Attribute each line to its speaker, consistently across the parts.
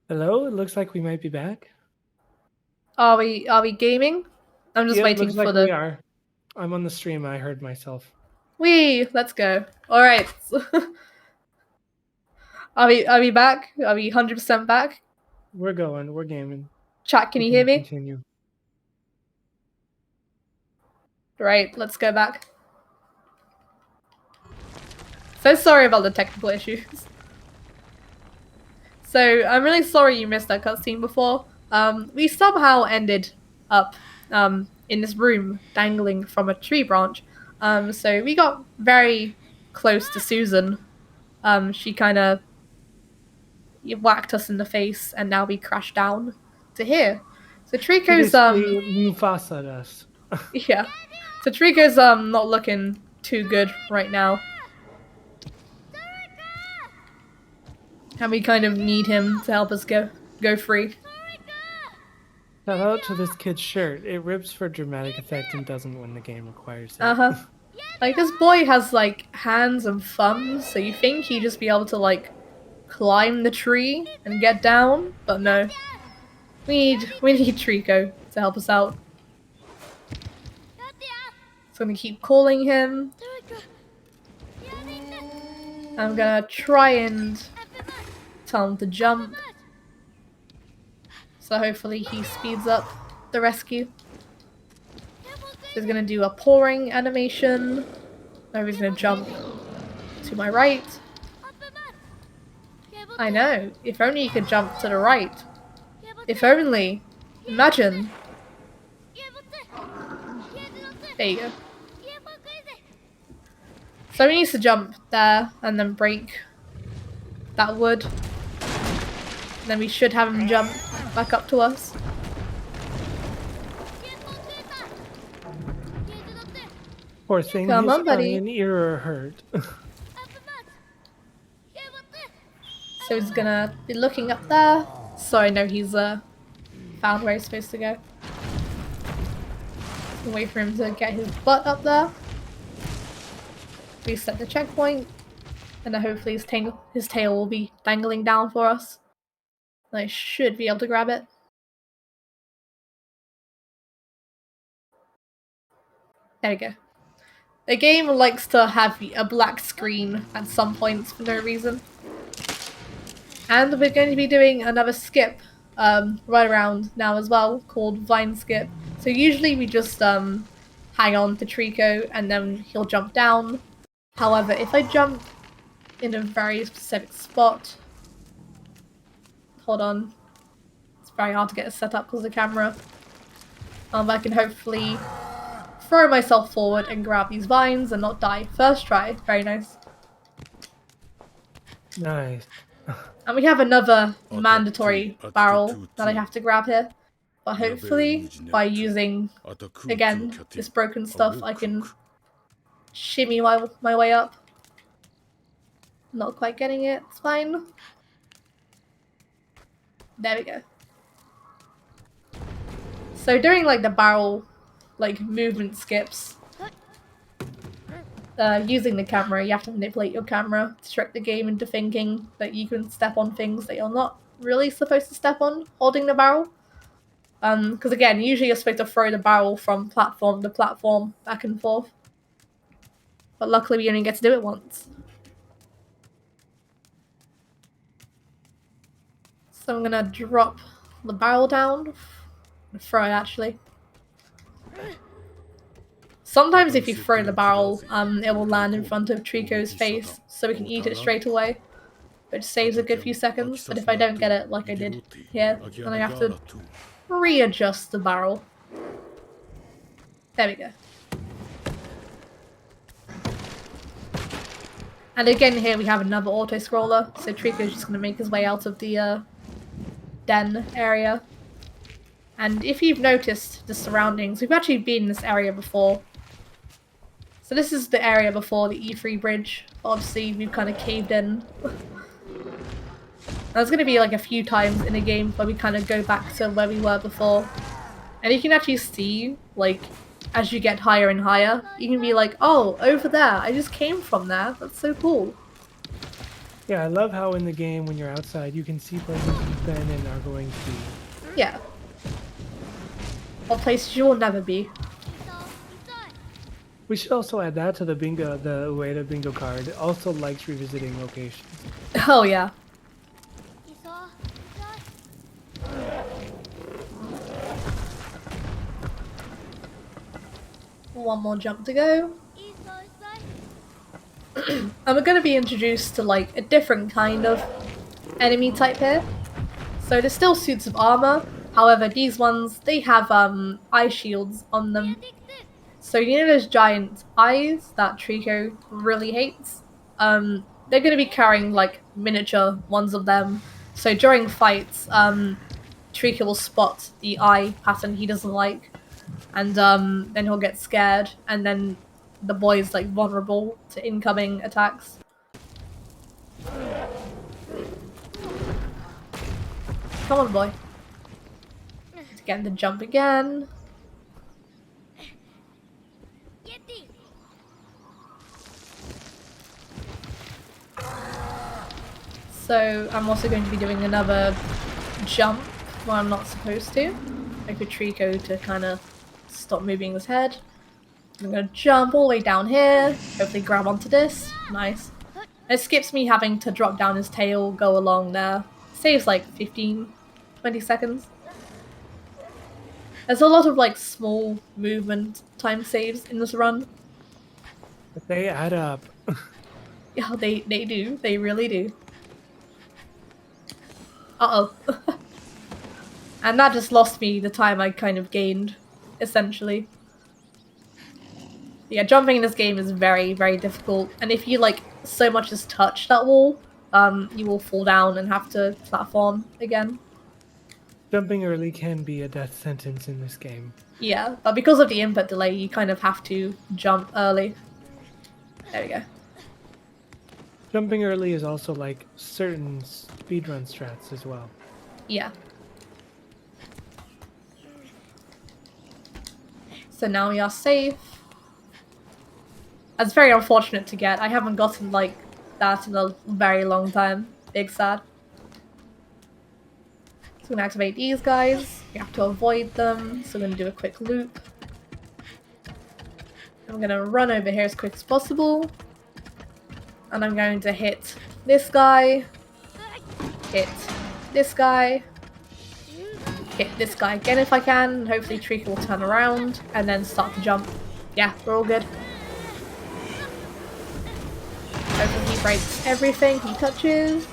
Speaker 1: Hello, it looks like we might be back.
Speaker 2: Are we gaming? I'm just
Speaker 1: Yep,
Speaker 2: waiting
Speaker 1: looks
Speaker 2: for
Speaker 1: like we
Speaker 2: the
Speaker 1: are. I'm on the stream, I heard myself.
Speaker 2: Let's go. Alright. Are we back? Are we 100% back?
Speaker 1: We're going, we're gaming.
Speaker 2: Chat, can
Speaker 1: We
Speaker 2: you hear
Speaker 1: can
Speaker 2: me?
Speaker 1: continue.
Speaker 2: Right, let's go back. So sorry about the technical issues. So I'm really sorry you missed that cutscene before. We somehow ended up in this room dangling from a tree branch. So we got very close to Susan. She kind of whacked us in the face, and now we crashed down to here. So
Speaker 1: She
Speaker 2: Trico's
Speaker 1: basically Mufasa'd us.
Speaker 2: yeah. So Trico's not looking too good right now. And we kind of need him to help us go free.
Speaker 1: Shout out to this kid's shirt. It rips for dramatic effect and doesn't when the game requires it.
Speaker 2: Uh-huh. Like this boy has like hands and thumbs, so you think he'd just be able to like climb the tree and get down, but no. We need Trico to help us out. So I'm gonna keep calling him. I'm gonna try and tell him to jump. So hopefully he speeds up the rescue. So he's gonna do a pouring animation. Now he's gonna jump to my right. I know, if only you could jump to the right. If only. Imagine. There you go. So he needs to jump there and then break that wood. And then we should have him jump back up to us.
Speaker 1: Poor thing,
Speaker 2: Come
Speaker 1: his
Speaker 2: on, buddy.
Speaker 1: eye and ear are hurt.
Speaker 2: So he's gonna be looking up there. So I know he's found where he's supposed to go. Wait for him to get his butt up there. Reset the checkpoint. And then hopefully his tail will be dangling down for us. And I should be able to grab it. There we go. The game likes to have a black screen at some points for no reason. And we're going to be doing another skip right around now as well, called Vine Skip. So usually we just hang on to Trico and then he'll jump down. However, if I jump in a very specific spot... Hold on. It's very hard to get it set up because of the camera. I can hopefully throw myself forward and grab these vines and not die. First try. Very nice.
Speaker 1: Nice.
Speaker 2: And we have another mandatory barrel that I have to grab here. But hopefully, by using, again, this broken stuff, I can shimmy my way up. Not quite getting it. It's fine. There we go. So during like the barrel movement skips, using the camera, you have to manipulate your camera to trick the game into thinking that you can step on things that you're not really supposed to step on holding the barrel. Because again, usually you're supposed to throw the barrel from platform to platform back and forth. But luckily we only get to do it once. So I'm gonna drop the barrel down. Throw it actually. Sometimes if you throw the barrel, it will land in front of Trico's face, so we can eat it straight away, which saves a good few seconds. But if I don't get it like I did here, then I have to readjust the barrel. There we go. And again here we have another auto-scroller, so Trico's just going to make his way out of the den area. And if you've noticed the surroundings, we've actually been in this area before. So this is the area before the E3 bridge. Obviously, we've kind of caved in. There's going to be like a few times in the game where we kind of go back to where we were before. And you can actually see, like, as you get higher and higher, you can be like, oh, over there, I just came from there. That's so cool.
Speaker 1: Yeah, I love how in the game when you're outside you can see places you been and are going to be.
Speaker 2: Yeah. Or places you will never be.
Speaker 1: We should also add that to the bingo, the Ueda bingo card. It also likes revisiting locations.
Speaker 2: Oh yeah. One more jump to go. And we're going to be introduced to like a different kind of enemy type here. So there's still suits of armor. However, these ones, they have eye shields on them. So you know those giant eyes that Trico really hates? They're going to be carrying like miniature ones of them. So during fights, Trico will spot the eye pattern he doesn't like. And then he'll get scared, and then the boy's like vulnerable to incoming attacks. Come on, boy. Get the jump again. So I'm also going to be doing another jump where I'm not supposed to. Like a Trico to kind of stop moving his head. I'm gonna jump all the way down here, hopefully grab onto this. Nice. It skips me having to drop down his tail, go along there. Saves like 15, 20 seconds. There's a lot of like small movement time saves in this run.
Speaker 1: But they add up.
Speaker 2: Yeah, they do. They really do. Uh-oh. And that just lost me the time I kind of gained, essentially. Yeah, jumping in this game is very, very difficult. And if you like so much as touch that wall, you will fall down and have to platform again.
Speaker 1: Jumping early can be a death sentence in this game.
Speaker 2: Yeah, but because of the input delay, you kind of have to jump early. There we go.
Speaker 1: Jumping early is also like certain speedrun strats as well.
Speaker 2: Yeah. So now we are safe. That's very unfortunate to get. I haven't gotten like that in a very long time. Big sad. So we're gonna activate these guys. We have to avoid them. So we're gonna do a quick loop. I'm gonna run over here as quick as possible. And I'm going to hit this guy. Hit this guy. Hit this guy again if I can. Hopefully Trico will turn around and then start to jump. Yeah, we're all good. Hopefully he breaks everything he touches.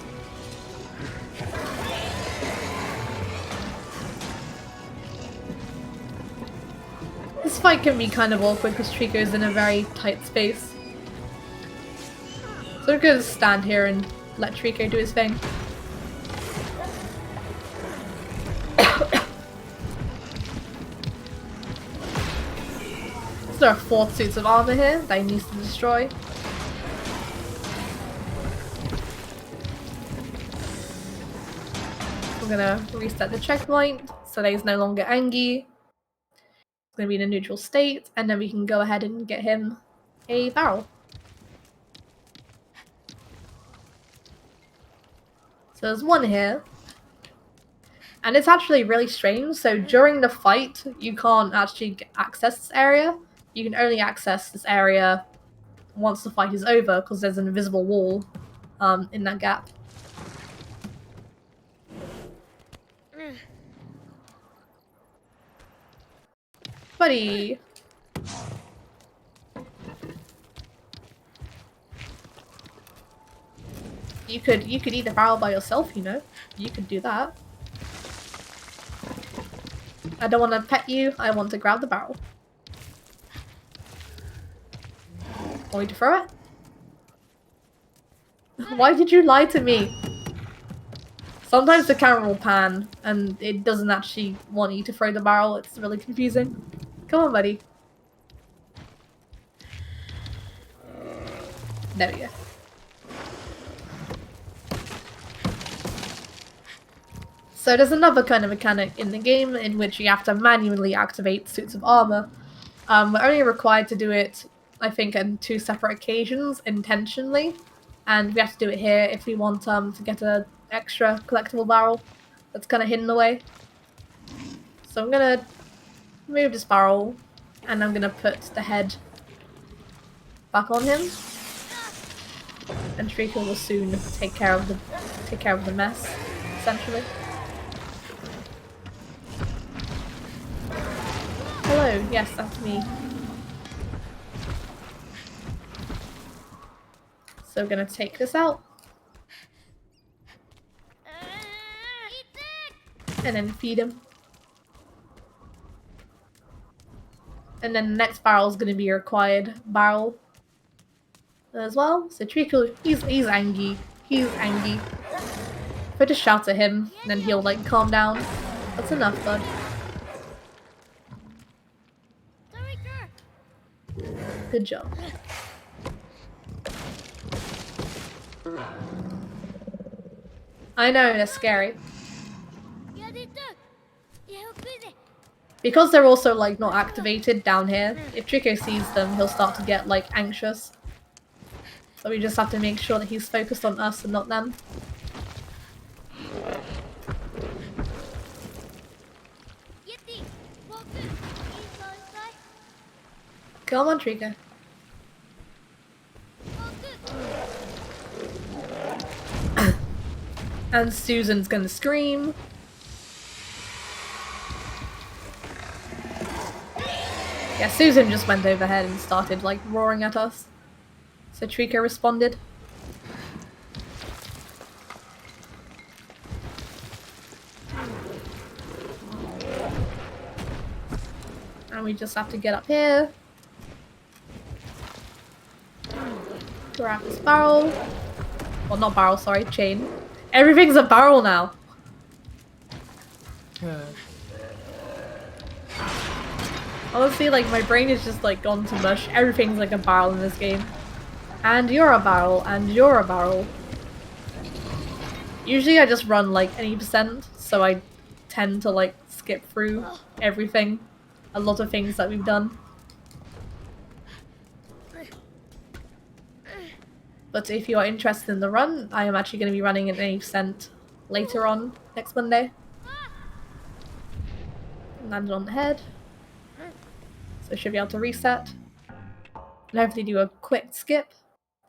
Speaker 2: This fight can be kind of awkward because Trico is in a very tight space. So we're gonna stand here and let Trico do his thing. So there are 4 suits of armor here that he needs to destroy. We're gonna reset the checkpoint so that he's no longer angry. It's gonna be in a neutral state, and then we can go ahead and get him a barrel. So there's one here. And it's actually really strange. So during the fight, you can't actually access this area. You can only access this area once the fight is over because there's an invisible wall in that gap. Buddy! You could eat the barrel by yourself, you know. You could do that. I don't want to pet you, I want to grab the barrel. Want me to throw it? Why did you lie to me? Sometimes the camera will pan and it doesn't actually want you to throw the barrel. It's really confusing. Come on, buddy. There we go. So there's another kind of mechanic in the game in which you have to manually activate suits of armor. We're only required to do it, I think, on 2 separate occasions intentionally, and we have to do it here if we want to get an extra collectible barrel. that's kind of hidden away. So I'm gonna move this barrel, and I'm gonna put the head back on him, and Trico will soon take care of the mess, essentially. Hello, yes, that's me. So we're gonna take this out. And then feed him. And then the next barrel is gonna be a required barrel as well. So Trico, he's angry. He's angry. If I just shout at him, then he'll like calm down. That's enough, bud. Good job. I know, they're scary. Because they're also like not activated down here, if Trico sees them, he'll start to get like anxious. So we just have to make sure that he's focused on us and not them. Come on, Trico. And Susan's gonna scream. Yeah, Susan just went overhead and started like roaring at us. So Trico responded. And we just have to get up here. Grab this barrel. Well, not barrel, sorry, chain. Everything's a barrel now. Honestly, like, my brain is just, like, gone to mush. Everything's like a barrel in this game. And you're a barrel, and you're a barrel. Usually I just run, like, any percent, so I tend to, like, skip through everything. A lot of things that we've done. But if you are interested in the run, I am actually going to be running at any percent later on, next Monday. Landed on the head. So I should be able to reset. And hopefully do a quick skip,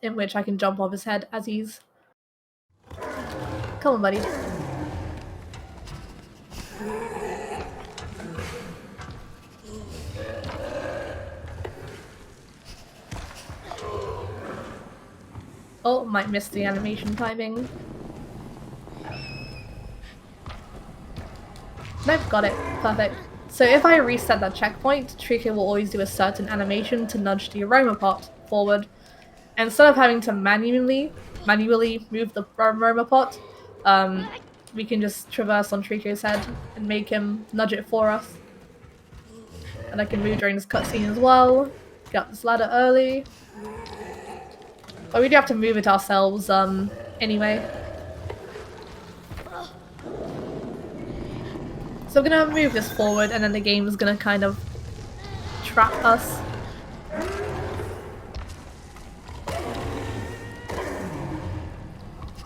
Speaker 2: in which I can jump off his head as he's... Come on, buddy. Oh, might miss the animation timing. Nope, got it. Perfect. So if I reset that checkpoint, Trico will always do a certain animation to nudge the aroma pot forward. And instead of having to manually move the aroma pot, we can just traverse on Trico's head and make him nudge it for us. And I can move during this cutscene as well. Get up this ladder early. But we do have to move it ourselves, anyway. So we're gonna move this forward, and then the game is gonna kind of trap us.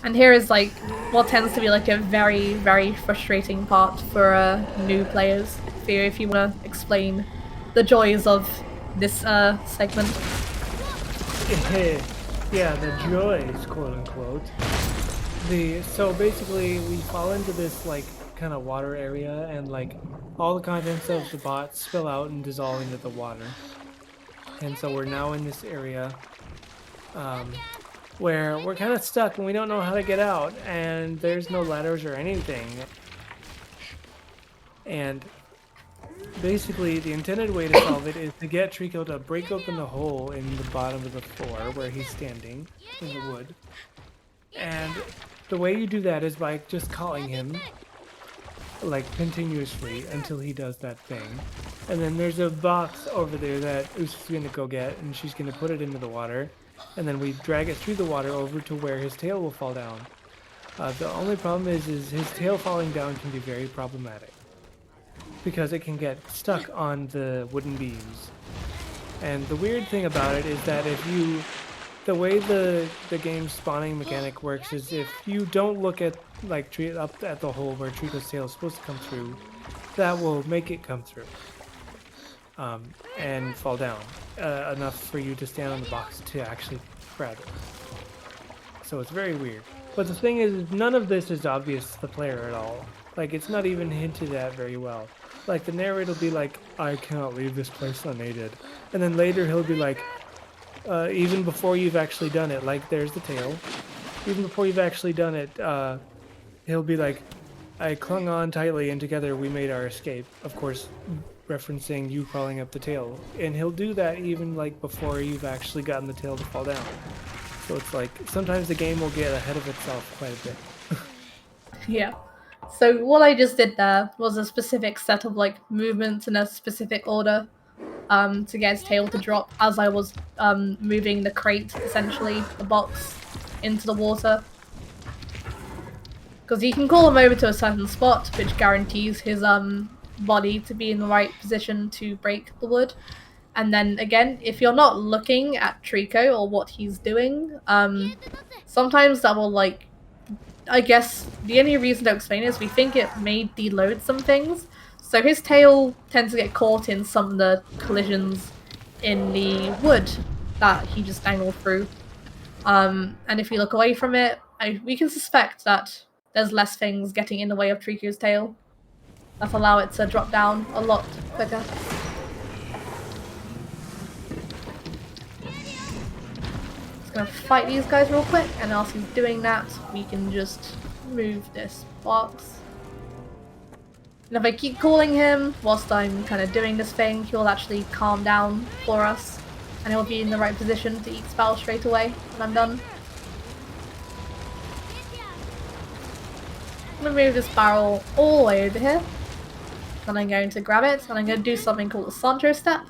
Speaker 2: And here is like what tends to be like a very, very frustrating part for new players. If you want to explain the joys of this segment.
Speaker 1: Yeah, the joys, quote unquote. So basically we fall into this like kind of water area, and like all the contents of the bot spill out and dissolve into the water. And so we're now in this area where we're kind of stuck and we don't know how to get out, and there's no ladders or anything. And basically the intended way to solve it is to get Trico to break open the hole in the bottom of the floor where he's standing in the wood. And the way you do that is by just calling him like continuously until he does that thing. And then there's a box over there that Usa's gonna go get, and she's gonna put it into the water, and then we drag it through the water over to where his tail will fall down. The only problem is his tail falling down can be very problematic because it can get stuck on the wooden beams. And the weird thing about it is that if you the way the game's spawning mechanic works is if you don't look at like up at the hole where Trico's tail is supposed to come through, that will make it come through and fall down enough for you to stand on the box to actually grab it. So it's very weird. But the thing is, none of this is obvious to the player at all. Like, it's not even hinted at very well. Like, the narrator will be like, I cannot leave this place unaided. And then later he'll be like, even before you've actually done it, like, there's the tail. Even before you've actually done it, he'll be like, I clung on tightly and together we made our escape. Of course, referencing you crawling up the tail. And he'll do that even, like, before you've actually gotten the tail to fall down. So it's like, sometimes the game will get ahead of itself quite a bit.
Speaker 2: Yeah. So what I just did there was a specific set of like movements in a specific order to get his tail to drop as I was moving the crate, essentially, the box, into the water. Because you can call him over to a certain spot, which guarantees his body to be in the right position to break the wood. And then again, if you're not looking at Trico or what he's doing, sometimes that will like, I guess the only reason to explain it is we think it may deload some things. So his tail tends to get caught in some of the collisions in the wood that he just angled through. And if you look away from it, we can suspect that there's less things getting in the way of Trico's tail that allow it to drop down a lot quicker. Gonna fight these guys real quick, and whilst he's doing that, we can just move this box. And if I keep calling him whilst I'm kind of doing this thing, he'll actually calm down for us, and he'll be in the right position to eat spell straight away when I'm done. I'm gonna move this barrel all the way over here, then I'm going to grab it, and I'm going to do something called a Sancho step.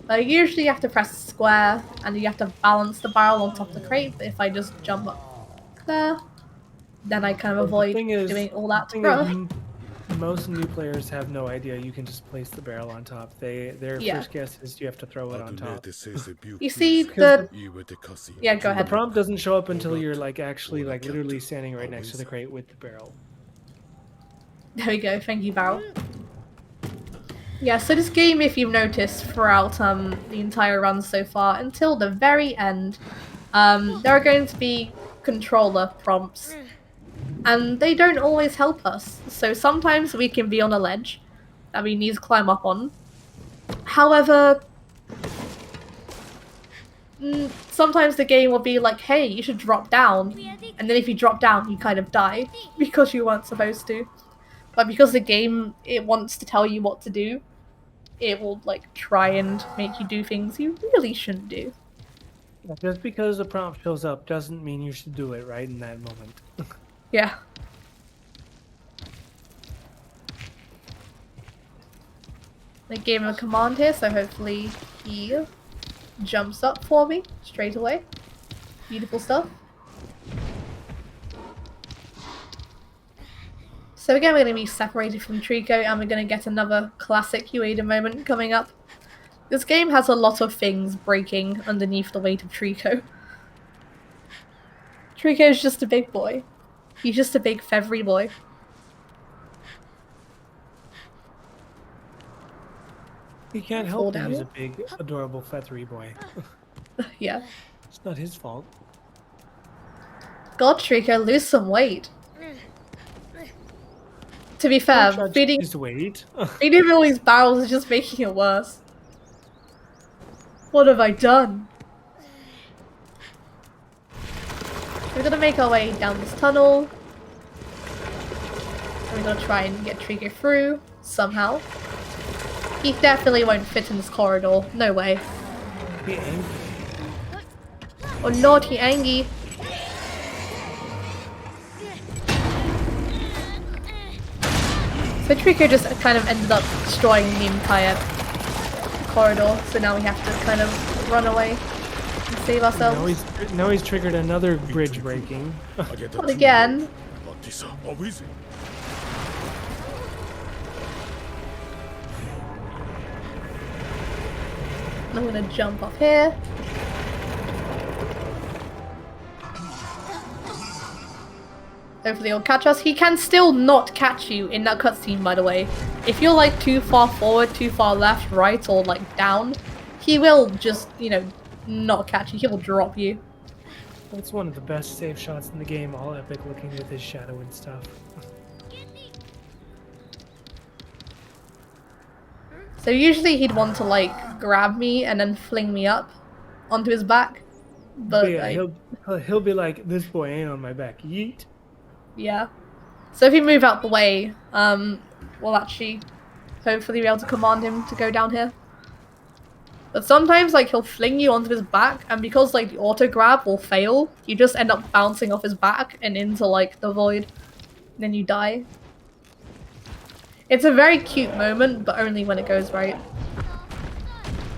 Speaker 2: Usually you have to press square and you have to balance the barrel on top of the crate, but if I just jump up there, then I kind of avoid doing all that.
Speaker 1: Most new players have no idea you can just place the barrel on top. Their first guess is you have to throw it on top.
Speaker 2: You see the... Yeah, go ahead.
Speaker 1: The prompt doesn't show up until you're like actually like literally standing right next to the crate with the barrel.
Speaker 2: There we go, thank you, barrel. Yeah, so this game, if you've noticed throughout the entire run so far, until the very end, there are going to be controller prompts, and they don't always help us. So sometimes we can be on a ledge that we need to climb up on. However, sometimes the game will be like, hey, you should drop down, and then if you drop down, you kind of die, because you weren't supposed to. But because the game, it wants to tell you what to do, it will like try and make you do things you really shouldn't do.
Speaker 1: Just because the prompt shows up doesn't mean you should do it right in that moment.
Speaker 2: Yeah. I gave him a command here, so hopefully he jumps up for me straight away. Beautiful stuff. So again, we're going to be separated from Trico, and we're going to get another classic Ueda moment coming up. This game has a lot of things breaking underneath the weight of Trico. Trico is just a big boy. He's just a big feathery boy.
Speaker 1: He can't help that he's a big, adorable, feathery boy.
Speaker 2: Yeah.
Speaker 1: It's not his fault.
Speaker 2: God, Trico, lose some weight. To be fair, feeding all these barrels is just making it worse. What have I done? We're gonna make our way down this tunnel. And we're gonna try and get Trico through, somehow. He definitely won't fit in this corridor. No way.
Speaker 1: Be angry.
Speaker 2: Oh lord, he angry. So Trico just kind of ended up destroying the entire corridor, so now we have to kind of run away and save ourselves.
Speaker 1: Now he's triggered another bridge breaking.
Speaker 2: But again. I'm gonna jump off here. Hopefully he'll catch us. He can still not catch you in that cutscene, by the way. If you're like too far forward, too far left, right, or like down, he will just, you know, not catch you. He will drop you.
Speaker 1: It's one of the best save shots in the game, all epic looking with his shadow and stuff.
Speaker 2: So usually he'd want to like grab me and then fling me up onto his back. But
Speaker 1: yeah,
Speaker 2: like,
Speaker 1: he'll be like, this boy ain't on my back. Yeet.
Speaker 2: yeah. So if you move out the way, we'll actually hopefully be able to command him to go down here. But sometimes like he'll fling you onto his back, and because like the auto grab will fail, you just end up bouncing off his back and into like the void. And then you die. It's a very cute moment, but only when it goes right.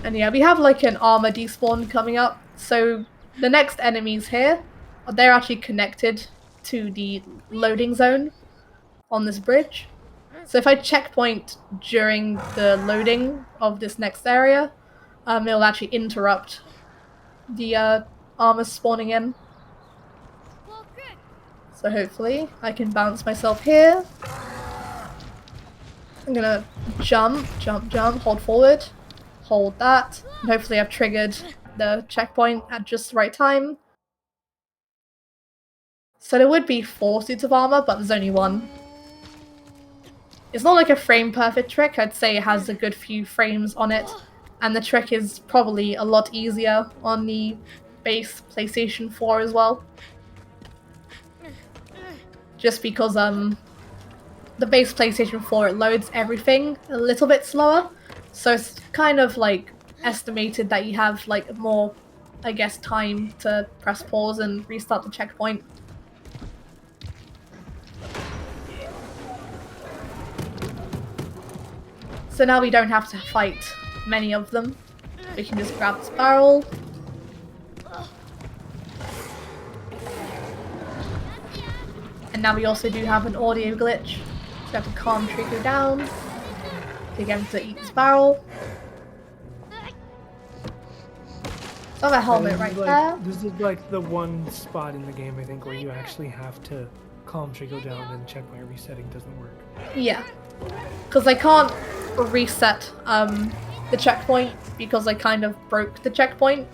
Speaker 2: And yeah, we have like an armor despawn coming up. So the next enemies here, they're actually connected to the loading zone on this bridge. So if I checkpoint during the loading of this next area, it'll actually interrupt the armor spawning in. So hopefully I can bounce myself here. I'm gonna jump, hold forward, hold that, and hopefully I've triggered the checkpoint at just the right time. So there would be 4 suits of armor, but there's only 1. It's not like a frame perfect trick, I'd say it has a good few frames on it, and the trick is probably a lot easier on the base PlayStation 4 as well. Just because the base PlayStation 4, it loads everything a little bit slower, so it's kind of like estimated that you have like more, I guess, time to press pause and restart the checkpoint. So now we don't have to fight many of them. We can just grab this barrel. And now we also do have an audio glitch. So we have to calm Trico down to get him to eat this barrel. So I have a helmet right there.
Speaker 1: This is like the one spot in the game, I think, where you actually have to calm Trico down and checkpoint resetting doesn't work.
Speaker 2: Yeah. Because I can't reset the checkpoint because I kind of broke the checkpoint.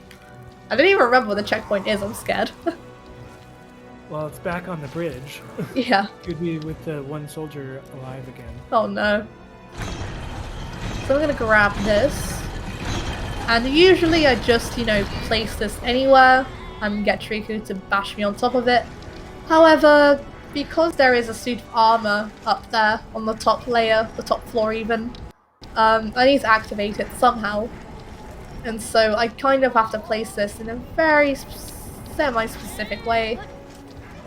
Speaker 2: I don't even remember what the checkpoint is, I'm scared.
Speaker 1: Well, it's back on the bridge.
Speaker 2: Yeah.
Speaker 1: Could be with the one soldier alive again.
Speaker 2: Oh no. So I'm gonna grab this. And usually I just, you know, place this anywhere and get Trico to bash me on top of it. However, because there is a suit of armor up there on the top layer, the top floor even, I need to activate it somehow. And so I kind of have to place this in a very semi-specific way.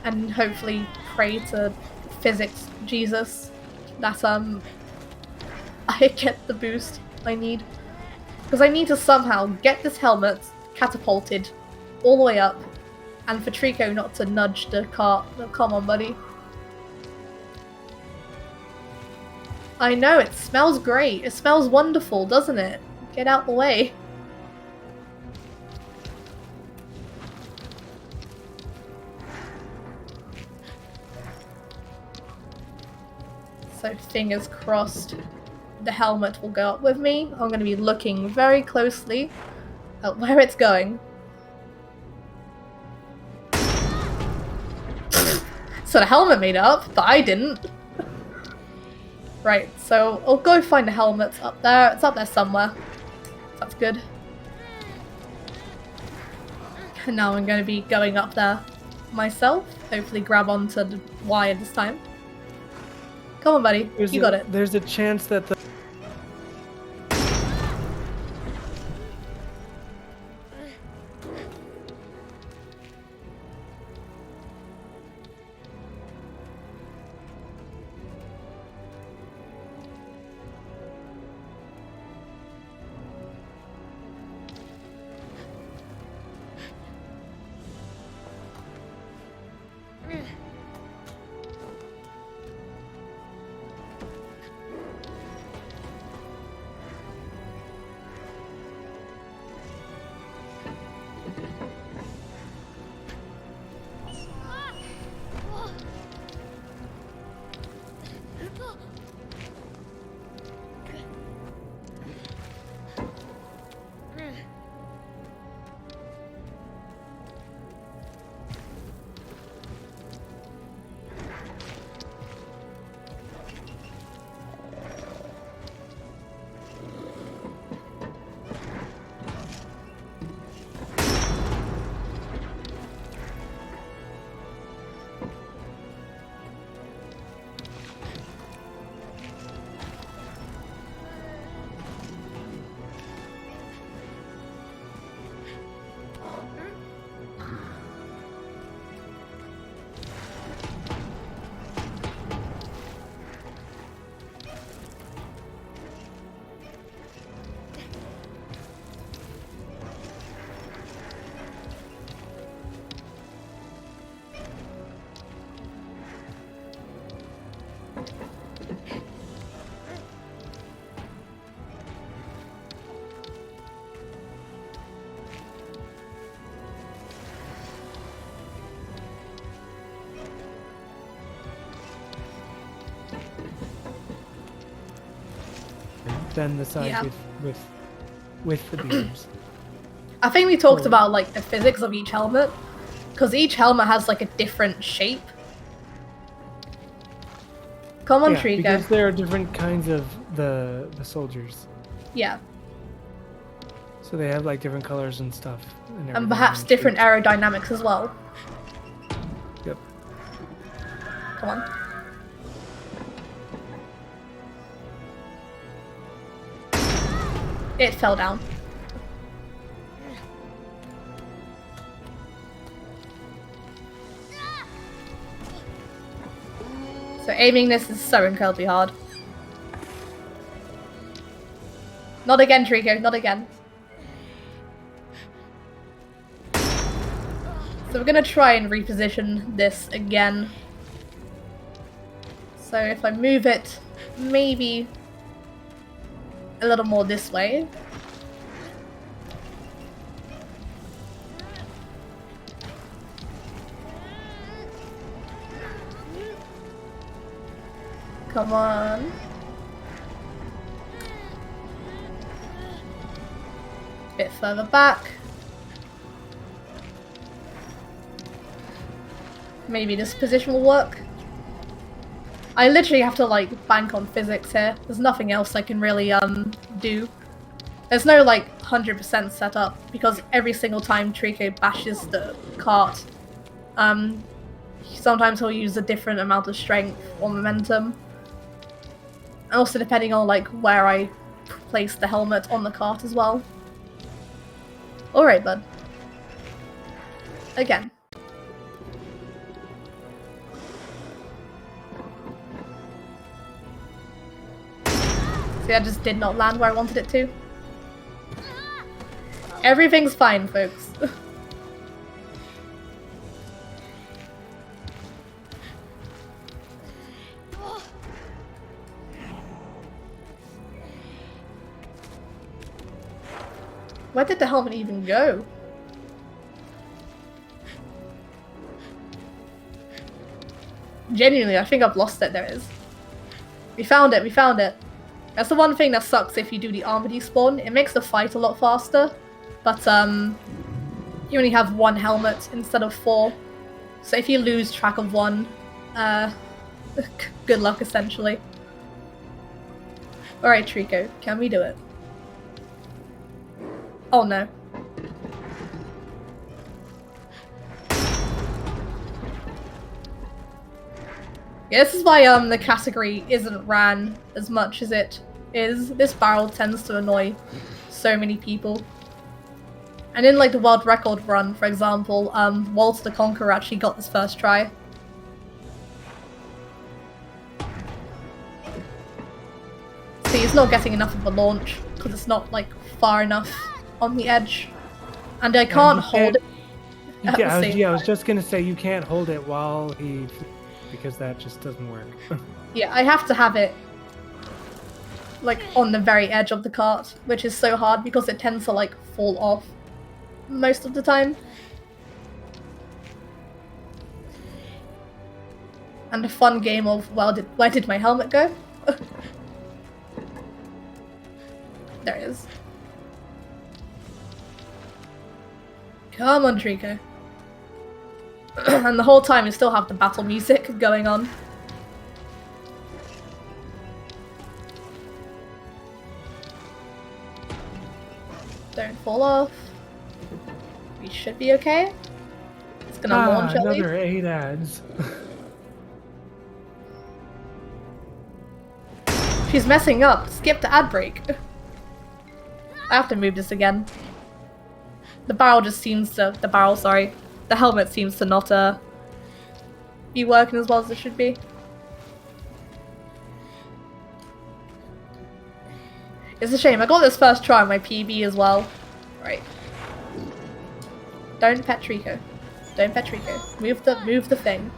Speaker 2: And hopefully pray to physics Jesus that I get the boost I need. Because I need to somehow get this helmet catapulted all the way up, and for Trico not to nudge the cart. Come on, buddy. I know, it smells great. It smells wonderful, doesn't it? Get out the way. So fingers crossed the helmet will go up with me. I'm going to be looking very closely at where it's going. So the helmet made it up, but I didn't. Right, so I'll go find the helmet up there. It's up there somewhere. That's good. And now I'm going to be going up there myself. Hopefully grab onto the wire this time. Come on, buddy. You got it.
Speaker 1: There's a chance that the... than the size
Speaker 2: Yeah.
Speaker 1: with the beams.
Speaker 2: I think we talked
Speaker 1: Cool.
Speaker 2: about like the physics of each helmet, because each helmet has like a different shape. Come on,
Speaker 1: Yeah,
Speaker 2: Trico.
Speaker 1: because there are different kinds of the soldiers,
Speaker 2: Yeah,
Speaker 1: so they have like different colors and stuff, and
Speaker 2: and
Speaker 1: everything,
Speaker 2: perhaps
Speaker 1: and
Speaker 2: different
Speaker 1: shapes.
Speaker 2: aerodynamics as well.
Speaker 1: Yep.
Speaker 2: Come on. It fell down. So aiming this is so incredibly hard. Not again, Trico, not again. So we're gonna try and reposition this again. So if I move it maybe a little more this way. Come on. Bit further back. Maybe this position will work. I literally have to like bank on physics here. There's nothing else I can really do. There's no like 100% setup because every single time Trico bashes the cart, sometimes he'll use a different amount of strength or momentum. And also depending on like where I place the helmet on the cart as well. Alright, bud. Again. See, I just did not land where I wanted it to. Everything's fine, folks. Where did the helmet even go? Genuinely, I think I've lost it. There it is. We found it, we found it. That's the one thing that sucks if you do the armor despawn. It makes the fight a lot faster, but you only have one helmet instead of 4. So if you lose track of one, good luck essentially. Alright, Trico, can we do it? Oh no. Yeah, this is why the category isn't ran as much as it is. This barrel tends to annoy so many people. And in like the world record run, for example, Walter the Conqueror actually got this first try. See, he's not getting enough of a launch because it's not like far enough on the edge. And I can't hold it.
Speaker 1: I was just gonna say you can't hold it while he, because that just doesn't work.
Speaker 2: Yeah, I have to have it like on the very edge of the cart, which is so hard because it tends to like fall off most of the time. And a fun game of, well, where did my helmet go? There it is. Come on, Trico. And the whole time you still have the battle music going on. Don't fall off. We should be okay. It's gonna launch at least.
Speaker 1: Another 8 ads.
Speaker 2: She's messing up. Skip the ad break. I have to move this again. The barrel just seems to... The helmet seems to not be working as well as it should be. It's a shame. I got this first try on my PB as well. Right. Don't pet Trico. Don't pet Trico. Move the thing.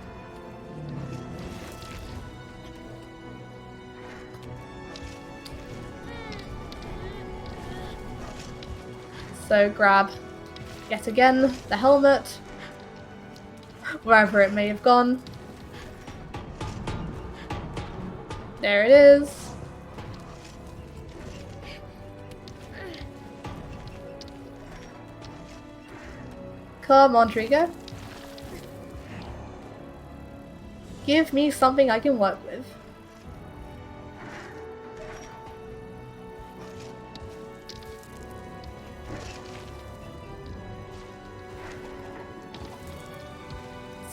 Speaker 2: So grab, yet again, the helmet, wherever it may have gone. There it is. Come on, Trico. Give me something I can work with.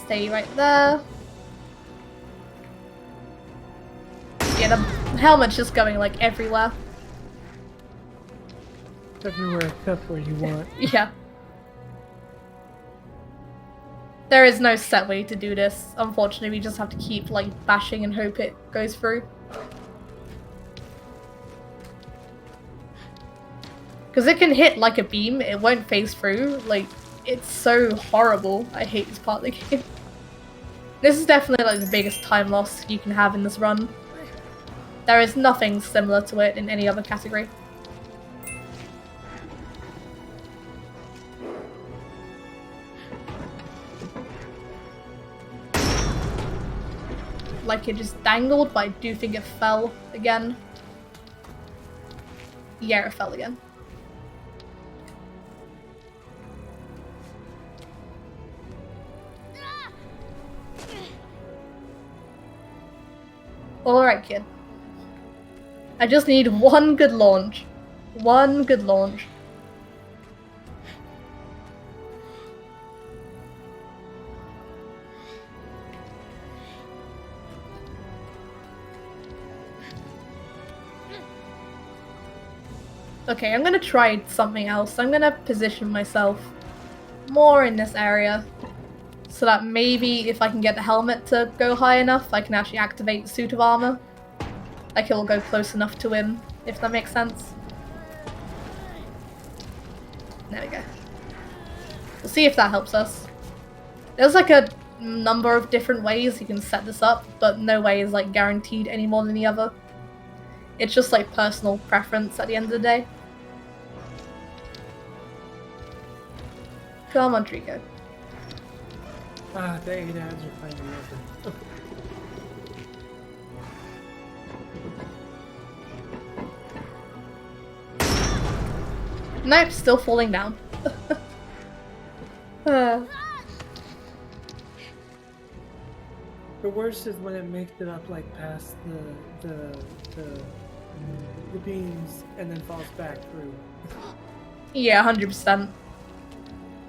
Speaker 2: Stay right there. Yeah, the helmet's just going like everywhere.
Speaker 1: Everywhere except where you want.
Speaker 2: Yeah. There is no set way to do this. Unfortunately, we just have to keep like bashing and hope it goes through. Because it can hit like a beam, it won't phase through. Like, it's so horrible. I hate this part of the game. This is definitely like the biggest time loss you can have in this run. There is nothing similar to it in any other category. Like it just dangled, but I do think it fell again. Yeah, it fell again. Alright, kid. I just need one good launch. One good launch. Okay, I'm gonna try something else. I'm gonna position myself more in this area so that maybe if I can get the helmet to go high enough, I can actually activate the suit of armor. Like it will go close enough to him, if that makes sense. There we go. We'll see if that helps us. There's like a number of different ways you can set this up, but no way is like guaranteed any more than the other. It's just like personal preference at the end of the day. Come on, Trico.
Speaker 1: Ah, the 8 ads are finally open.
Speaker 2: Nope, still falling down.
Speaker 1: The worst is when it makes it up like past the beams and then falls back through.
Speaker 2: Yeah, 100%.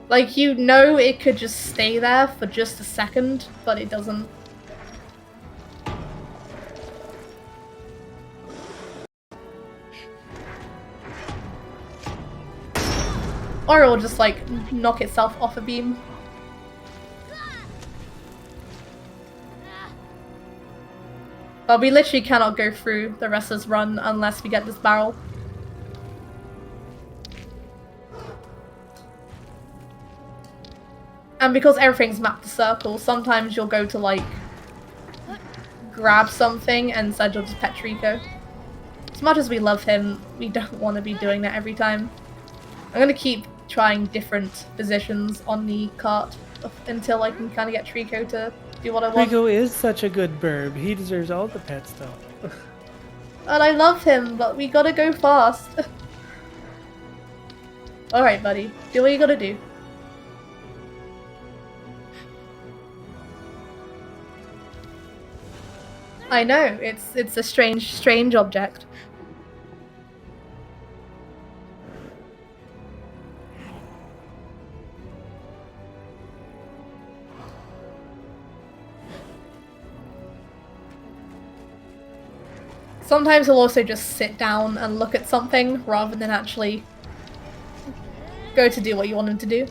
Speaker 2: Like, you know it could just stay there for just a second, but it doesn't. Or it will just, like, knock itself off a beam. But we literally cannot go through the rest of this run unless we get this barrel. And because everything's mapped to circle, sometimes you'll go to, like, grab something and instead you'll just pet Trico. As much as we love him, we don't want to be doing that every time. I'm going to keep trying different positions on the cart until I can kind of get Trico to do what I want.
Speaker 1: Trico is such a good burb. He deserves all the pet stuff.
Speaker 2: And I love him, but we gotta go fast. Alright, buddy. Do what you gotta do. I know, it's a strange object. Sometimes he'll also just sit down and look at something rather than actually go to do what you want him to do.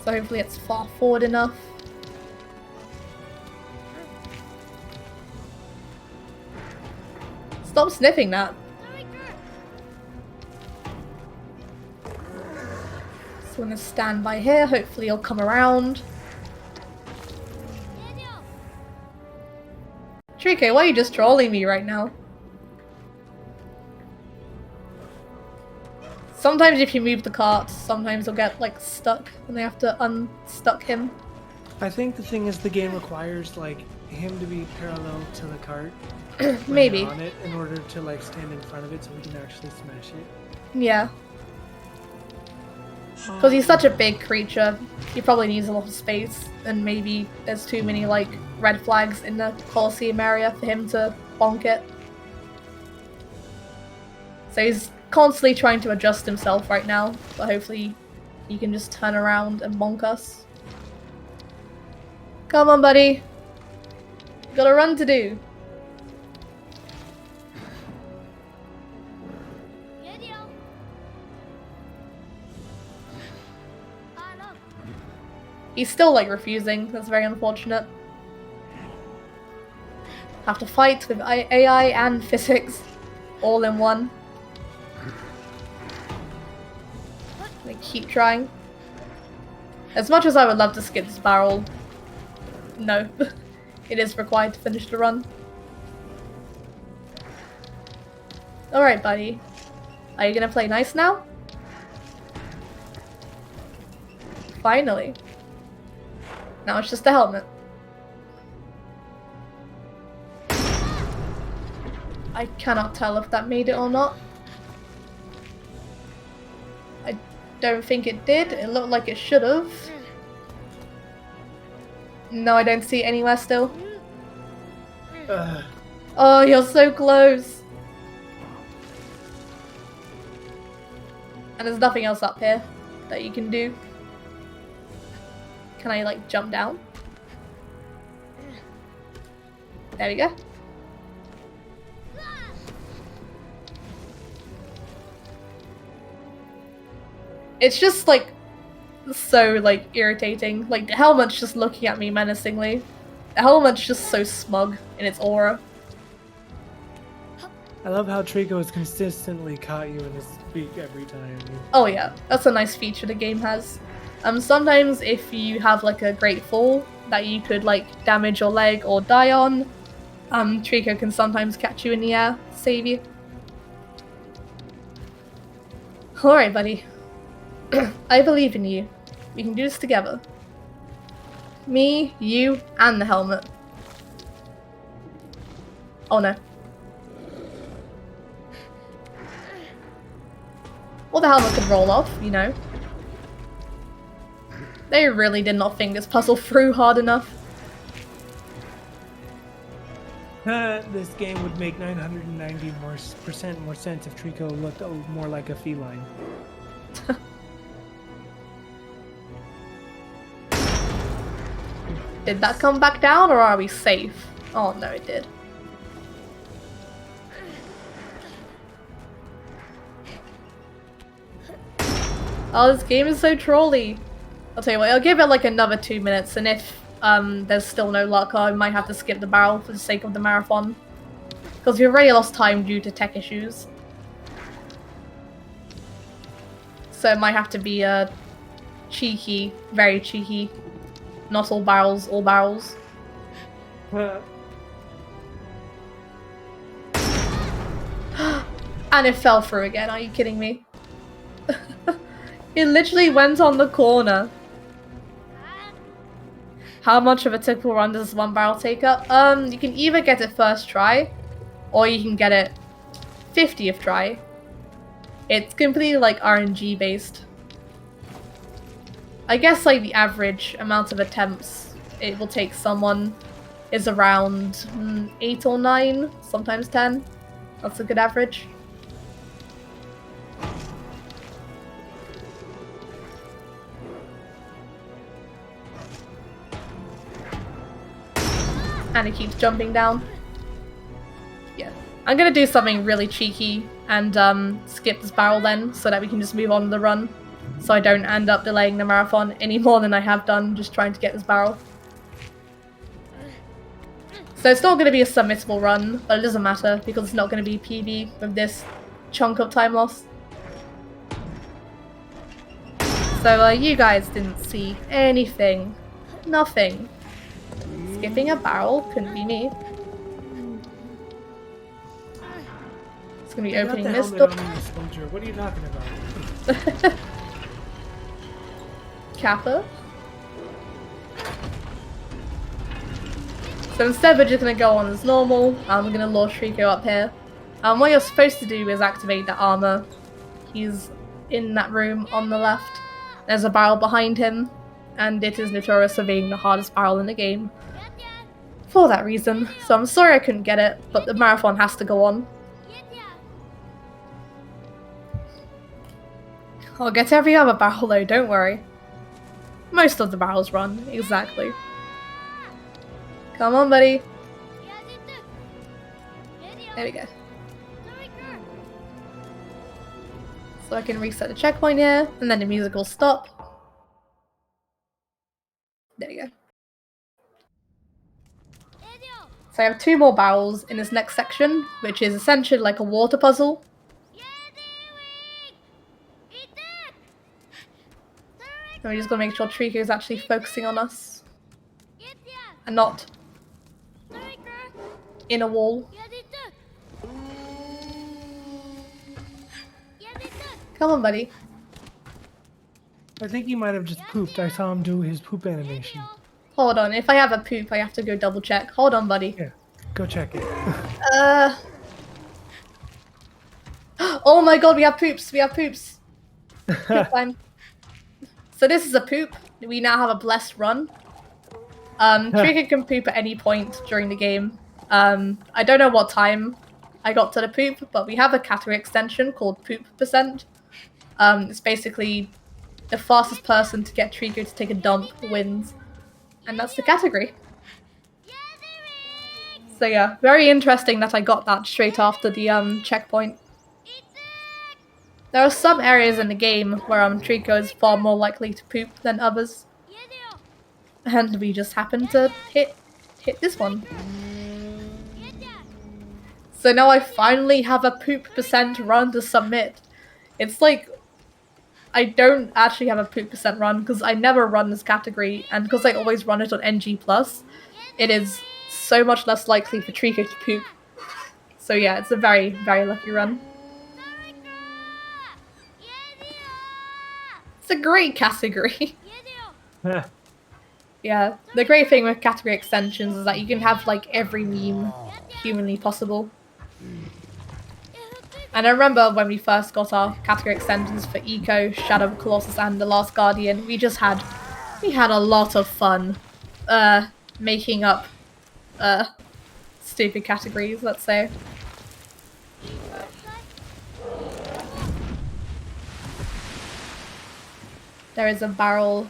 Speaker 2: So hopefully it's far forward enough. Stop sniffing that. So I'm gonna stand by here, hopefully he'll come around. Trico, why are you just trolling me right now? Sometimes if you move the cart, sometimes he'll get like stuck and they have to unstuck him.
Speaker 1: I think the thing is the game requires like him to be parallel to the cart. when
Speaker 2: Maybe.
Speaker 1: you're on it in order to like stand in front of it so we can actually smash it.
Speaker 2: Yeah. Because he's such a big creature, he probably needs a lot of space, and maybe there's too many, like, red flags in the Colosseum area for him to bonk it. So he's constantly trying to adjust himself right now, but hopefully he can just turn around and bonk us. Come on, buddy. Got a run to do. He's still, like, refusing. That's very unfortunate. Have to fight with AI and physics all in one. Like, keep trying. As much as I would love to skip this barrel, no. It is required to finish the run. Alright, buddy. Are you gonna play nice now? Finally. Now it's just the helmet. I cannot tell if that made it or not. I don't think it did. It looked like it should have. No, I don't see it anywhere still. Oh, you're so close. And there's nothing else up here that you can do. Can I, like, jump down? There we go. It's just, like, so, like, irritating. Like, the helmet's just looking at me menacingly. The helmet's just so smug in its aura.
Speaker 1: I love how Trico has consistently caught you in his beak every time.
Speaker 2: Oh yeah, that's a nice feature the game has. Sometimes if you have, like, a great fall that you could, like, damage your leg or die on, Trico can sometimes catch you in the air, save you. Alright, buddy. I believe in you. We can do this together. Me, you, and the helmet. Oh no. Well, the helmet could roll off, you know. They really did not think this puzzle through hard enough.
Speaker 1: This game would make 990% more sense if Trico looked more like a feline. Did that come back down, or are we safe? Oh no, it did. Oh, this game is so trolly. I'll tell you what, I'll give it like another 2 minutes, and if there's still no luck, I might have to skip the barrel for the sake of the marathon. Because we've already lost time due to tech issues. So it might have to be cheeky, very cheeky. Not all barrels, all barrels. And it fell through again, are you kidding me? It literally went on the corner. How much of a typical run does one barrel take up? You can either get it first try, or you can get it 50th try. It's completely like RNG based. I guess like the average amount of attempts it will take someone is around 8 or 9, sometimes 10. That's a good average. And it keeps jumping down. Yeah. I'm gonna do something really cheeky and skip this barrel then, so that we can just move on to the run. So I don't end up delaying the marathon any more than I have done just trying to get this barrel. So it's not going to be a submittable run, but it doesn't matter because it's not going to be PB with this chunk of time loss. So you guys didn't see anything. Nothing. Skipping a barrel couldn't be me. It's going to be opening this door. What are you talking about?
Speaker 2: Kappa. So instead we're just going to go on as normal. We're going to lure Trico up here. What you're supposed to do is activate the armor. He's in that room on the left. There's a barrel behind him, and it is notorious for being the hardest barrel in the game. For that reason, so I'm sorry I couldn't get it, but the marathon has to go on. I'll get every other barrel though, don't worry. Most of the barrels run, exactly. Come on, buddy. There we go. So I can reset the checkpoint here, and then the music will stop. There you go. So I have 2 more barrels in this next section, which is essentially like a water puzzle. And we just gotta make sure Trico is actually focusing on us. And not in a wall. Come on, buddy.
Speaker 1: I think he might have just pooped. I saw him do his poop animation.
Speaker 2: Hold on, if I have a poop, I have to go double check. Hold on, buddy.
Speaker 1: Yeah, go check it.
Speaker 2: Oh my god, we have poops. We have poops. Poop time. So this is a poop. We now have a blessed run. Trico can poop at any point during the game. I don't know what time I got to the poop, but we have a category extension called Poop %. It's basically the fastest person to get Trico to take a dump wins. And that's the category. So yeah, very interesting that I got that straight after the checkpoint. There are some areas in the game where Trico is far more likely to poop than others. And we just happened to hit this one. So now I finally have a poop % run to submit. It's like, I don't actually have a poop % run because I never run this category, and because I always run it on NG+, it is so much less likely for Trico to poop. So yeah, it's a very, very lucky run. It's a great category. Yeah, the great thing with category extensions is that you can have like every meme humanly possible. And I remember when we first got our category extensions for Eco, Shadow of Colossus, and The Last Guardian, we had a lot of fun making up stupid categories, let's say. There is a barrel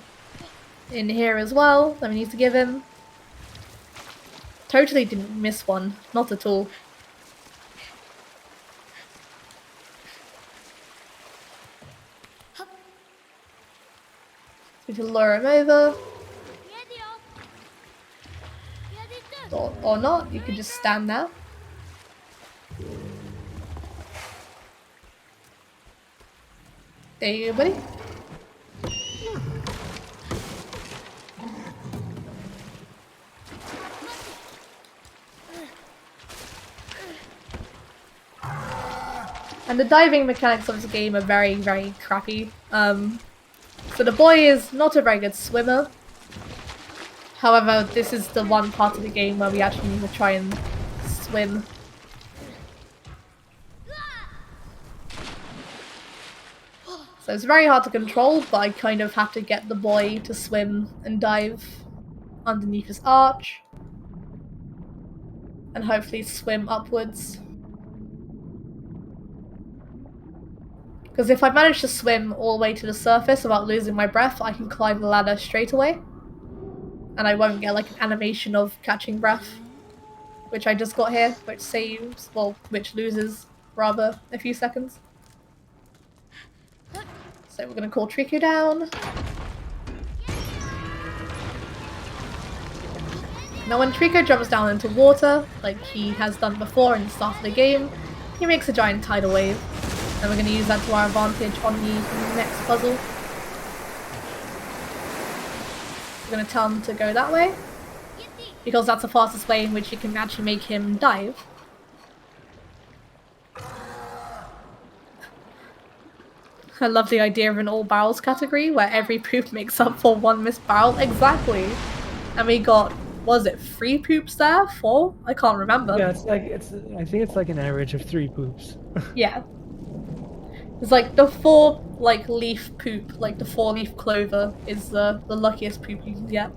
Speaker 2: in here as well that we need to give him. Totally didn't miss one, not at all. We can lure him over. Or not, you could just stand there. There you go, buddy. And the diving mechanics of this game are very, very crappy. So the boy is not a very good swimmer. However, this is the one part of the game where we actually need to try and swim. So it's very hard to control, but I kind of have to get the boy to swim and dive underneath his arch. And hopefully swim upwards. Because if I manage to swim all the way to the surface without losing my breath, I can climb the ladder straight away. And I won't get like an animation of catching breath, which I just got here, which saves, well, which loses, rather, a few seconds. So we're going to call Trico down. Now when Trico jumps down into water, like he has done before in the start of the game, he makes a giant tidal wave. And we're going to use that to our advantage on the next puzzle. We're going to tell him to go that way, because that's the fastest way in which you can actually make him dive. I love the idea of an all barrels category where every poop makes up for one missed barrel. Exactly. And we got, was it 3 poops there? 4? I can't remember.
Speaker 1: Yeah, I think it's like an average of 3 poops.
Speaker 2: Yeah. It's like the 4 like leaf poop, like the 4-leaf clover, is the luckiest poop you can get.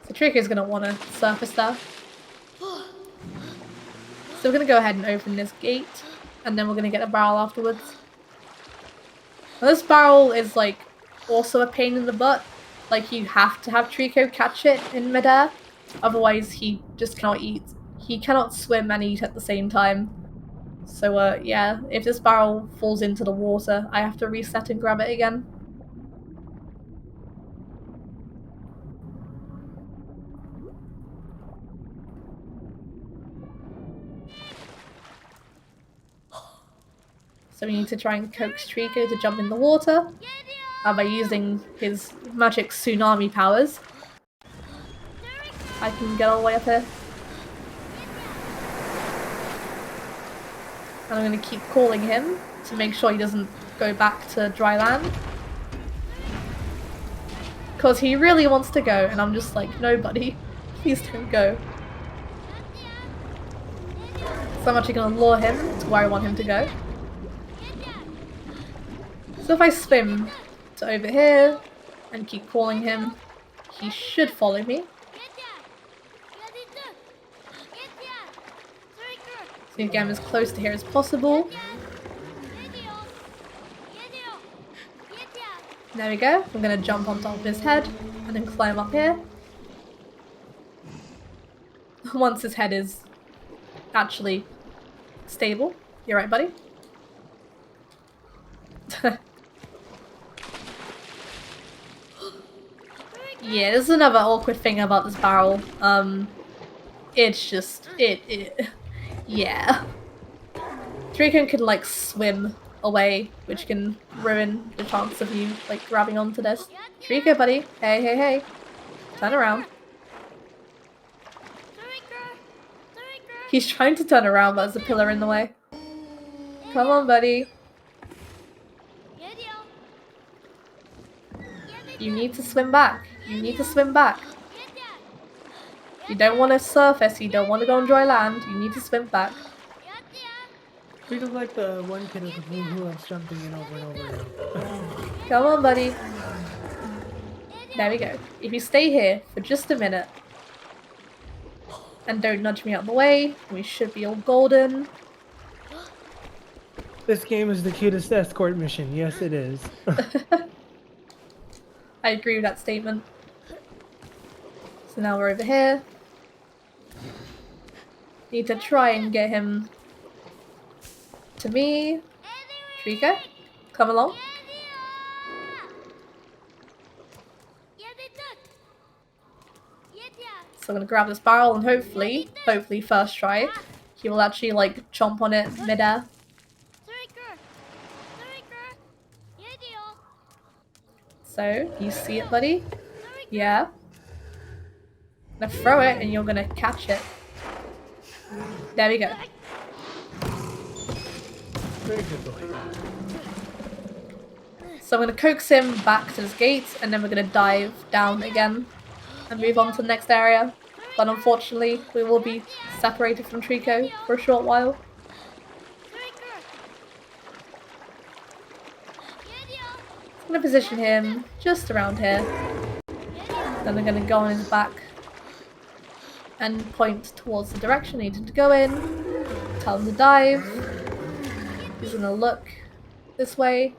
Speaker 2: So Trico's gonna want to surface there. So we're gonna go ahead and open this gate, and then we're gonna get a barrel afterwards. Now this barrel is like also a pain in the butt. Like you have to have Trico catch it in midair, otherwise he just cannot eat. He cannot swim and eat at the same time. So yeah, if this barrel falls into the water, I have to reset and grab it again. So we need to try and coax Trico to jump in the water by using his magic tsunami powers. I can get all the way up here. And I'm going to keep calling him to make sure he doesn't go back to dry land. Because he really wants to go, and I'm just like, no buddy, please don't go. So I'm actually going to lure him to where I want him to go. So if I swim to over here and keep calling him, he should follow me. So you get him as close to here as possible. There we go. I'm going to jump on top of his head and then climb up here. Once his head is actually stable. You're right, buddy. Yeah, this is another awkward thing about this barrel. It's just, yeah. Trico can like swim away, which can ruin the chance of you like grabbing onto this. Trico, buddy. Hey, hey, hey. Turn around. He's trying to turn around, but there's a pillar in the way. Come on, buddy. You need to swim back. You need to swim back. You don't want to surface, you don't want to go on dry land, you need to swim back.
Speaker 1: We look like the one kid with the blue hula jumping in over and over again.
Speaker 2: Come on, buddy. There we go. If you stay here for just a minute and don't nudge me out the way, we should be all golden.
Speaker 1: This game is the cutest escort mission. Yes, it is.
Speaker 2: I agree with that statement. So now we're over here. Need to try and get him to me. Trico, come along. So I'm gonna grab this barrel and hopefully first try, he will actually like chomp on it midair. So, you see it, buddy? Yeah. I'm gonna throw it and you're gonna catch it. There we go.
Speaker 1: Very good boy.
Speaker 2: So I'm gonna coax him back to this gate and then we're gonna dive down again and move on to the next area. But unfortunately, we will be separated from Trico for a short while. I'm gonna position him just around here. Then I'm gonna go on his back and point towards the direction he needed to go in. Tell him to dive. He's gonna look this way.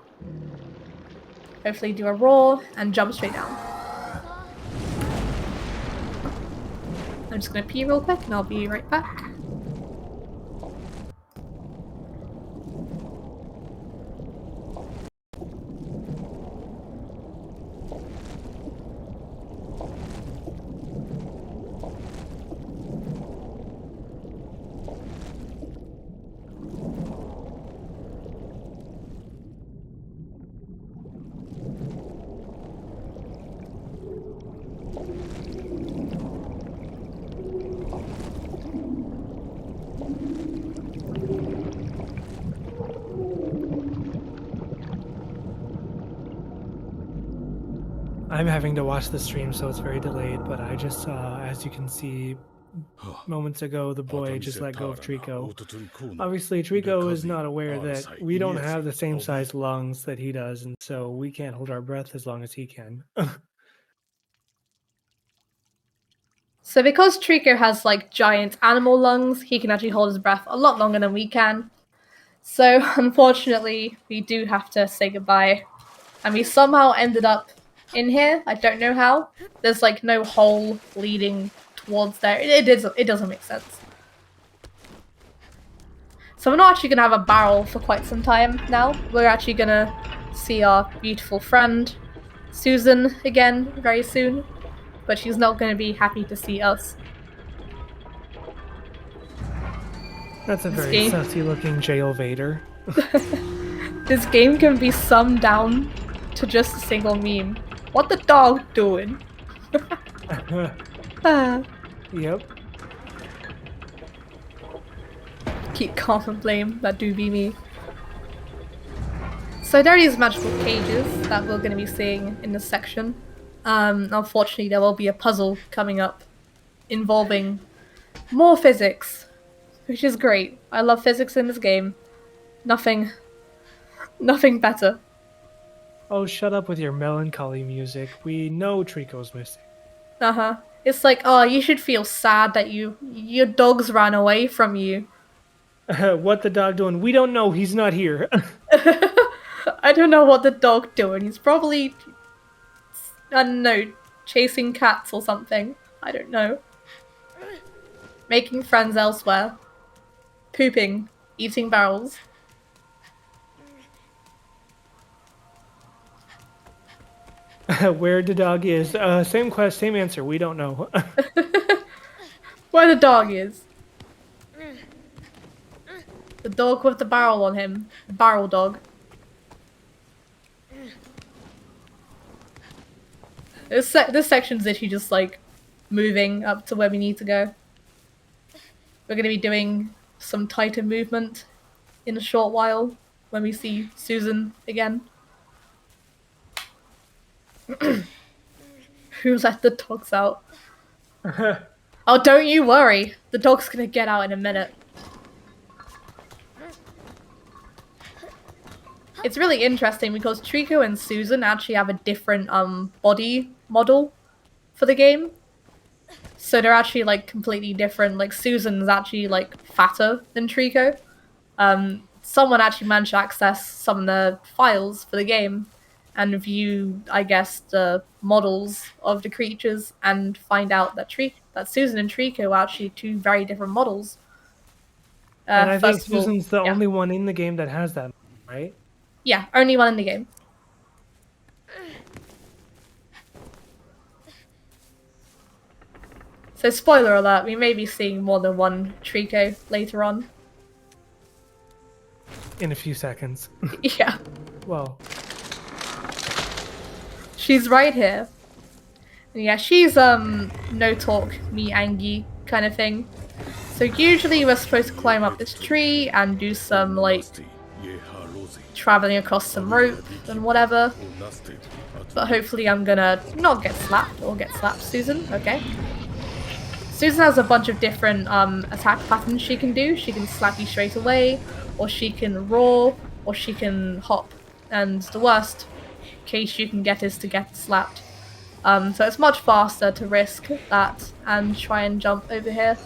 Speaker 2: Hopefully do a roar and jump straight down. I'm just gonna pee real quick and I'll be right back.
Speaker 1: I'm having to watch the stream, so it's very delayed, but I just saw, as you can see, moments ago, the boy just let go of Trico. Obviously, Trico is not aware that we don't have the same size lungs that he does, and so we can't hold our breath as long as he can.
Speaker 2: So because Trico has like giant animal lungs, he can actually hold his breath a lot longer than we can. So unfortunately, we do have to say goodbye. And we somehow ended up in here. I don't know how. There's like no hole leading towards there. It doesn't make sense. So we're not actually going to have a barrel for quite some time now. We're actually going to see our beautiful friend, Susan, again very soon. But she's not going to be happy to see us.
Speaker 1: That's a very sussy looking jail Vader.
Speaker 2: This game can be summed down to just a single meme. What the dog doing?
Speaker 1: Yep.
Speaker 2: Keep calm and blame, that do be me. So there are these magical cages that we're going to be seeing in this section. Unfortunately, there will be a puzzle coming up involving more physics, which is great. I love physics in this game. Nothing better.
Speaker 1: Oh, shut up with your melancholy music. We know Trico's missing.
Speaker 2: It's like, oh, you should feel sad that your dogs ran away from you.
Speaker 1: What the dog doing? We don't know. He's not here.
Speaker 2: I don't know what the dog doing. He's probably, I don't know, chasing cats or something. I don't know. Making friends elsewhere. Pooping. Eating barrels.
Speaker 1: Where the dog is. Same quest, same answer. We don't know.
Speaker 2: Where the dog is. The dog with the barrel on him. The barrel dog. This section's literally just like moving up to where we need to go. We're going to be doing some tighter movement in a short while when we see Susan again. Who let the dogs out? Oh, don't you worry. The dog's going to get out in a minute. It's really interesting because Trico and Susan actually have a different body model for the game. So they're actually like completely different. Like Susan's actually like fatter than Trico. Someone actually managed to access some of the files for the game and view, I guess, the models of the creatures and find out that Susan and Trico are actually two very different models.
Speaker 1: And I think Susan's the only one in the game that has that, right?
Speaker 2: Yeah, only one in the game. So spoiler alert, we may be seeing more than one Trico later on.
Speaker 1: In a few seconds.
Speaker 2: Yeah.
Speaker 1: Well.
Speaker 2: She's right here. And yeah, she's no talk, me Angie kind of thing. So usually we're supposed to climb up this tree and do some like traveling across some rope and whatever. But hopefully I'm gonna not get slapped or get slapped, Susan. Okay. Susan has a bunch of different attack patterns she can do. She can slap you straight away, or she can roar, or she can hop. And the worst case you can get is to get slapped. So it's much faster to risk that and try and jump over here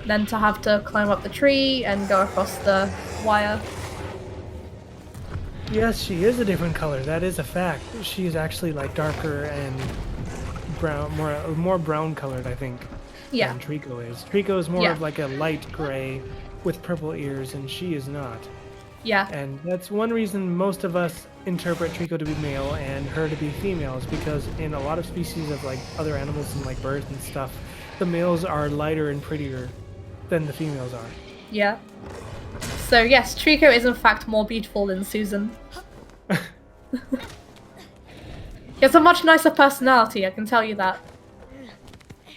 Speaker 2: than to have to climb up the tree and go across the wire.
Speaker 1: Yes, she is a different color. That is a fact. She's actually like darker and brown, more brown colored, I think.
Speaker 2: Yeah.
Speaker 1: Than Trico is. Trico is more of like a light gray with purple ears, and she is not.
Speaker 2: Yeah.
Speaker 1: And that's one reason most of us interpret Trico to be male and her to be female, is because in a lot of species of like other animals and like birds and stuff, the males are lighter and prettier than the females are.
Speaker 2: Yeah. So yes, Trico is in fact more beautiful than Susan. He has a much nicer personality, I can tell you that.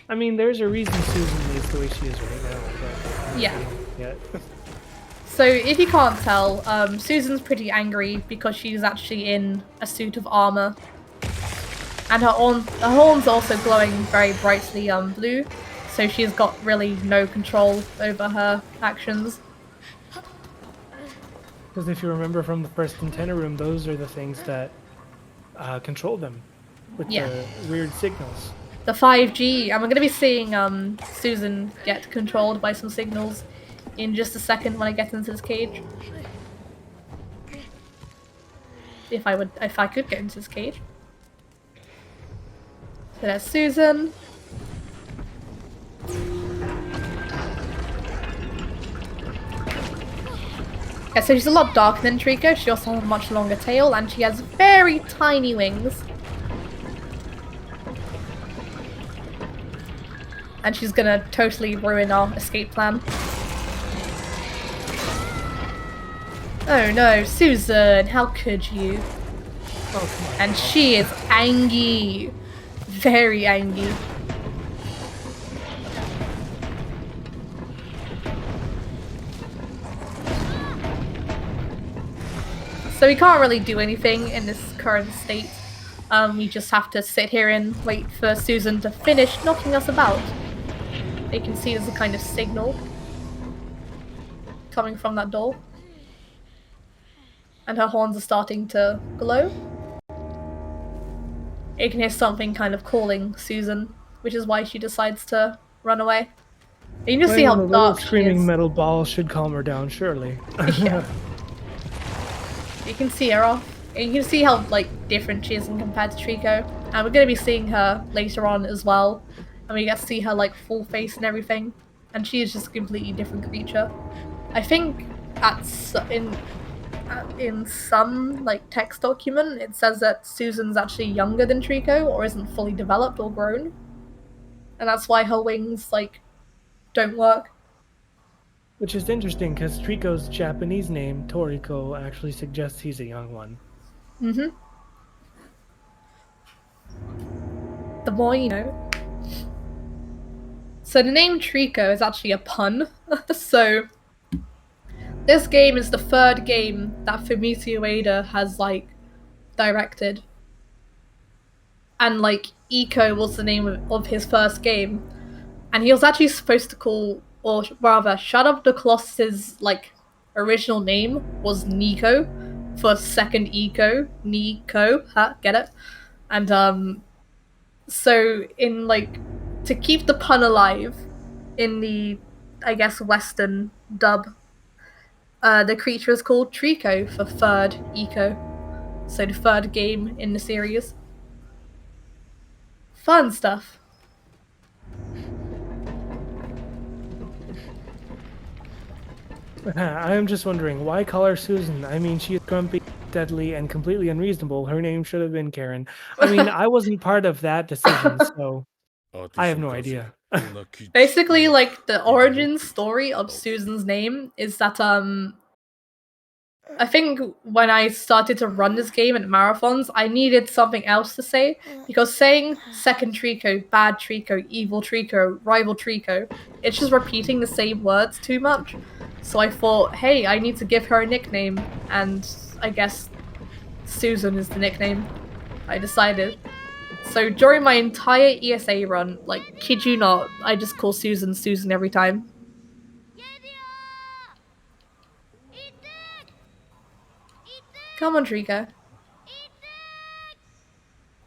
Speaker 1: I mean, there's a reason Susan is the way she is right now. But
Speaker 2: yeah. So if you can't tell, Susan's pretty angry because she's actually in a suit of armor. And her horns are also glowing very brightly blue, so she's got really no control over her actions.
Speaker 1: Because if you remember from the first antenna room, those are the things that control them with
Speaker 2: Yeah.
Speaker 1: the weird signals.
Speaker 2: The 5G, and we're going to be seeing Susan get controlled by some signals in just a second when I get into this cage. If I could get into this cage. So there's Susan. Yeah, so she's a lot darker than Trico. She also has a much longer tail, and she has very tiny wings. And she's gonna totally ruin our escape plan. Oh no, Susan, how could you?
Speaker 1: Oh, come on.
Speaker 2: And she is angry. Very angry. So we can't really do anything in this current state. We just have to sit here and wait for Susan to finish knocking us about. You can see there's a kind of signal coming from that door. And her horns are starting to glow. You can hear something kind of calling Susan, which is why she decides to run away. You can just see how
Speaker 1: The little
Speaker 2: dark she
Speaker 1: screaming
Speaker 2: is.
Speaker 1: metal ball should calm her down, surely.
Speaker 2: Yeah. You can see her off. And you can see how different she is compared to Trico. And we're going to be seeing her later on as well. And we get to see her full face and everything. And she is just a completely different creature. I think in some text document it says that Susan's actually younger than Trico or isn't fully developed or grown. And that's why her wings don't work.
Speaker 1: Which is interesting because Trico's Japanese name, Toriko, actually suggests he's a young one.
Speaker 2: Mm-hmm. The more you know. So the name Trico is actually a pun. So this game is the third game that Fumito Ueda has directed. And Eco was the name of his first game. And he was actually supposed to call, or rather, Shadow of the Colossus's original name was Nico for second Eco. Nico, get it? And so in to keep the pun alive in the I guess Western dub, the creature is called Trico for third Eco. So the third game in the series. Fun stuff.
Speaker 1: I am just wondering, why call her Susan? I mean, she is grumpy, deadly, and completely unreasonable. Her name should have been Karen. I mean, I wasn't part of that decision, so I have no idea.
Speaker 2: Basically, the origin story of Susan's name is that I think when I started to run this game at marathons, I needed something else to say, because saying second Trico, bad Trico, evil Trico, rival Trico, it's just repeating the same words too much. So I thought, hey, I need to give her a nickname, and I guess Susan is the nickname. I decided. So during my entire ESA run, kid you not, I just call Susan Susan every time. Come on, Trico.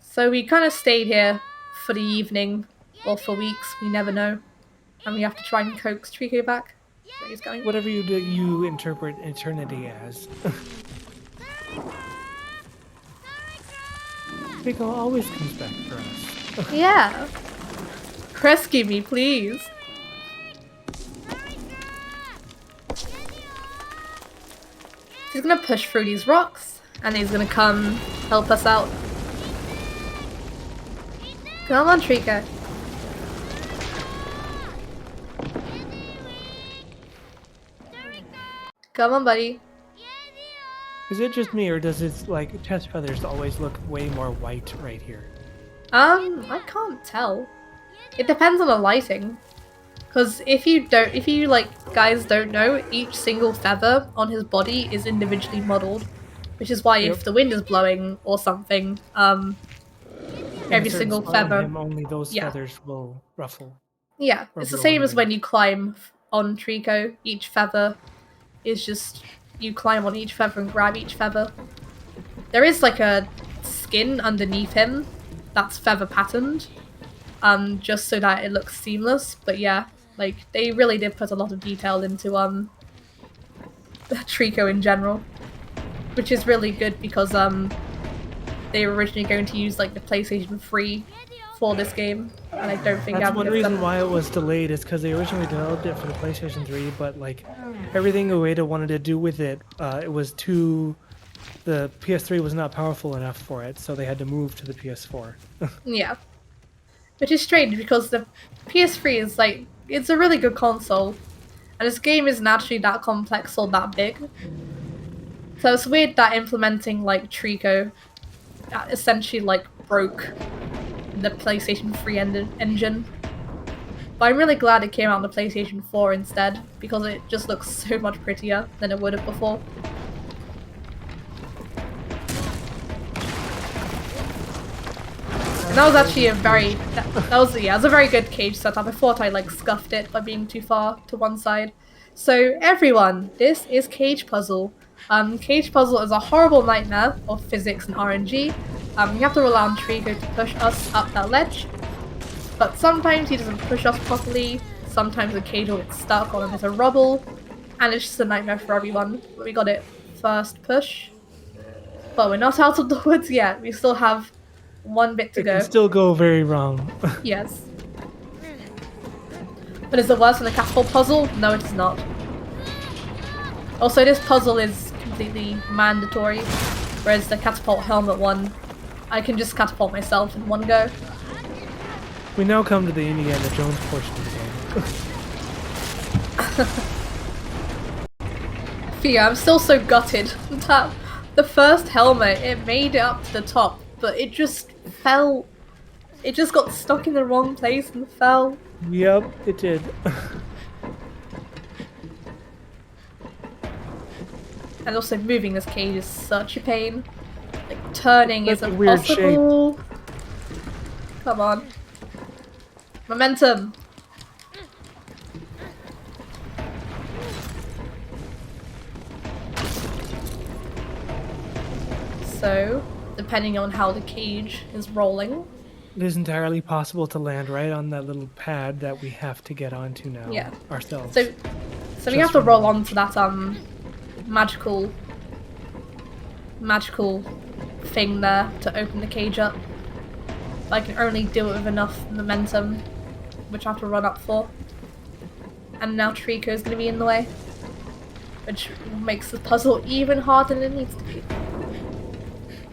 Speaker 2: So we kind of stayed here for the evening, or for weeks, we never know. And we have to try and coax Trico back. Where he's going.
Speaker 1: Whatever you do, you interpret eternity as. Trico always comes back for us.
Speaker 2: Yeah. Rescue me, please. He's gonna push through these rocks, and he's gonna come help us out. Come on, Trico. Come on, buddy.
Speaker 1: Is it just me, or does its chest feathers always look way more white right here?
Speaker 2: I can't tell. It depends on the lighting. Because if you guys don't know, each single feather on his body is individually modeled. Which is why if the wind is blowing or something,
Speaker 1: In a
Speaker 2: every
Speaker 1: certain
Speaker 2: single
Speaker 1: spot on
Speaker 2: feather.
Speaker 1: him, only those
Speaker 2: Yeah.
Speaker 1: feathers will ruffle
Speaker 2: Yeah,
Speaker 1: or
Speaker 2: it's the
Speaker 1: blow in
Speaker 2: same
Speaker 1: the
Speaker 2: as
Speaker 1: wind.
Speaker 2: when you climb on Trico. Each feather is just you climb on each feather and grab each feather. There is like a skin underneath him that's feather patterned, just so that it looks seamless. But yeah, like they really did put a lot of detail into Trico in general, which is really good because they were originally going to use like the PlayStation 3 for this game, and I don't think
Speaker 1: That's one
Speaker 2: it's
Speaker 1: reason
Speaker 2: gonna.
Speaker 1: why it was delayed is because they originally developed it for the PlayStation 3, but like everything Ueda wanted to do with it, it was too. The PS3 was not powerful enough for it, so they had to move to the PS4.
Speaker 2: Yeah, which is strange because the PS3 is like it's a really good console, and this game isn't actually that complex or that big. So it's weird that implementing like Trico essentially like broke the PlayStation 3 engine. But I'm really glad it came out on the PlayStation 4 instead, because it just looks so much prettier than it would have before. And that was actually a very that was it was a very good cage setup. I thought I like scuffed it by being too far to one side. So everyone, this is Cage Puzzle. Cage Puzzle is a horrible nightmare of physics and RNG. You have to rely on Trico to push us up that ledge, but sometimes he doesn't push us properly. Sometimes the cage will get stuck on a bit of rubble, and it's just a nightmare for everyone. But we got it first push, but we're not out of the woods yet. We still have one bit to
Speaker 1: It can
Speaker 2: go.
Speaker 1: still go very wrong.
Speaker 2: Yes. But is it worse than the catapult puzzle? No, it is not. Also, this puzzle is completely mandatory, whereas the catapult helmet one, I can just catapult myself in one go.
Speaker 1: We now come to the Indiana Jones portion of the game.
Speaker 2: Fia, I'm still so gutted that the first helmet, it made it up to the top, but it just fell. It just got stuck in the wrong place and fell.
Speaker 1: Yep, it did.
Speaker 2: And also moving this cage is such a pain. Like turning
Speaker 1: That's
Speaker 2: is
Speaker 1: a weird
Speaker 2: impossible. Come on. Momentum. So, depending on how the cage is rolling.
Speaker 1: It is entirely possible to land right on that little pad that we have to get onto now
Speaker 2: Yeah.
Speaker 1: ourselves.
Speaker 2: So we have to roll onto that magical thing there to open the cage up. I can only do it with enough momentum, which I have to run up for. And now Trico is going to be in the way, which makes the puzzle even harder than it needs to be.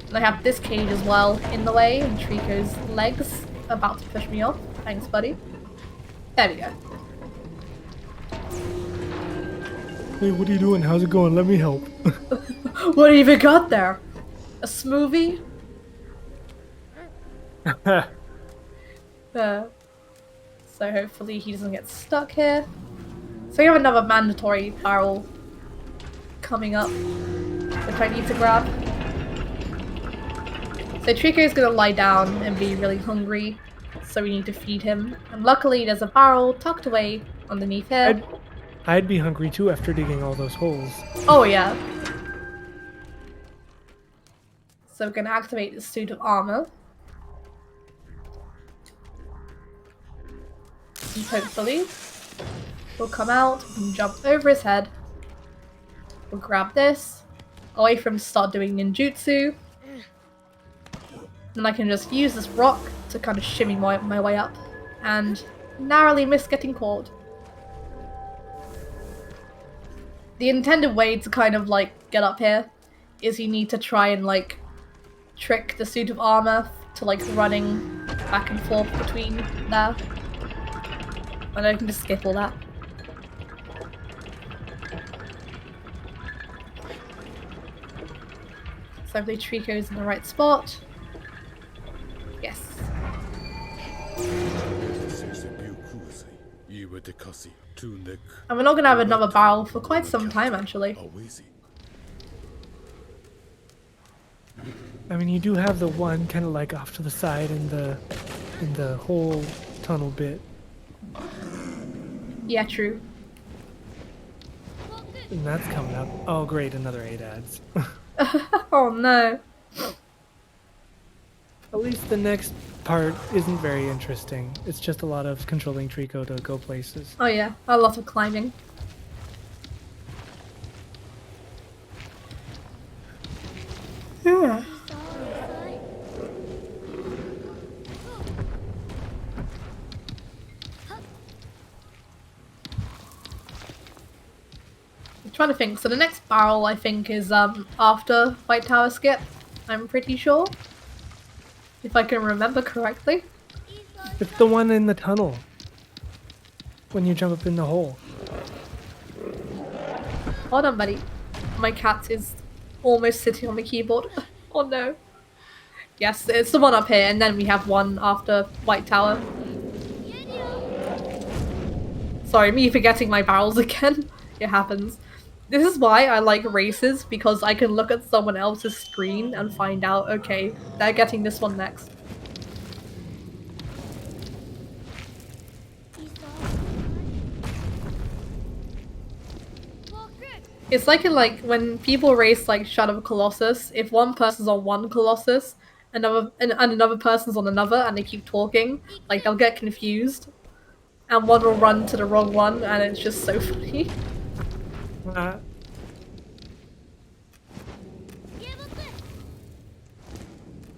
Speaker 2: And I have this cage as well in the way, and Trico's legs about to push me off. Thanks, buddy. There we go.
Speaker 1: Hey, what are you doing? How's it going? Let me help.
Speaker 2: What have you got there? A smoothie? So hopefully he doesn't get stuck here. So we have another mandatory barrel coming up, which I need to grab. So Trico's gonna lie down and be really hungry, so we need to feed him. And luckily there's a barrel tucked away underneath here.
Speaker 1: I'd be hungry too after digging all those holes.
Speaker 2: Oh yeah. So we're gonna activate the suit of armor. And hopefully we'll come out and jump over his head. We'll grab this, away from him to start doing ninjutsu. Then I can just use this rock to kind of shimmy my way up and narrowly miss getting caught. The intended way to kind of like get up here is you need to try and like trick the suit of armor to like running back and forth between there. And I can just skip all that. So hopefully Trico's in the right spot. Yes. And we're not gonna have another barrel for quite some time actually.
Speaker 1: I mean, you do have the one kind of like off to the side in the whole tunnel bit,
Speaker 2: Yeah, true.
Speaker 1: and that's coming up. Oh, great, another 8 ads.
Speaker 2: Oh no.
Speaker 1: At least the next part isn't very interesting. It's just a lot of controlling Trico to go places.
Speaker 2: Oh yeah, a lot of climbing. Yeah. I'm trying to think. So the next barrel I think is after White Tower skip. I'm pretty sure. If I can remember correctly.
Speaker 1: It's the one in the tunnel. When you jump up in the hole.
Speaker 2: Hold on, buddy. My cat is almost sitting on the keyboard. Oh no. Yes, it's the one up here, and then we have one after White Tower. Sorry, me forgetting my barrels again. It happens. This is why I like races, because I can look at someone else's screen and find out, okay, they're getting this one next. It's like when people race like Shadow of Colossus, if one person's on one Colossus, and another person's on another, and they keep talking, like they'll get confused, and one will run to the wrong one, and it's just so funny.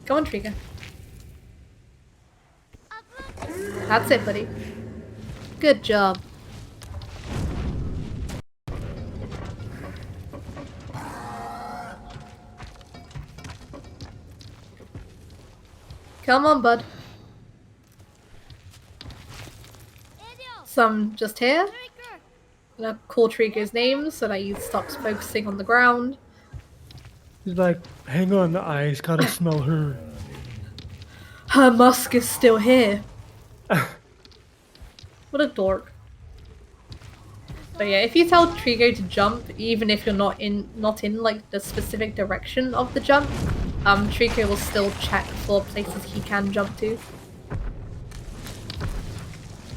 Speaker 2: Come on, Trika. That's it, buddy. Good job. Come on, bud. Some just here. Gonna call Trika's name so that he stops focusing on the ground.
Speaker 1: He's like, hang on, the eyes gotta smell her.
Speaker 2: Her musk is still here. What a dork. But yeah, if you tell Trigo to jump, even if you're not in like the specific direction of the jump, Trico will still check for places he can jump to.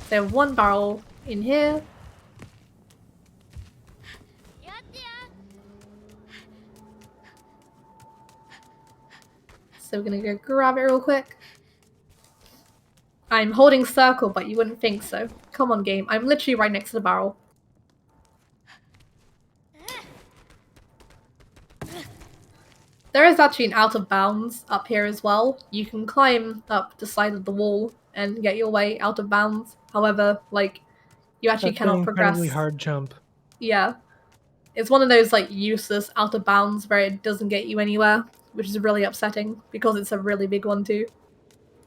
Speaker 2: So one barrel in here. So we're gonna go grab it real quick. I'm holding circle, but you wouldn't think so. Come on, game. I'm literally right next to the barrel. There is actually an out of bounds up here as well. You can climb up the side of the wall and get your way out of bounds. However, like, you actually
Speaker 1: That's
Speaker 2: cannot
Speaker 1: an
Speaker 2: progress.
Speaker 1: incredibly hard jump.
Speaker 2: Yeah. It's one of those, like, useless out of bounds where it doesn't get you anywhere, which is really upsetting because it's a really big one too.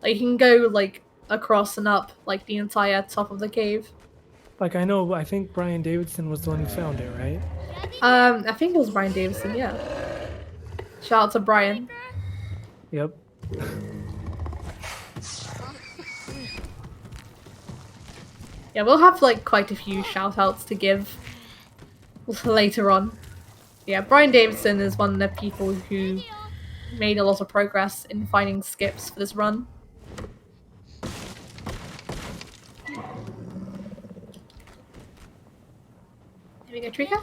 Speaker 2: Like, you can go, like, across and up, like, the entire top of the cave.
Speaker 1: Like, I think Brian Davidson was the one who found it, right?
Speaker 2: I think it was Brian Davison, yeah. Shout out to Brian.
Speaker 1: Yep.
Speaker 2: Yeah, we'll have like quite a few shout outs to give later on. Yeah, Brian Davidson is one of the people who made a lot of progress in finding skips for this run. Here we go, Trika.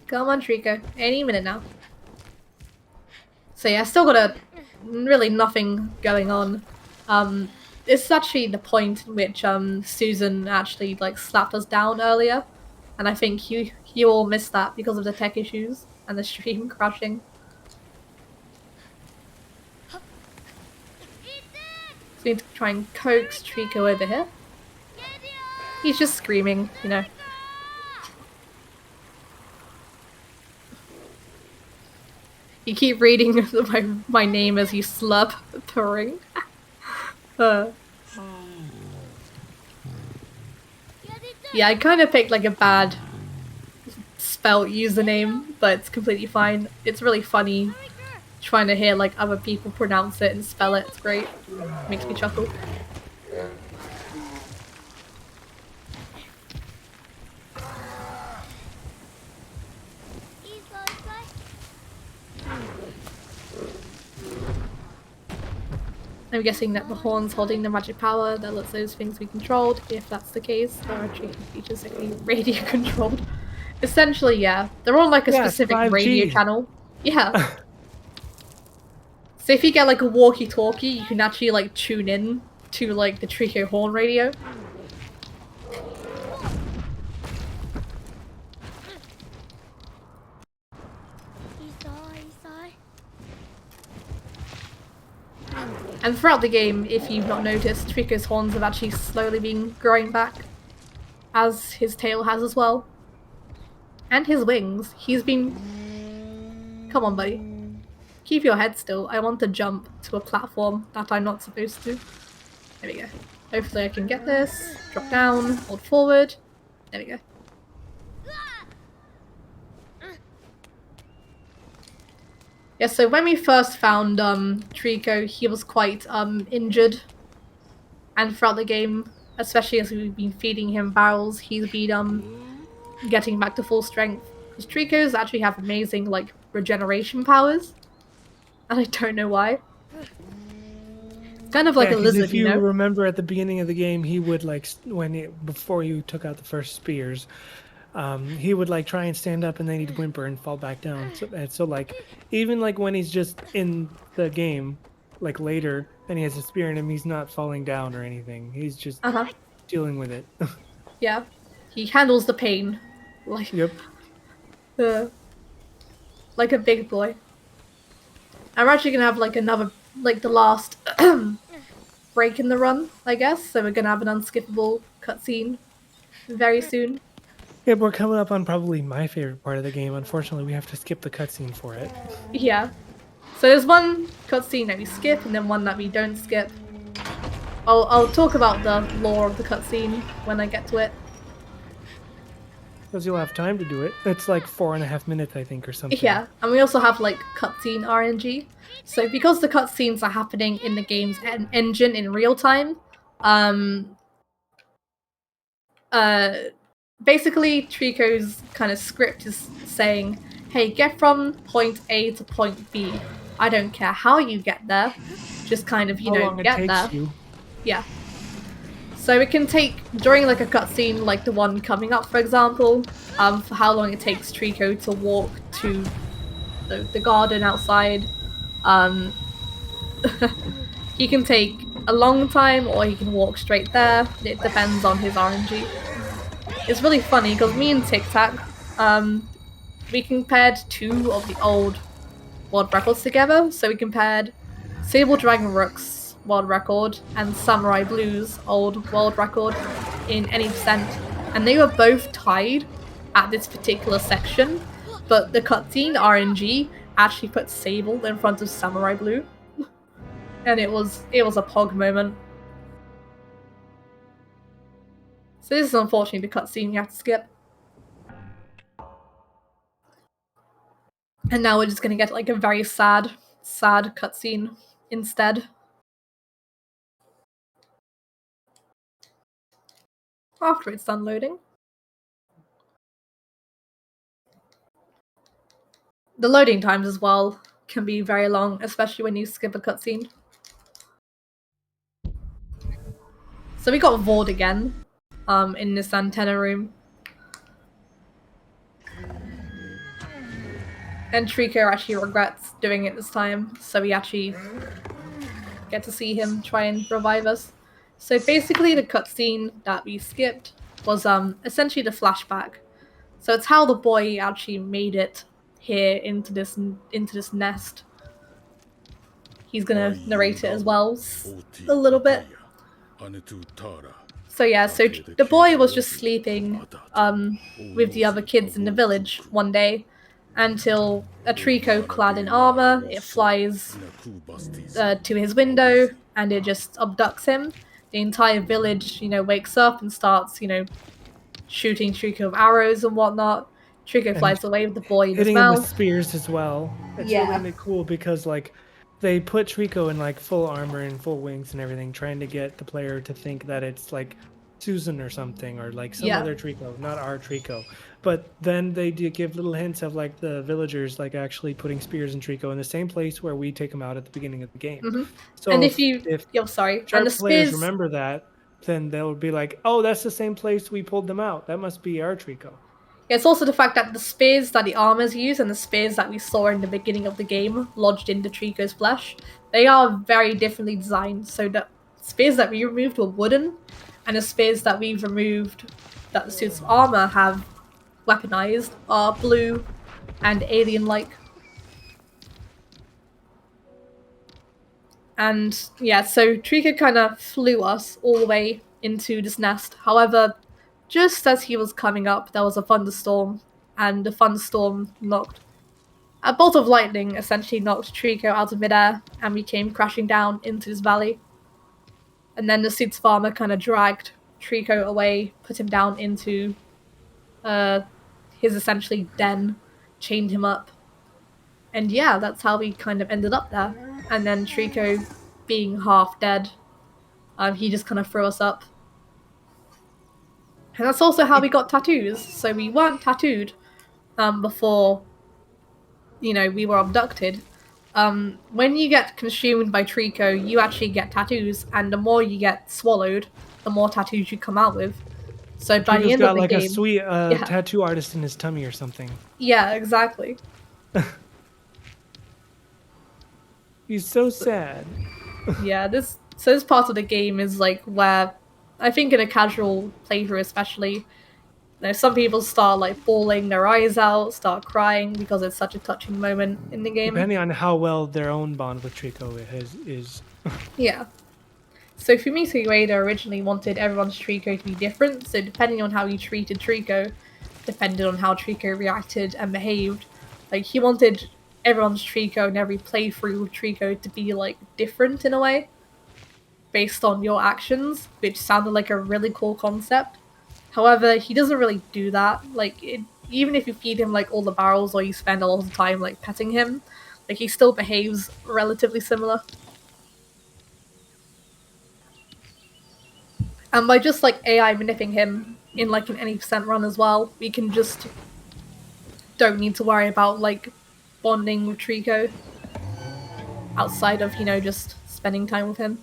Speaker 2: Come on, Trika. Any minute now. So yeah, still got really nothing going on. This is actually the point in which Susan actually like slapped us down earlier, and I think you all missed that because of the tech issues and the stream crashing. So we need to try and coax Trico over here. He's just screaming, you know. You keep reading my name as you slurp purring. Yeah, I kind of picked like a bad spelt username, but it's completely fine. It's really funny trying to hear like other people pronounce it and spell it. It's great. Makes me chuckle. I'm guessing that the horn's holding the magic power that lets those things be controlled. If that's the case, there are treaty features that can be radio controlled. Essentially, yeah. They're on like a specific
Speaker 1: 5G.
Speaker 2: radio channel. Yeah. So if you get like a walkie-talkie, you can actually like tune in to like the Trico horn radio. And throughout the game, if you've not noticed, Trico's horns have actually slowly been growing back, as his tail has as well. And his wings. He's been... Come on, buddy. Keep your head still. I want to jump to a platform that I'm not supposed to. There we go. Hopefully I can get this. Drop down, hold forward. There we go. Yeah, so when we first found Trico, he was quite injured. And throughout the game, especially as we've been feeding him barrels, he's been getting back to full strength. Because Tricos actually have amazing like regeneration powers. And I don't know why. It's kind of like a lizard,
Speaker 1: if you remember at the beginning of the game, he would like before you took out the first spears, he would like try and stand up and then he'd whimper and fall back down. So like even like when he's just in the game, like later, and he has a spear in him, he's not falling down or anything. He's just dealing with it.
Speaker 2: Yeah, he handles the pain like like a big boy. I'm actually gonna have like another like the last break in the run, I guess. So we're gonna have an unskippable cutscene very soon.
Speaker 1: Yeah, we're coming up on probably my favorite part of the game. Unfortunately, we have to skip the cutscene for it.
Speaker 2: Yeah. So there's one cutscene that we skip and then one that we don't skip. I'll talk about the lore of the cutscene when I get to it.
Speaker 1: Because you'll have time to do it. It's like 4.5 minutes, I think, or something.
Speaker 2: Yeah, and we also have like cutscene RNG. So because the cutscenes are happening in the game's engine in real time, basically Trico's kind of script is saying, hey, get from point A to point B. I don't care how you get there, just kind of, you know, get there. Yeah. So it can take, during like a cutscene, like the one coming up, for example, for how long it takes Trico to walk to the garden outside. He can take a long time or he can walk straight there. It depends on his RNG. It's really funny because me and Tic Tac, we compared 2 of the old world records together. So we compared Sable Dragon Rook's world record and Samurai Blue's old world record in any percent, and they were both tied at this particular section, but the cutscene RNG actually put Sable in front of Samurai Blue. And it was a pog moment. So this is unfortunately the cutscene you have to skip. And now we're just gonna get like a very sad cutscene instead. After it's done loading. The loading times as well can be very long, especially when you skip a cutscene. So we got Vord again, in this antenna room. And Trico actually regrets doing it this time, so we actually get to see him try and revive us. So basically the cutscene that we skipped was essentially the flashback. So it's how the boy actually made it here into this nest. He's gonna narrate it as well, a little bit. So yeah, so the boy was just sleeping with the other kids in the village one day until a Trico clad in armor, it flies to his window and it just abducts him. The entire village, you know, wakes up and starts, you know, shooting Trico with arrows and whatnot. Trico
Speaker 1: And
Speaker 2: flies away with the boy in his
Speaker 1: hitting him with
Speaker 2: mouth.
Speaker 1: spears as well. It's
Speaker 2: Yeah.
Speaker 1: really cool because like they put Trico in like full armor and full wings and everything, trying to get the player to think that it's like Susan or something, or like some
Speaker 2: Yeah.
Speaker 1: other Trico, not our Trico. But then they do give little hints of like the villagers like actually putting spears in Trico in the same place where we take him out at the beginning of the game.
Speaker 2: Hmm. And
Speaker 1: So if
Speaker 2: sorry, and the
Speaker 1: sharp players
Speaker 2: spears.
Speaker 1: remember that, then they'll be like, oh, that's the same place we pulled them out. That must be our Trico.
Speaker 2: It's also the fact that the spears that the armors use and the spears that we saw in the beginning of the game lodged into Trico's flesh, they are very differently designed. So the spears that we removed were wooden, and the spears that we've removed that the suits of armor have weaponized are blue and alien-like. And yeah, so Trico kind of flew us all the way into this nest. However, just as he was coming up, there was a thunderstorm, and the thunderstorm knocked a bolt of lightning essentially knocked Trico out of midair, and we came crashing down into this valley. And then the suits of armor kind of dragged Trico away, put him down into his essentially den, chained him up. And yeah, that's how we kind of ended up there. And then Trico, being half dead, he just kind of threw us up. And that's also how we got tattoos. So we weren't tattooed before, you know, we were abducted. When you get consumed by Trico, you actually get tattoos, and the more you get swallowed, the more tattoos you come out with. So by the end of the
Speaker 1: like
Speaker 2: game,
Speaker 1: a sweet tattoo artist in his tummy or something.
Speaker 2: Yeah, exactly.
Speaker 1: He's so sad.
Speaker 2: Yeah, this part of the game is like where I think in a casual playthrough especially, you know, some people start like bawling their eyes out, start crying because it's such a touching moment in the game.
Speaker 1: Depending on how well their own bond with Trico is.
Speaker 2: Yeah. So Fumito Ueda originally wanted everyone's Trico to be different, so depending on how you treated Trico, depended on how Trico reacted and behaved. Like, he wanted everyone's Trico and every playthrough with Trico to be, like, different in a way, based on your actions, which sounded like a really cool concept. However, he doesn't really do that. Like, even if you feed him, like, all the barrels or you spend a lot of time, like, petting him, like, he still behaves relatively similar. And by just, like, AI manipulating him in, like, an any percent run as well, we can just don't need to worry about, like, bonding with Trico outside of, you know, just spending time with him.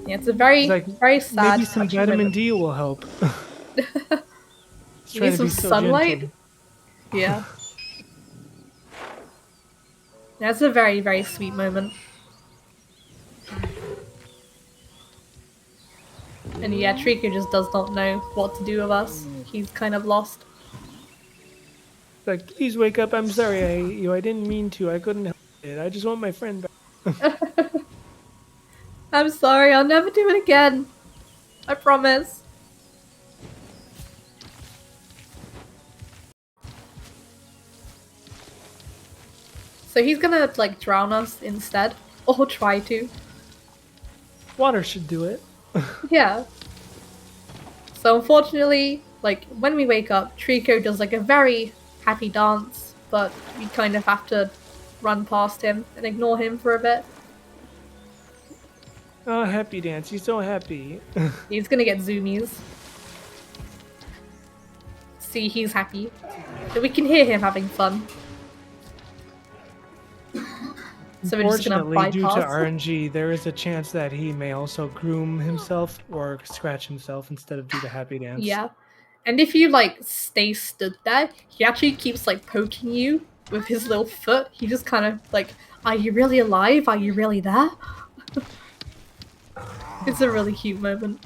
Speaker 2: Yeah, it's a very, very sad.
Speaker 1: Maybe some vitamin D will help.
Speaker 2: You need some sunlight? Yeah. That's a very, very sweet moment. And yeah, Trico just does not know what to do with us. He's kind of lost.
Speaker 1: Like, please wake up. I'm sorry I ate you. I didn't mean to. I couldn't help it. I just want my friend back.
Speaker 2: I'm sorry, I'll never do it again. I promise. So he's gonna, like, drown us instead. Or try to.
Speaker 1: Water should do it.
Speaker 2: Yeah. So unfortunately, like, when we wake up, Trico does, like, a very happy dance, but we kind of have to run past him and ignore him for a bit.
Speaker 1: Oh, happy dance. He's so happy.
Speaker 2: He's gonna get zoomies. See, he's happy. But we can hear him having fun. So we're just gonna bypass.
Speaker 1: Due to RNG, there is a chance that he may also groom himself or scratch himself instead of do the happy dance.
Speaker 2: Yeah. And if you, like, stay stood there, he actually keeps, like, poking you with his little foot. He just kind of, like, are you really alive? Are you really there? It's a really cute moment.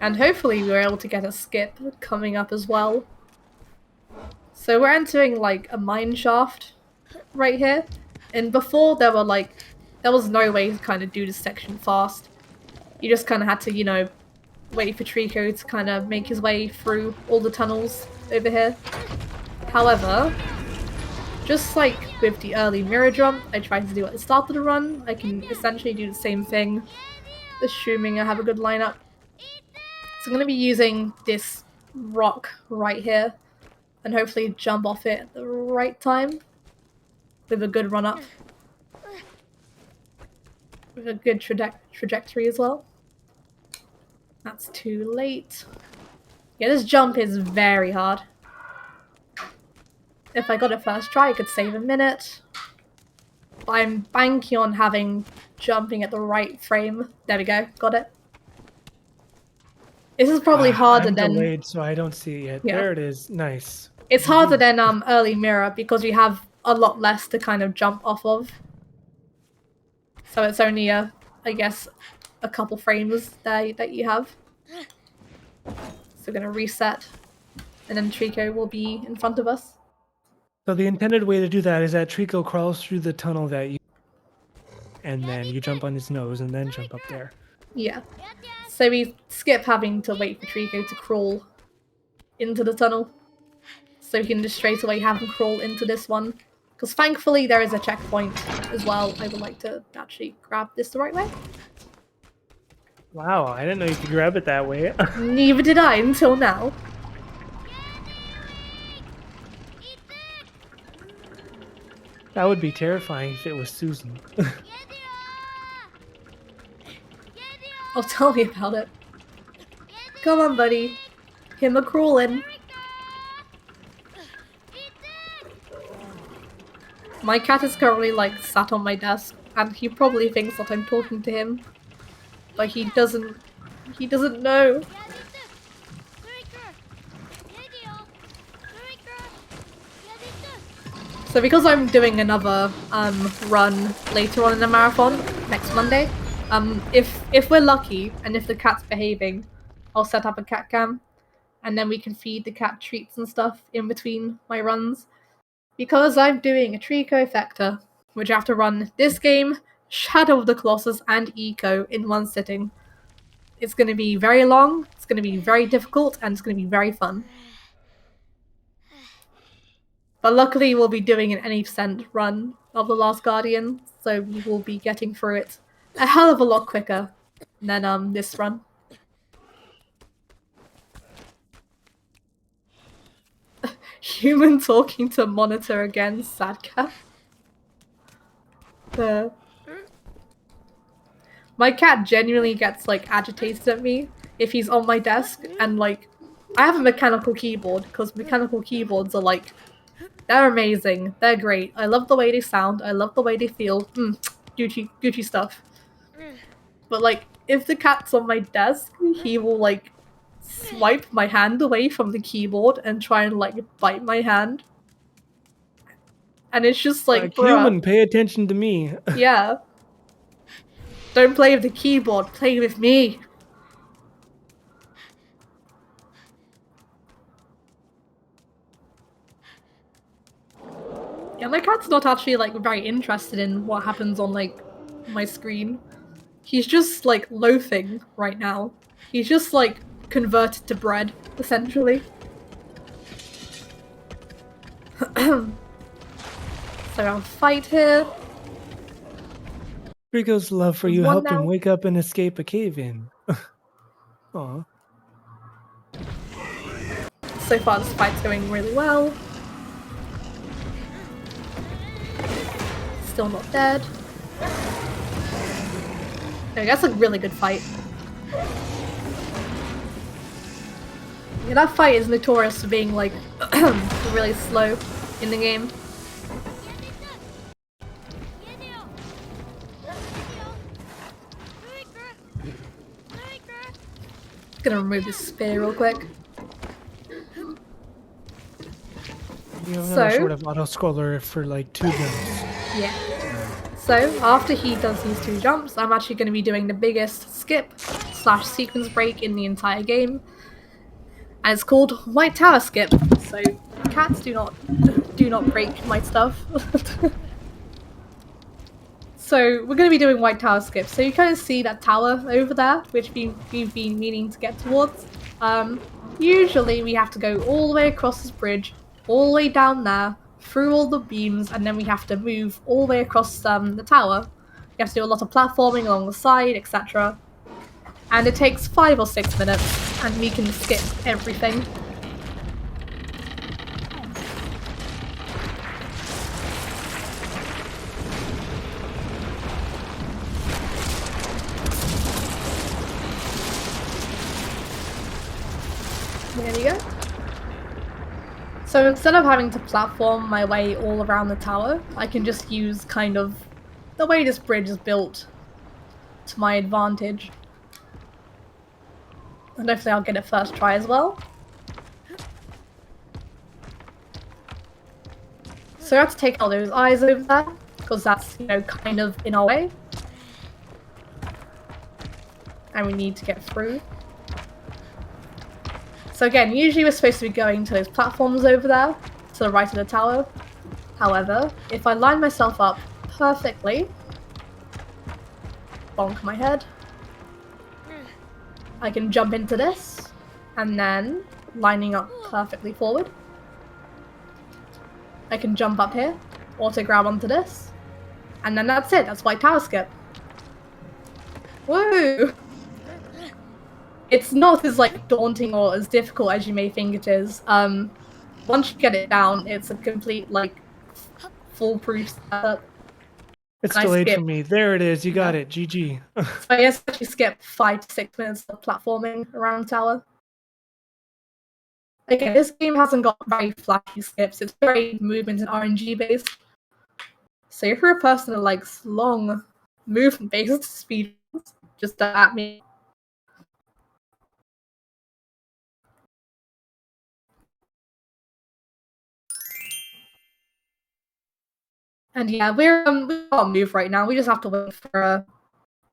Speaker 2: And hopefully we were able to get a skip coming up as well. So we're entering, like, a mine shaft right here. And before there was no way to kind of do this section fast. You just kind of had to, you know, wait for Trico to kind of make his way through all the tunnels over here. However, just like with the early mirror jump I tried to do at the start of the run, I can essentially do the same thing assuming I have a good lineup. So I'm going to be using this rock right here and hopefully jump off it at the right time with a good run up. With a good trajectory as well. That's too late. Yeah, this jump is very hard. If I got it first try, I could save a minute. But I'm banking on having jumping at the right frame. There we go, got it. This is probably harder
Speaker 1: I'm
Speaker 2: than...
Speaker 1: delayed, so I don't see it yet.
Speaker 2: Yeah.
Speaker 1: There it is. Nice.
Speaker 2: It's harder than early mirror because you have a lot less to kind of jump off of. So it's only I guess, a couple frames there that you have. So we're gonna reset, and then Trico will be in front of us.
Speaker 1: So the intended way to do that is that Trico crawls through the tunnel that you, and then you jump on his nose and then jump up there.
Speaker 2: Yeah. So we skip having to wait for Trico to crawl into the tunnel. So we can just straight away have him crawl into this one. Because thankfully there is a checkpoint as well. I would like to actually grab this the right way.
Speaker 1: Wow, I didn't know you could grab it that way.
Speaker 2: Neither did I until now.
Speaker 1: That would be terrifying if it was Susan.
Speaker 2: Oh, tell me about it. Come on, buddy. Him a crawling. My cat is currently like sat on my desk, and he probably thinks that I'm talking to him, but he doesn't know. So because I'm doing another run later on in the marathon next Monday, if we're lucky and if the cat's behaving, I'll set up a cat cam, and then we can feed the cat treats and stuff in between my runs. Because I'm doing a Trico Effector, which I have to run this game, Shadow of the Colossus, and Eco in one sitting. It's going to be very long, it's going to be very difficult, and it's going to be very fun. But luckily we'll be doing an any percent run of The Last Guardian, so we will be getting through it a hell of a lot quicker than this run. Human talking to monitor again, sad cat. My cat genuinely gets like agitated at me if he's on my desk, and like I have a mechanical keyboard because mechanical keyboards are like, they're amazing, they're great. I love the way they sound, I love the way they feel. Gucci stuff. But like if the cat's on my desk, he will like swipe my hand away from the keyboard and try and like bite my hand. And it's just like,
Speaker 1: human, pay attention to me.
Speaker 2: Yeah. Don't play with the keyboard, play with me. Yeah, my cat's not actually like very interested in what happens on like my screen. He's just like loafing right now. He's just like converted to bread, essentially. So I'll fight here.
Speaker 1: Rico's love for you helped him wake up and escape a cave-in. Aw.
Speaker 2: So far this fight's going really well. Still not dead. Okay, that's a really good fight. Yeah, that fight is notorious for being like really slow in the game. Gonna remove this spear real quick.
Speaker 1: You have another sort of auto-scroller for like 2 jumps.
Speaker 2: Yeah. So after he does these 2 jumps, I'm actually going to be doing the biggest skip / sequence break in the entire game. And it's called White Tower Skip. So cats do not break my stuff. So we're going to be doing White Tower Skip. So you kind of see that tower over there, which we've been meaning to get towards. Usually we have to go all the way across this bridge, all the way down there, through all the beams, and then we have to move all the way across the tower. We have to do a lot of platforming along the side, etc. And it takes 5 or 6 minutes, and we can skip everything. There you go. So instead of having to platform my way all around the tower, I can just use kind of the way this bridge is built to my advantage. And hopefully I'll get it first try as well. So I have to take out those eyes over there, because that's, you know, kind of in our way. And we need to get through. So again, usually we're supposed to be going to those platforms over there, to the right of the tower. However, if I line myself up perfectly, bonk my head, I can jump into this, and then lining up perfectly forward. I can jump up here, auto grab onto this, and then that's it. That's white tower skip. Woo! It's not as like daunting or as difficult as you may think it is. Once you get it down, it's a complete like foolproof setup.
Speaker 1: It's
Speaker 2: And I
Speaker 1: delayed for
Speaker 2: skip.
Speaker 1: me. There it is. You got
Speaker 2: Yeah.
Speaker 1: it. GG.
Speaker 2: So I guess I actually skip 5 to 6 minutes of platforming around the tower. Okay, this game hasn't got very flashy skips. It's very movement and RNG based. So if you're a person that likes long movement based speed, just at me. And yeah, we can't move right now. We just have to wait for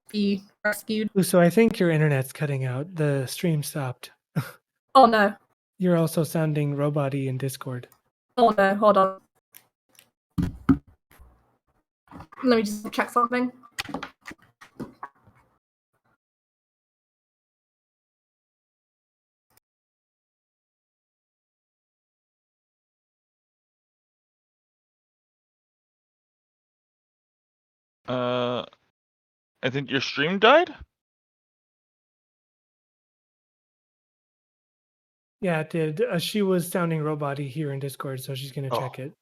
Speaker 2: be rescued.
Speaker 1: So I think your internet's cutting out. The stream stopped.
Speaker 2: Oh no.
Speaker 1: You're also sounding robot-y in Discord.
Speaker 2: Oh no, hold on. Let me just check something.
Speaker 3: I think your stream died?
Speaker 1: Yeah, it did. She was sounding robot-y here in Discord, so she's gonna check it.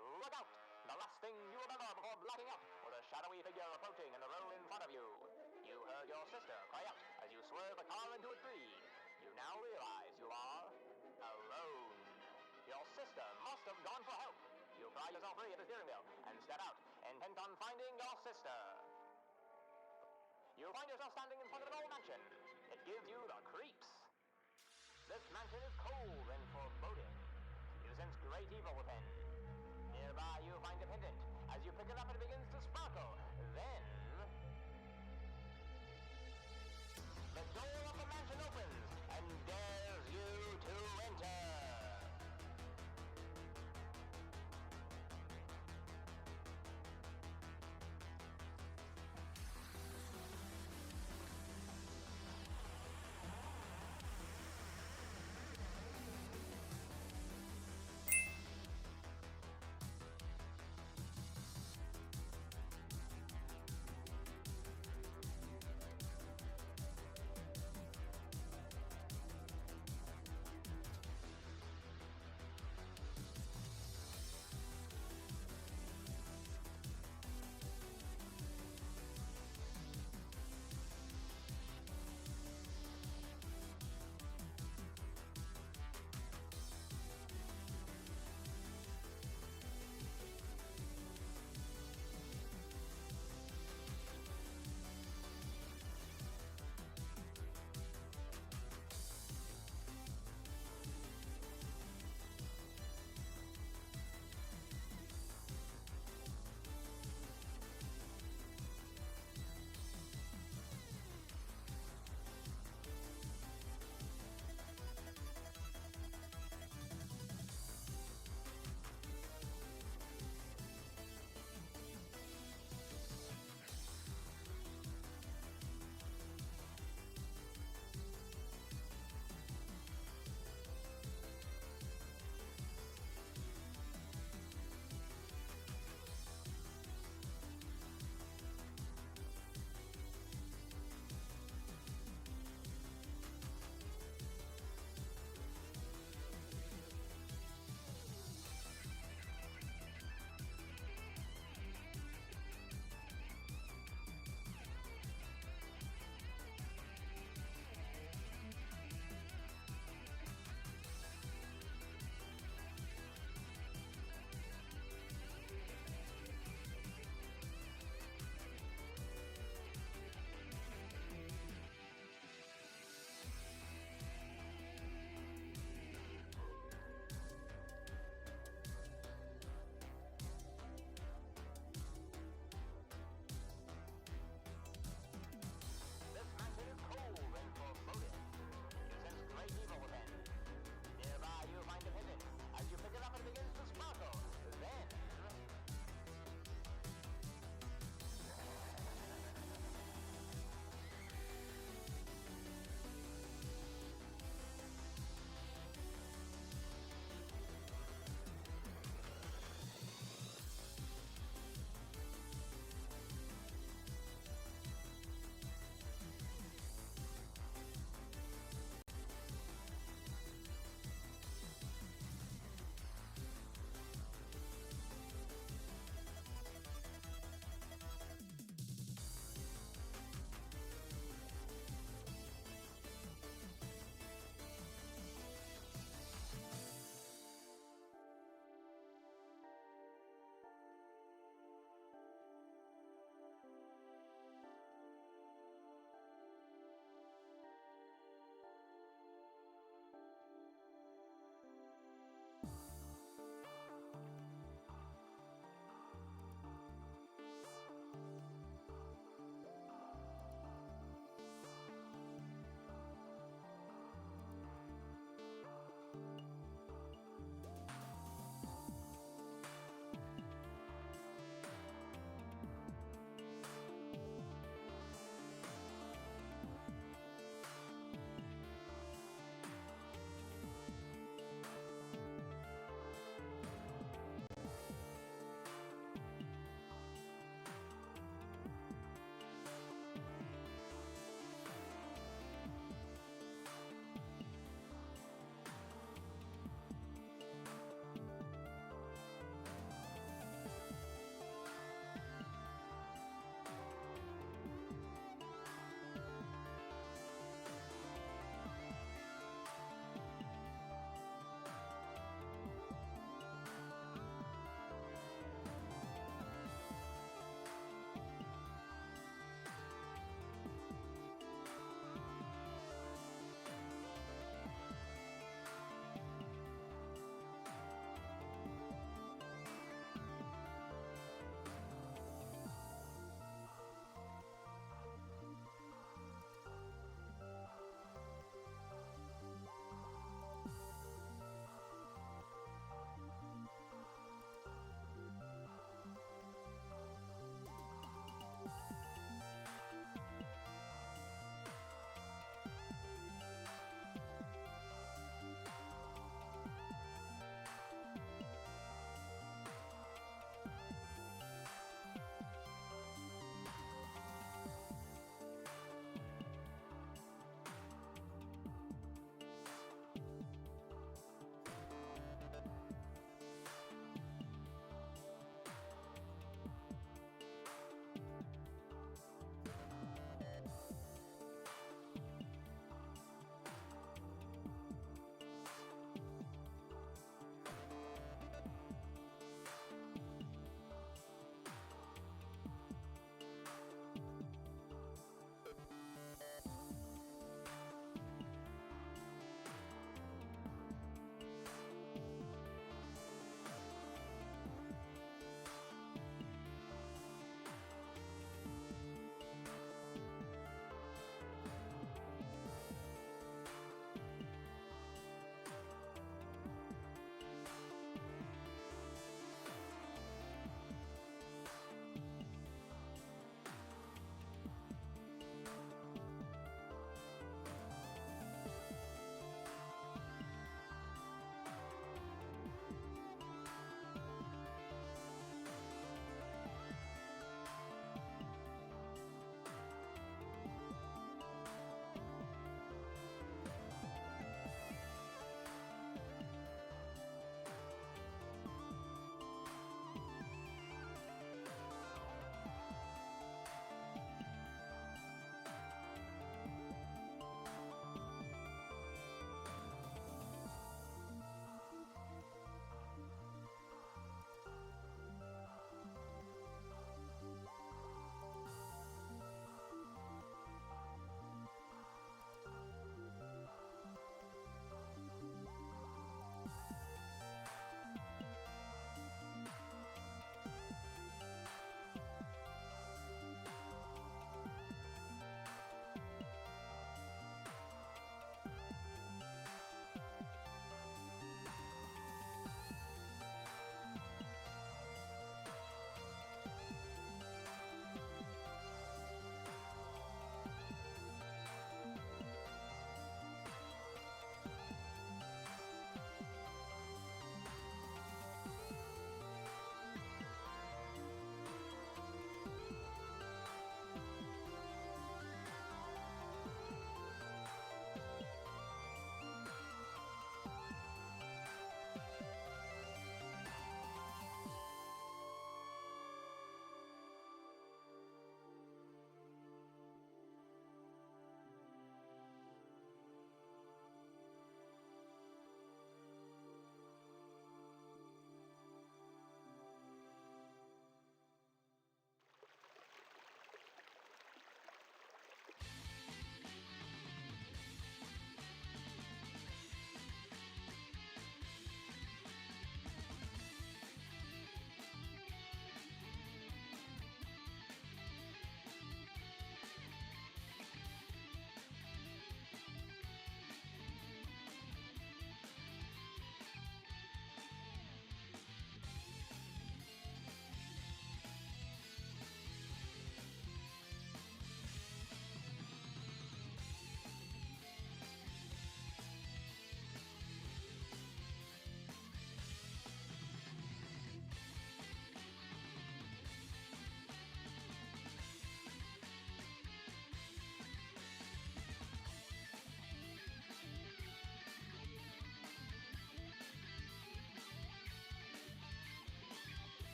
Speaker 4: Look out! The last thing you remember before blacking out was a shadowy figure approaching in the road in front of you. You heard your sister cry out as you swerved the car into a tree. You now realize you are alone. Your sister must have gone for intent on finding your sister. You find yourself standing in front of an old mansion. It gives you the creeps. This mansion is cold and foreboding. You sense great evil within. Nearby you find a pendant. As you pick it up, it begins to sparkle. Then the door of the mansion opens and dares you to enter.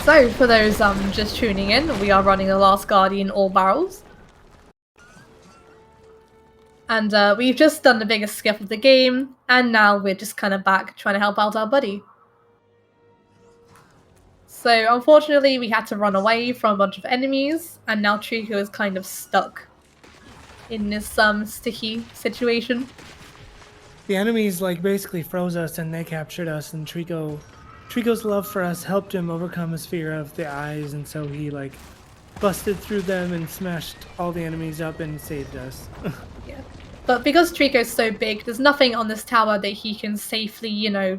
Speaker 2: So, for those just tuning in, we are running The Last Guardian all barrels. And we've just done the biggest skip of the game, and now we're just kind of back trying to help out our buddy. So unfortunately we had to run away from a bunch of enemies, and now Trico is kind of stuck in this sticky situation.
Speaker 1: The enemies like basically froze us and they captured us, and Trico's love for us helped him overcome his fear of the eyes, and so he like busted through them and smashed all the enemies up and saved us.
Speaker 2: Yeah. But because Trico's so big, there's nothing on this tower that he can safely, you know,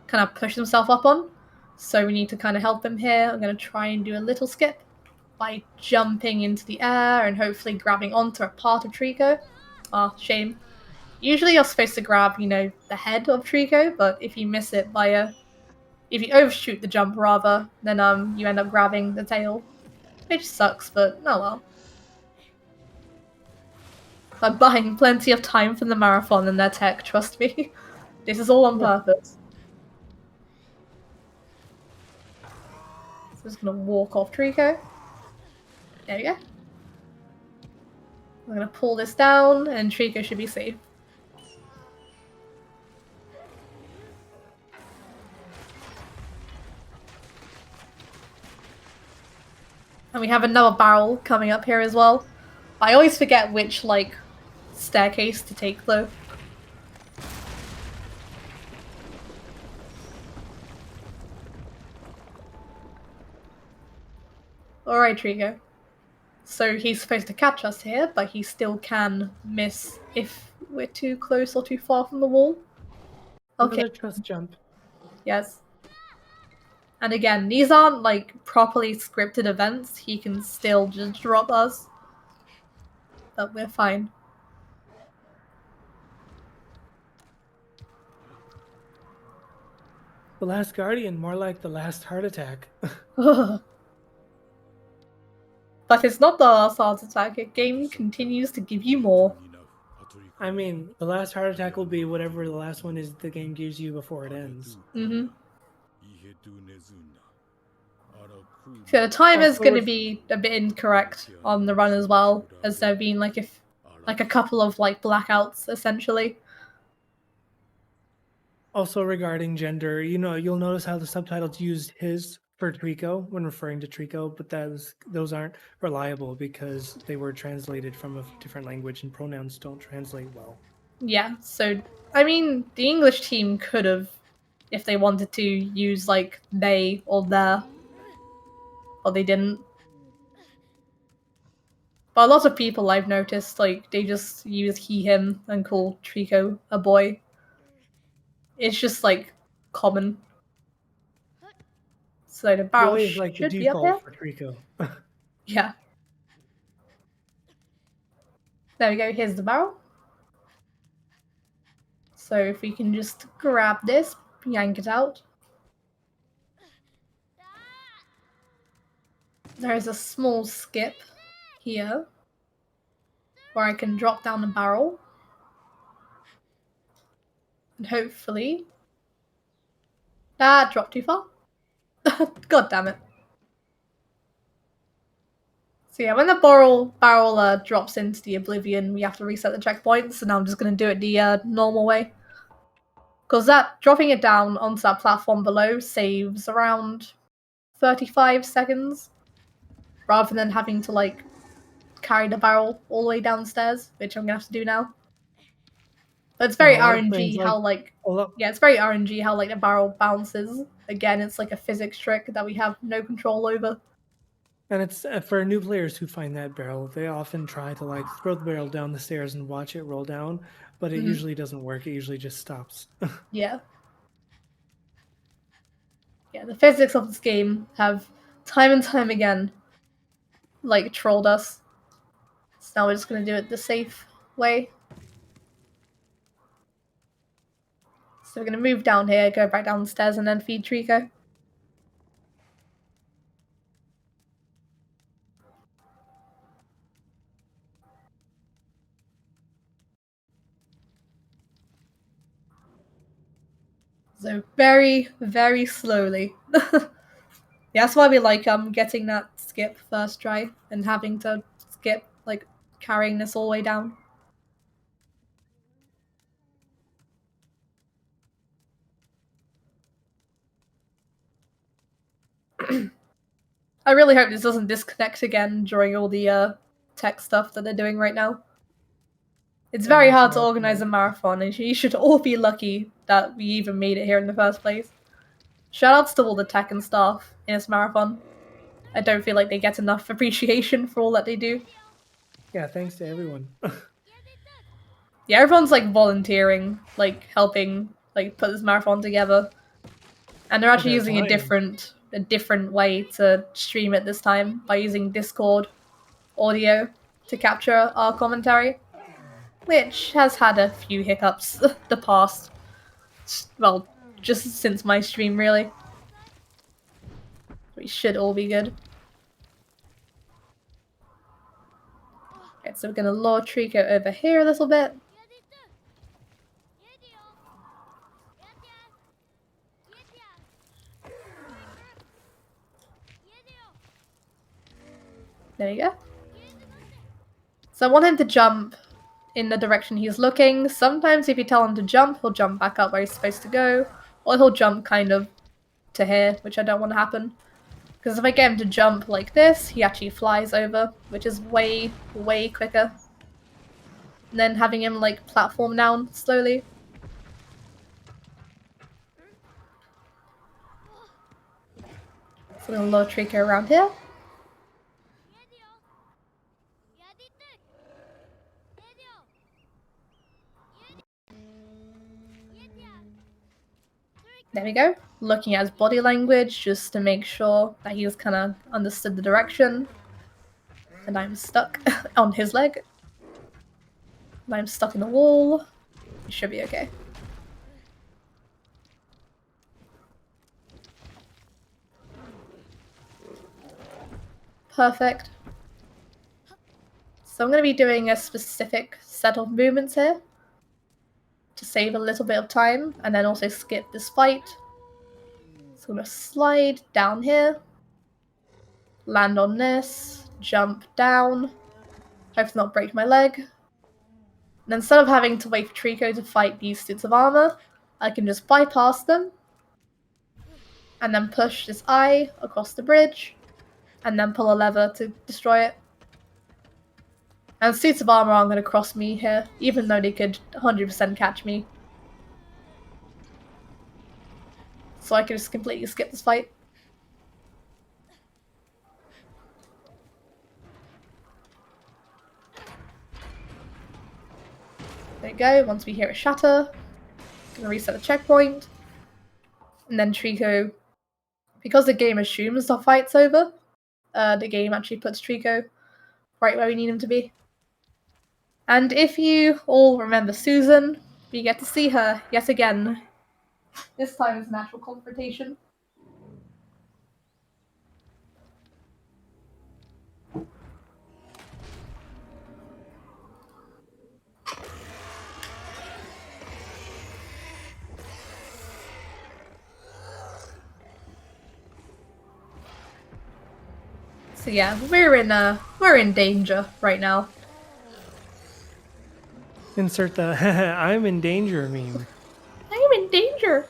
Speaker 2: kind of push himself up on. So we need to kind of help him here. I'm going to try and do a little skip by jumping into the air and hopefully grabbing onto a part of Trico. Ah, shame. Usually you're supposed to grab, you know, the head of Trico, but if you miss it if you overshoot the jump rather, then you end up grabbing the tail. Which sucks, but oh well. I'm buying plenty of time for the marathon and their tech, trust me. This is all on purpose. So I'm just gonna walk off Trico. There we go. I'm gonna pull this down and Trico should be safe. And we have another barrel coming up here as well. I always forget which, like, staircase to take though. Alright, Trico. So he's supposed to catch us here, but he still can miss if we're too close or too far from the wall. Okay.
Speaker 1: Another trust jump.
Speaker 2: Yes. And again, these aren't like properly scripted events. He can still just drop us. But we're fine.
Speaker 1: The Last Guardian, more like the last heart attack.
Speaker 2: But it's not the last heart attack. The game continues to give you more.
Speaker 1: I mean, the last heart attack will be whatever the last one is the game gives you before it ends.
Speaker 2: Mm-hmm. So the time is going to be a bit incorrect on the run as well, as there have been like a couple of like blackouts essentially.
Speaker 1: Also regarding gender, you know, you'll notice how the subtitles used his for Trico when referring to Trico, but those aren't reliable because they were translated from a different language and pronouns don't translate well.
Speaker 2: Yeah, so I mean the English team could have, if they wanted to, use like they or their, but they didn't. But a lot of people I've noticed, like, they just use he, him, and call Trico a boy. It's just, like, common. So the barrel
Speaker 1: Boy is like the
Speaker 2: should be up here.
Speaker 1: default for Trico.
Speaker 2: Yeah. There we go, here's the barrel. So if we can just grab this, yank it out. There is a small skip here where I can drop down the barrel. And hopefully... That dropped too far. God damn it. So yeah, when the barrel drops into the oblivion, we have to reset the checkpoint, so now I'm just going to do it the normal way. Because that, dropping it down onto that platform below saves around 35 seconds, rather than having to, like, carry the barrel all the way downstairs, which I'm going to have to do now. But it's very RNG how, yeah, it's very RNG how, like, the barrel bounces. Again, it's like a physics trick that we have no control over.
Speaker 1: And it's for new players who find that barrel, they often try to like throw the barrel down the stairs and watch it roll down, but it usually doesn't work. It usually just stops.
Speaker 2: Yeah. Yeah, the physics of this game have time and time again, like, trolled us. So now we're just gonna do it the safe way. So we're gonna move down here, go back down the stairs, and then feed Trico. So very, very slowly. Yeah, that's why we like getting that skip first try and having to skip like carrying this all the way down. I really hope this doesn't disconnect again during all the tech stuff that they're doing right now. It's very hard to organize a marathon, and you should all be lucky that we even made it here in the first place. Shoutouts to all the tech and staff in this marathon. I don't feel like they get enough appreciation for all that they do.
Speaker 1: Yeah, thanks to everyone.
Speaker 2: Yeah, everyone's like volunteering, like helping, like put this marathon together, and they're actually using a different way to stream it this time by using Discord audio to capture our commentary, which has had a few hiccups the past, well, just since my stream really. We should all be good. Okay, so we're gonna lure Trico over here a little bit. There we go. So I want him to jump in the direction he's looking. Sometimes if you tell him to jump, he'll jump back up where he's supposed to go. Or he'll jump kind of to here, which I don't want to happen. Because if I get him to jump like this, he actually flies over, which is way, way quicker. And then having him like platform down slowly. So I'm gonna lure Trico around here. There we go. Looking at his body language just to make sure that he's kind of understood the direction. And I'm stuck on his leg. And I'm stuck in the wall. It should be okay. Perfect. So I'm going to be doing a specific set of movements here to save a little bit of time and then also skip this fight. So I'm going to slide down here, land on this, jump down, hope to not break my leg. And instead of having to wait for Trico to fight these suits of armor, I can just bypass them and then push this eye across the bridge and then pull a lever to destroy it. And suits of armor aren't going to cross me here, even though they could 100% catch me. So I can just completely skip this fight. There we go, once we hear it shatter, I'm going to reset the checkpoint. And then Trico, because the game assumes the fight's over, the game actually puts Trico right where we need him to be. And if you all remember Susan, we get to see her yet again. This time it's an actual confrontation. So yeah, we're in danger right now.
Speaker 1: Insert the I'm in danger meme.
Speaker 2: I'm in danger.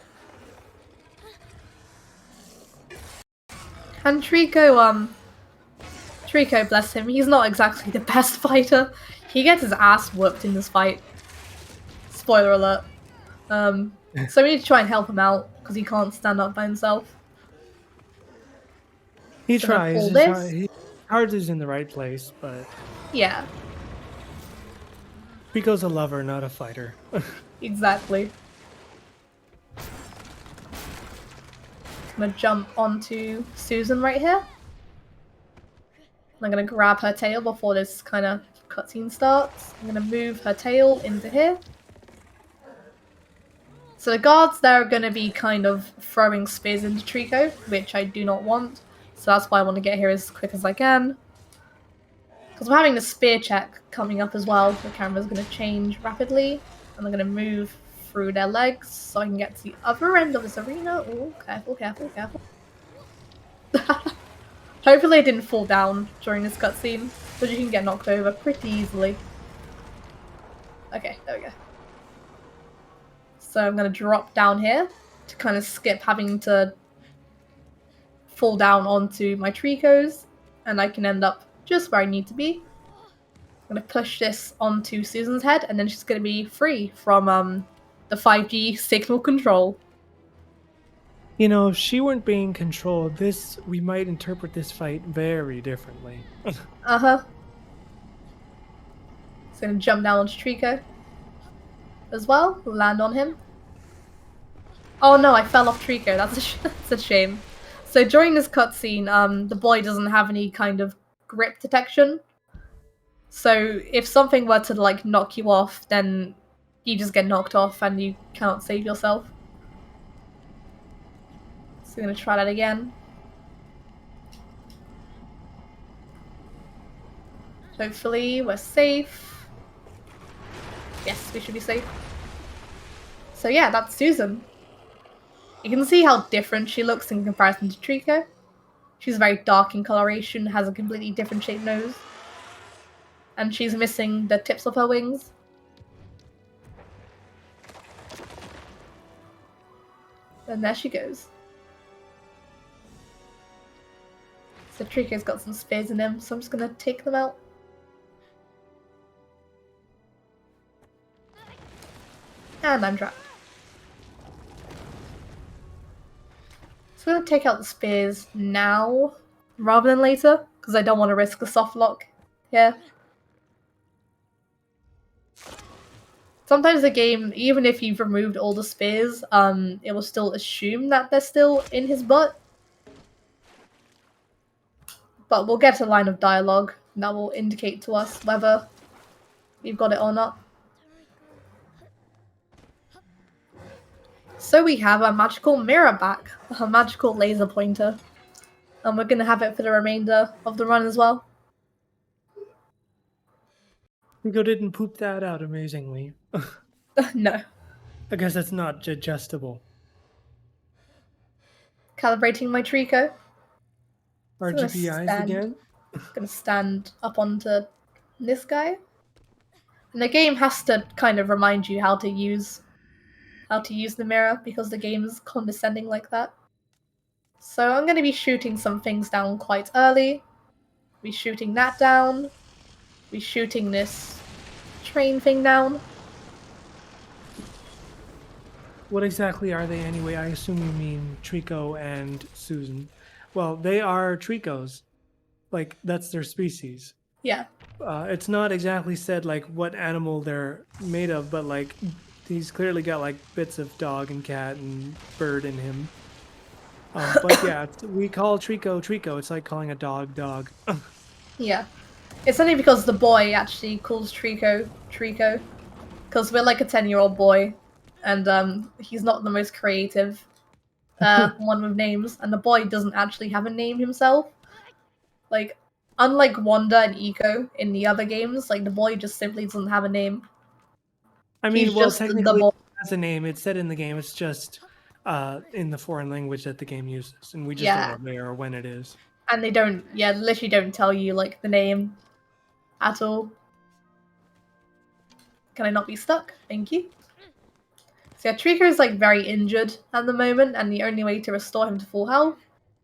Speaker 2: And Trico, bless him, he's not exactly the best fighter. He gets his ass whooped in this fight. Spoiler alert. So we need to try and help him out, because he can't stand up by himself.
Speaker 1: He
Speaker 2: So
Speaker 1: tries.
Speaker 2: pull
Speaker 1: His
Speaker 2: this.
Speaker 1: his heart is in the right place, but
Speaker 2: Yeah,
Speaker 1: Rico's a lover, not a fighter.
Speaker 2: exactly. I'm gonna jump onto Susan right here. I'm gonna grab her tail before this kind of cutscene starts. I'm gonna move her tail into here. So the guards there are gonna be kind of throwing spears into Trico, which I do not want. So that's why I want to get here as quick as I can. Because we're having the spear check coming up as well. The camera's gonna change rapidly. And I'm gonna move through their legs so I can get to the other end of this arena. Oh, careful, careful, careful. Hopefully it didn't fall down during this cutscene, but you can get knocked over pretty easily. Okay, there we go. So I'm gonna drop down here to kind of skip having to fall down onto my Tricos, and I can end up just where I need to be. I'm gonna push this onto Susan's head, and then she's gonna be free from the 5G signal control.
Speaker 1: You know, if she weren't being controlled, we might interpret this fight very differently.
Speaker 2: Uh-huh. Just gonna jump down onto Trico as well, land on him. Oh no, I fell off Trico, that's a shame. So during this cutscene, the boy doesn't have any kind of grip detection. So if something were to like knock you off, then you just get knocked off and you cannot save yourself. So I'm gonna try that again. Hopefully we're safe. Yes, we should be safe. So yeah, that's Susan. You can see how different she looks in comparison to Trico. She's very dark in coloration, has a completely different shaped nose. And she's missing the tips of her wings. And there she goes. So Trico's got some spears in him, so I'm just gonna take them out. And I'm trapped. So I'm gonna take out the spears now, rather than later, because I don't want to risk the soft lock here. Sometimes the game, even if you've removed all the spears, it will still assume that they're still in his butt. But we'll get a line of dialogue that will indicate to us whether we've got it or not. So we have a magical mirror back, a magical laser pointer. And we're gonna have it for the remainder of the run as well.
Speaker 1: Rico didn't poop that out amazingly.
Speaker 2: No.
Speaker 1: I guess that's not adjustable.
Speaker 2: Calibrating my Trico.
Speaker 1: RGBIs again?
Speaker 2: Gonna stand up onto this guy. And the game has to kind of remind you how to use the mirror because the game is condescending like that. So I'm gonna be shooting some things down quite early. Be shooting that down. Be shooting this train thing down.
Speaker 1: What exactly are they anyway? I assume you mean Trico and Susan. Well, they are Tricos. Like, that's their species.
Speaker 2: Yeah.
Speaker 1: It's not exactly said, like, what animal they're made of, but, like, he's clearly got, like, bits of dog and cat and bird in him. But, yeah, we call Trico Trico. It's like calling a dog dog.
Speaker 2: Yeah. It's only because the boy actually calls Trico Trico. Because we're like a 10-year-old boy. And he's not the most creative one with names. And the boy doesn't actually have a name himself. Like, unlike Wanda and Eco in the other games, like, the boy just simply doesn't have a name.
Speaker 1: I mean,
Speaker 2: He's
Speaker 1: well,
Speaker 2: just the
Speaker 1: technically
Speaker 2: boy.
Speaker 1: it has a name. It's said in the game. It's just in the foreign language that the game uses. And we just don't know where or when it is.
Speaker 2: And they don't, literally don't tell you, like, the name at all. Can I not be stuck? Thank you. So yeah, Trico is, like, very injured at the moment, and the only way to restore him to full health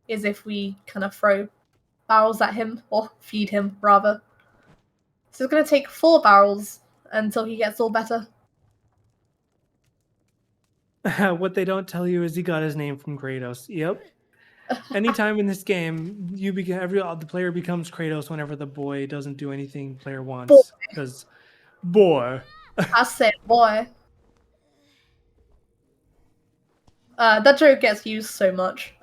Speaker 2: is if we kind of throw barrels at him, or feed him, rather. So it's going to take 4 barrels until he gets all better.
Speaker 1: What they don't tell you is he got his name from Kratos. Yep. Anytime in this game, the player becomes Kratos whenever the boy doesn't do anything player wants. Because, boy.
Speaker 2: I said, boy. That joke gets used so much.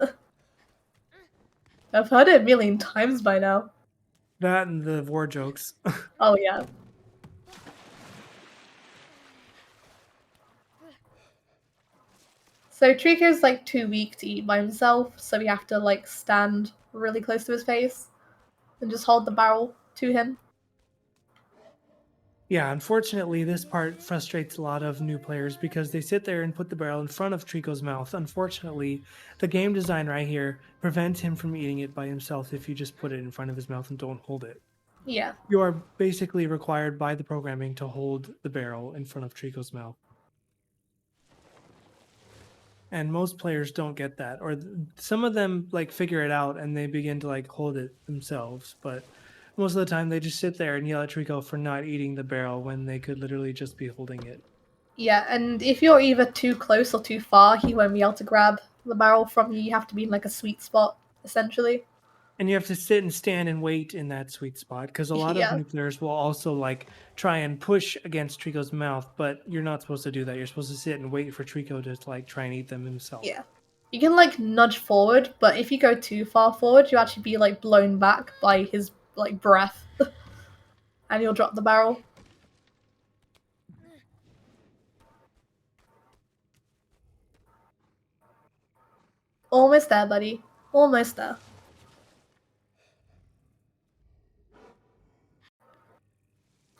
Speaker 2: I've heard it a million times by now.
Speaker 1: That and the war jokes.
Speaker 2: Oh, yeah. So Trico's, like, too weak to eat by himself, so we have to, like, stand really close to his face and just hold the barrel to him.
Speaker 1: Yeah, unfortunately, this part frustrates a lot of new players because they sit there and put the barrel in front of Trico's mouth. Unfortunately, the game design right here prevents him from eating it by himself if you just put it in front of his mouth and don't hold it.
Speaker 2: Yeah.
Speaker 1: You are basically required by the programming to hold the barrel in front of Trico's mouth. And most players don't get that, or some of them like figure it out and they begin to like hold it themselves, but most of the time they just sit there and yell at Trico for not eating the barrel when they could literally just be holding it.
Speaker 2: Yeah, and if you're either too close or too far, he won't be able to grab the barrel from you. You have to be in like a sweet spot, essentially.
Speaker 1: And you have to sit and stand and wait in that sweet spot because a lot of
Speaker 2: Yeah.
Speaker 1: new players will also like try and push against Trico's mouth, but you're not supposed to do that. You're supposed to sit and wait for Trico to like try and eat them himself.
Speaker 2: Yeah. You can like nudge forward, but if you go too far forward, you actually be like blown back by his like breath. And you'll drop the barrel. Almost there, buddy. Almost there.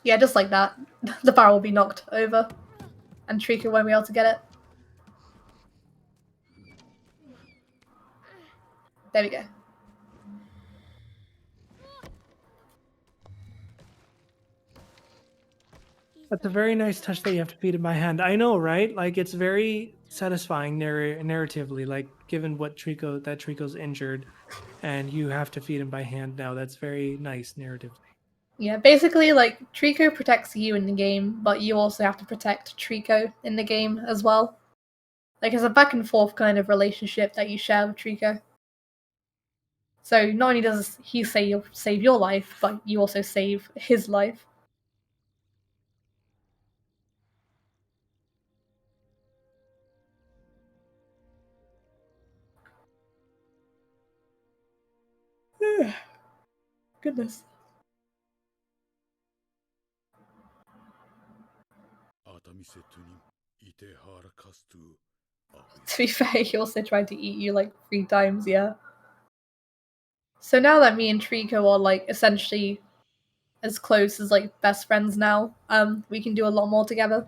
Speaker 2: Yeah, just like that. The barrel will be knocked over. And Trico won't be able to get it. There we go.
Speaker 1: That's a very nice touch that you have to feed him by hand. I know, right? Like it's very satisfying narratively. Like given what Trico's injured, and you have to feed him by hand now. That's very nice narratively.
Speaker 2: Yeah, basically, like, Trico protects you in the game, but you also have to protect Trico in the game as well. Like, it's a back and forth kind of relationship that you share with Trico. So not only does he save your life, but you also save his life. Goodness. To be fair, he also tried to eat you like 3 times, yeah. So now that me and Trico are like essentially as close as like best friends now, we can do a lot more together.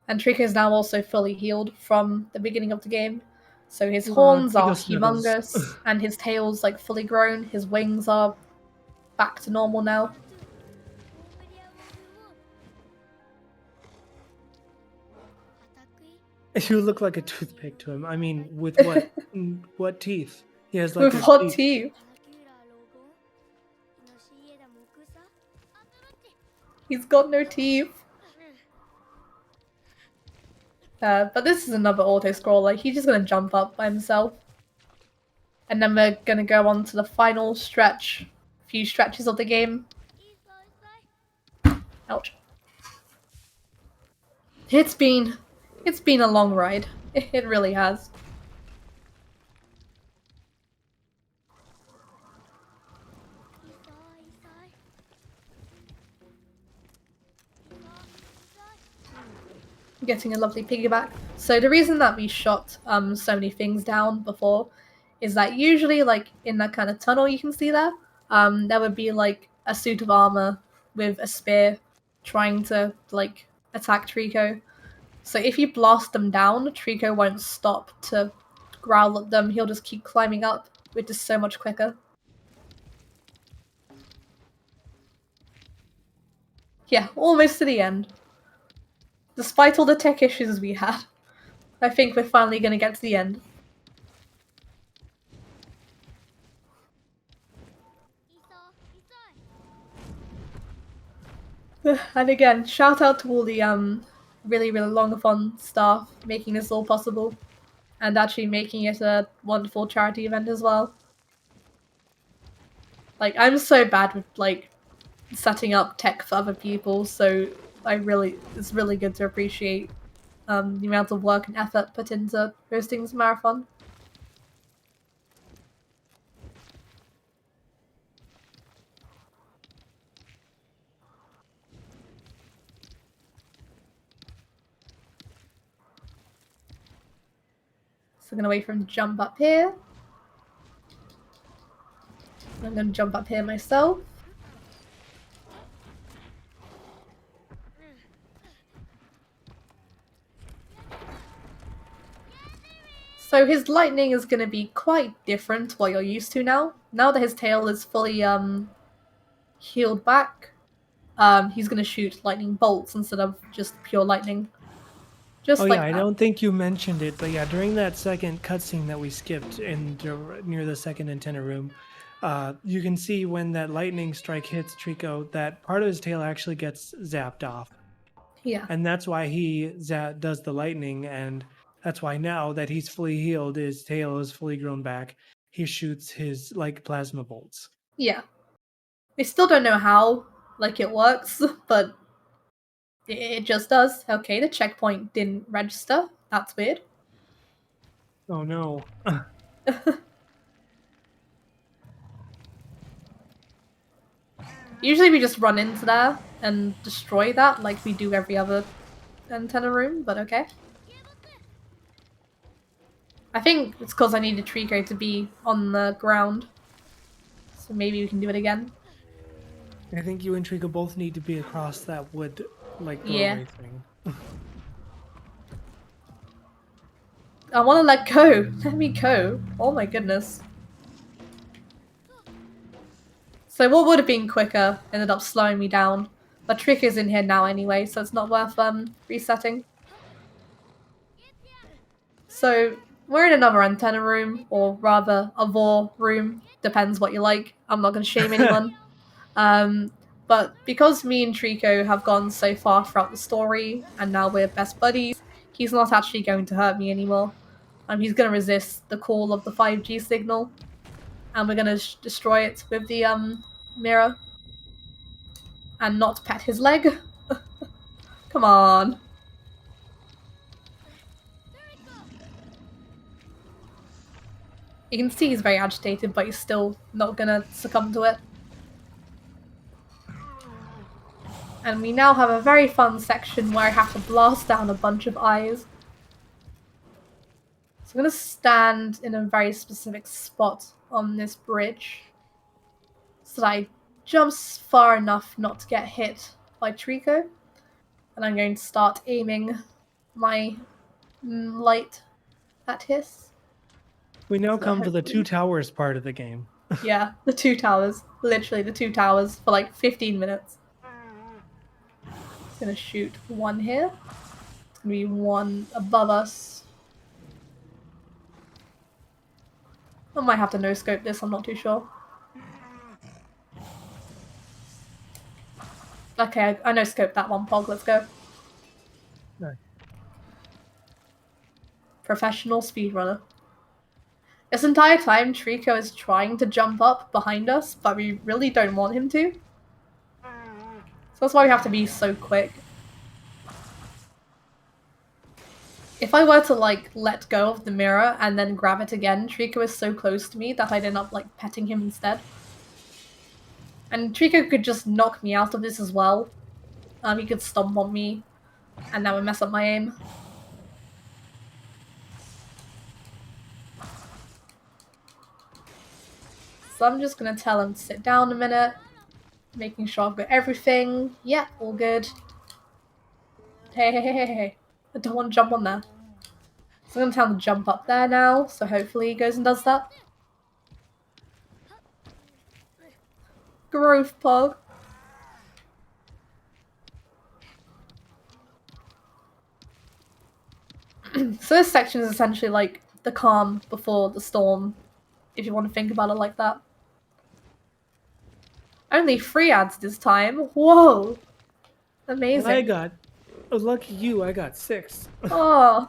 Speaker 2: And Trico is now also fully healed from the beginning of the game. So his horns are
Speaker 1: Trico snuggles.
Speaker 2: humongous, and his tail's like fully grown. His wings are back to normal now.
Speaker 1: You look like a toothpick to him. I mean, with what what teeth? He has like
Speaker 2: With
Speaker 1: his
Speaker 2: what
Speaker 1: teeth.
Speaker 2: teeth? He's got no teeth. But this is another auto-scroller. He's just gonna jump up by himself. And then we're gonna go on to the final few stretches of the game. Ouch. It's been a long ride. It really has. Getting a lovely piggyback. So the reason that we shot so many things down before is that usually, like, in that kind of tunnel you can see there, there would be like a suit of armor with a spear trying to like attack Trico. So if you blast them down, Trico won't stop to growl at them. He'll just keep climbing up, which is so much quicker. Yeah, almost to the end. Despite all the tech issues we had, I think we're finally going to get to the end. And again, shout out to all the really longathon staff making this all possible, and actually making it a wonderful charity event as well. Like, I'm so bad with like setting up tech for other people, so it's really good to appreciate the amount of work and effort put into hosting this marathon. So I'm gonna wait for him to jump up here. I'm gonna jump up here myself. So his lightning is going to be quite different to what you're used to now. Now that his tail is fully healed back, he's going to shoot lightning bolts instead of just pure lightning.
Speaker 1: Oh
Speaker 2: Just
Speaker 1: yeah,
Speaker 2: like
Speaker 1: I
Speaker 2: that.
Speaker 1: don't think you mentioned it, but yeah, during that second cutscene that we skipped near the second antenna room, you can see when that lightning strike hits Trico, that part of his tail actually gets zapped off,
Speaker 2: Yeah.
Speaker 1: and that's why he does the lightning, and that's why now that he's fully healed, his tail is fully grown back. He shoots his like plasma bolts.
Speaker 2: Yeah. I still don't know how, like, it works, but it just does. Okay, the checkpoint didn't register. That's weird.
Speaker 1: Oh no.
Speaker 2: Usually we just run into there and destroy that like we do every other antenna room, but okay. I think it's because I needed Trico to be on the ground. So maybe we can do it again.
Speaker 1: I think you and Trico both need to be across that wood like
Speaker 2: Yeah.
Speaker 1: doorway thing.
Speaker 2: I want to let go. Let me go. Oh my goodness. So what would have been quicker ended up slowing me down. But Trico's in here now anyway, so it's not worth resetting. So we're in another antenna room, or rather a vor room. Depends what you like. I'm not going to shame anyone. But because me and Trico have gone so far throughout the story, and now we're best buddies, he's not actually going to hurt me anymore. He's going to resist the call of the 5G signal, and we're going to destroy it with the mirror, and not pet his leg. Come on. You can see he's very agitated, but he's still not going to succumb to it. And we now have a very fun section where I have to blast down a bunch of eyes. So I'm going to stand in a very specific spot on this bridge so that I jump far enough not to get hit by Trico. And I'm going to start aiming my light at his.
Speaker 1: We now
Speaker 2: So
Speaker 1: come to the
Speaker 2: hopefully-
Speaker 1: two towers part of the game.
Speaker 2: Yeah, the two towers. Literally the two towers for like 15 minutes. Gonna shoot one here. It's gonna be one above us. I might have to no-scope this, I'm not too sure. Okay, I no-scoped that one, Pog, let's go.
Speaker 1: Nice.
Speaker 2: Professional speedrunner. This entire time, Trico is trying to jump up behind us, but we really don't want him to. So that's why we have to be so quick. If I were to, like, let go of the mirror and then grab it again, Trico is so close to me that I'd end up, like, petting him instead. And Trico could just knock me out of this as well. He could stomp on me, and that would mess up my aim. So I'm just gonna tell him to sit down a minute, making sure I've got everything. Yep, all good. Hey. I don't want to jump on there. So I'm gonna tell him to jump up there now, so hopefully he goes and does that. Growth Pog. So this section is essentially like the calm before the storm, if you want to think about it like that. Only 3 ads this time. Whoa! Amazing.
Speaker 1: Lucky you, I got 6.
Speaker 2: Oh.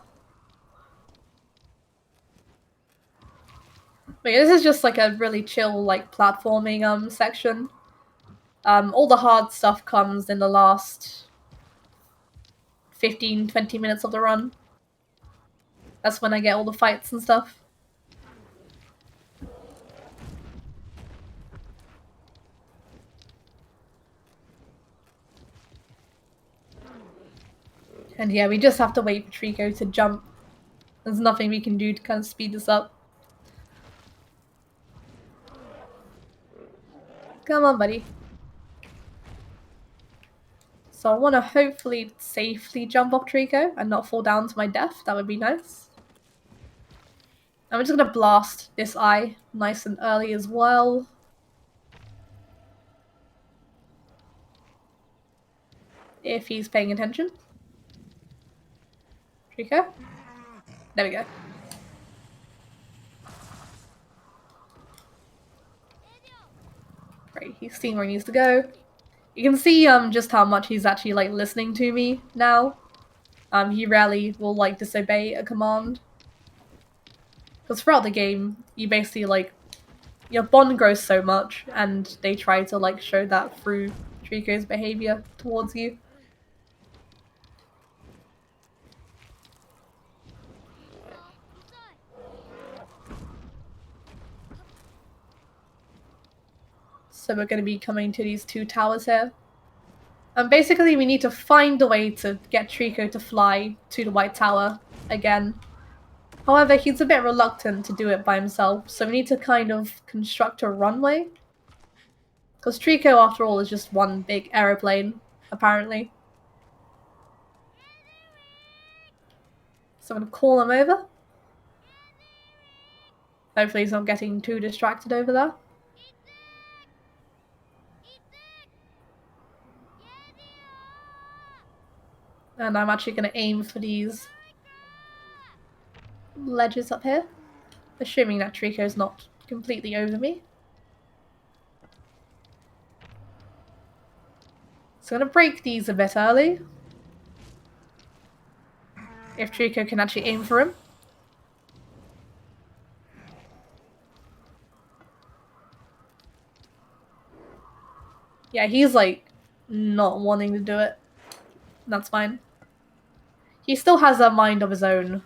Speaker 2: Wait, this is just like a really chill, like, platforming section. All the hard stuff comes in the last 15-20 minutes of the run. That's when I get all the fights and stuff. And yeah, we just have to wait for Trico to jump. There's nothing we can do to kind of speed this up. Come on, buddy. So I want to hopefully safely jump off Trico and not fall down to my death. That would be nice. I'm just gonna blast this eye nice and early as well. If he's paying attention. Trico? There we go. Right, he's seen where he needs to go. You can see just how much he's actually like listening to me now. He rarely will like disobey a command. Because throughout the game, you basically like your bond grows so much, and they try to like show that through Trico's behavior towards you. So we're going to be coming to these two towers here. And basically we need to find a way to get Trico to fly to the White Tower again. However, he's a bit reluctant to do it by himself, so we need to kind of construct a runway. Because Trico, after all, is just one big aeroplane, apparently. So I'm going to call him over. Hopefully he's not getting too distracted over there. And I'm actually going to aim for these ledges up here. Assuming that Trico's not completely over me. So I'm going to break these a bit early. If Trico can actually aim for him. Yeah, he's like not wanting to do it. That's fine. He still has a mind of his own.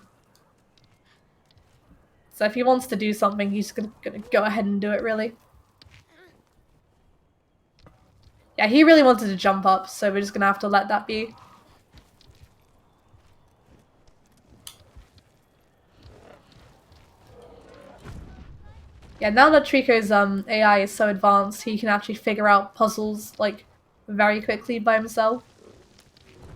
Speaker 2: So if he wants to do something, he's gonna go ahead and do it, really. Yeah, he really wanted to jump up, so we're just gonna have to let that be. Yeah, now that Trico's AI is so advanced, he can actually figure out puzzles, like, very quickly by himself.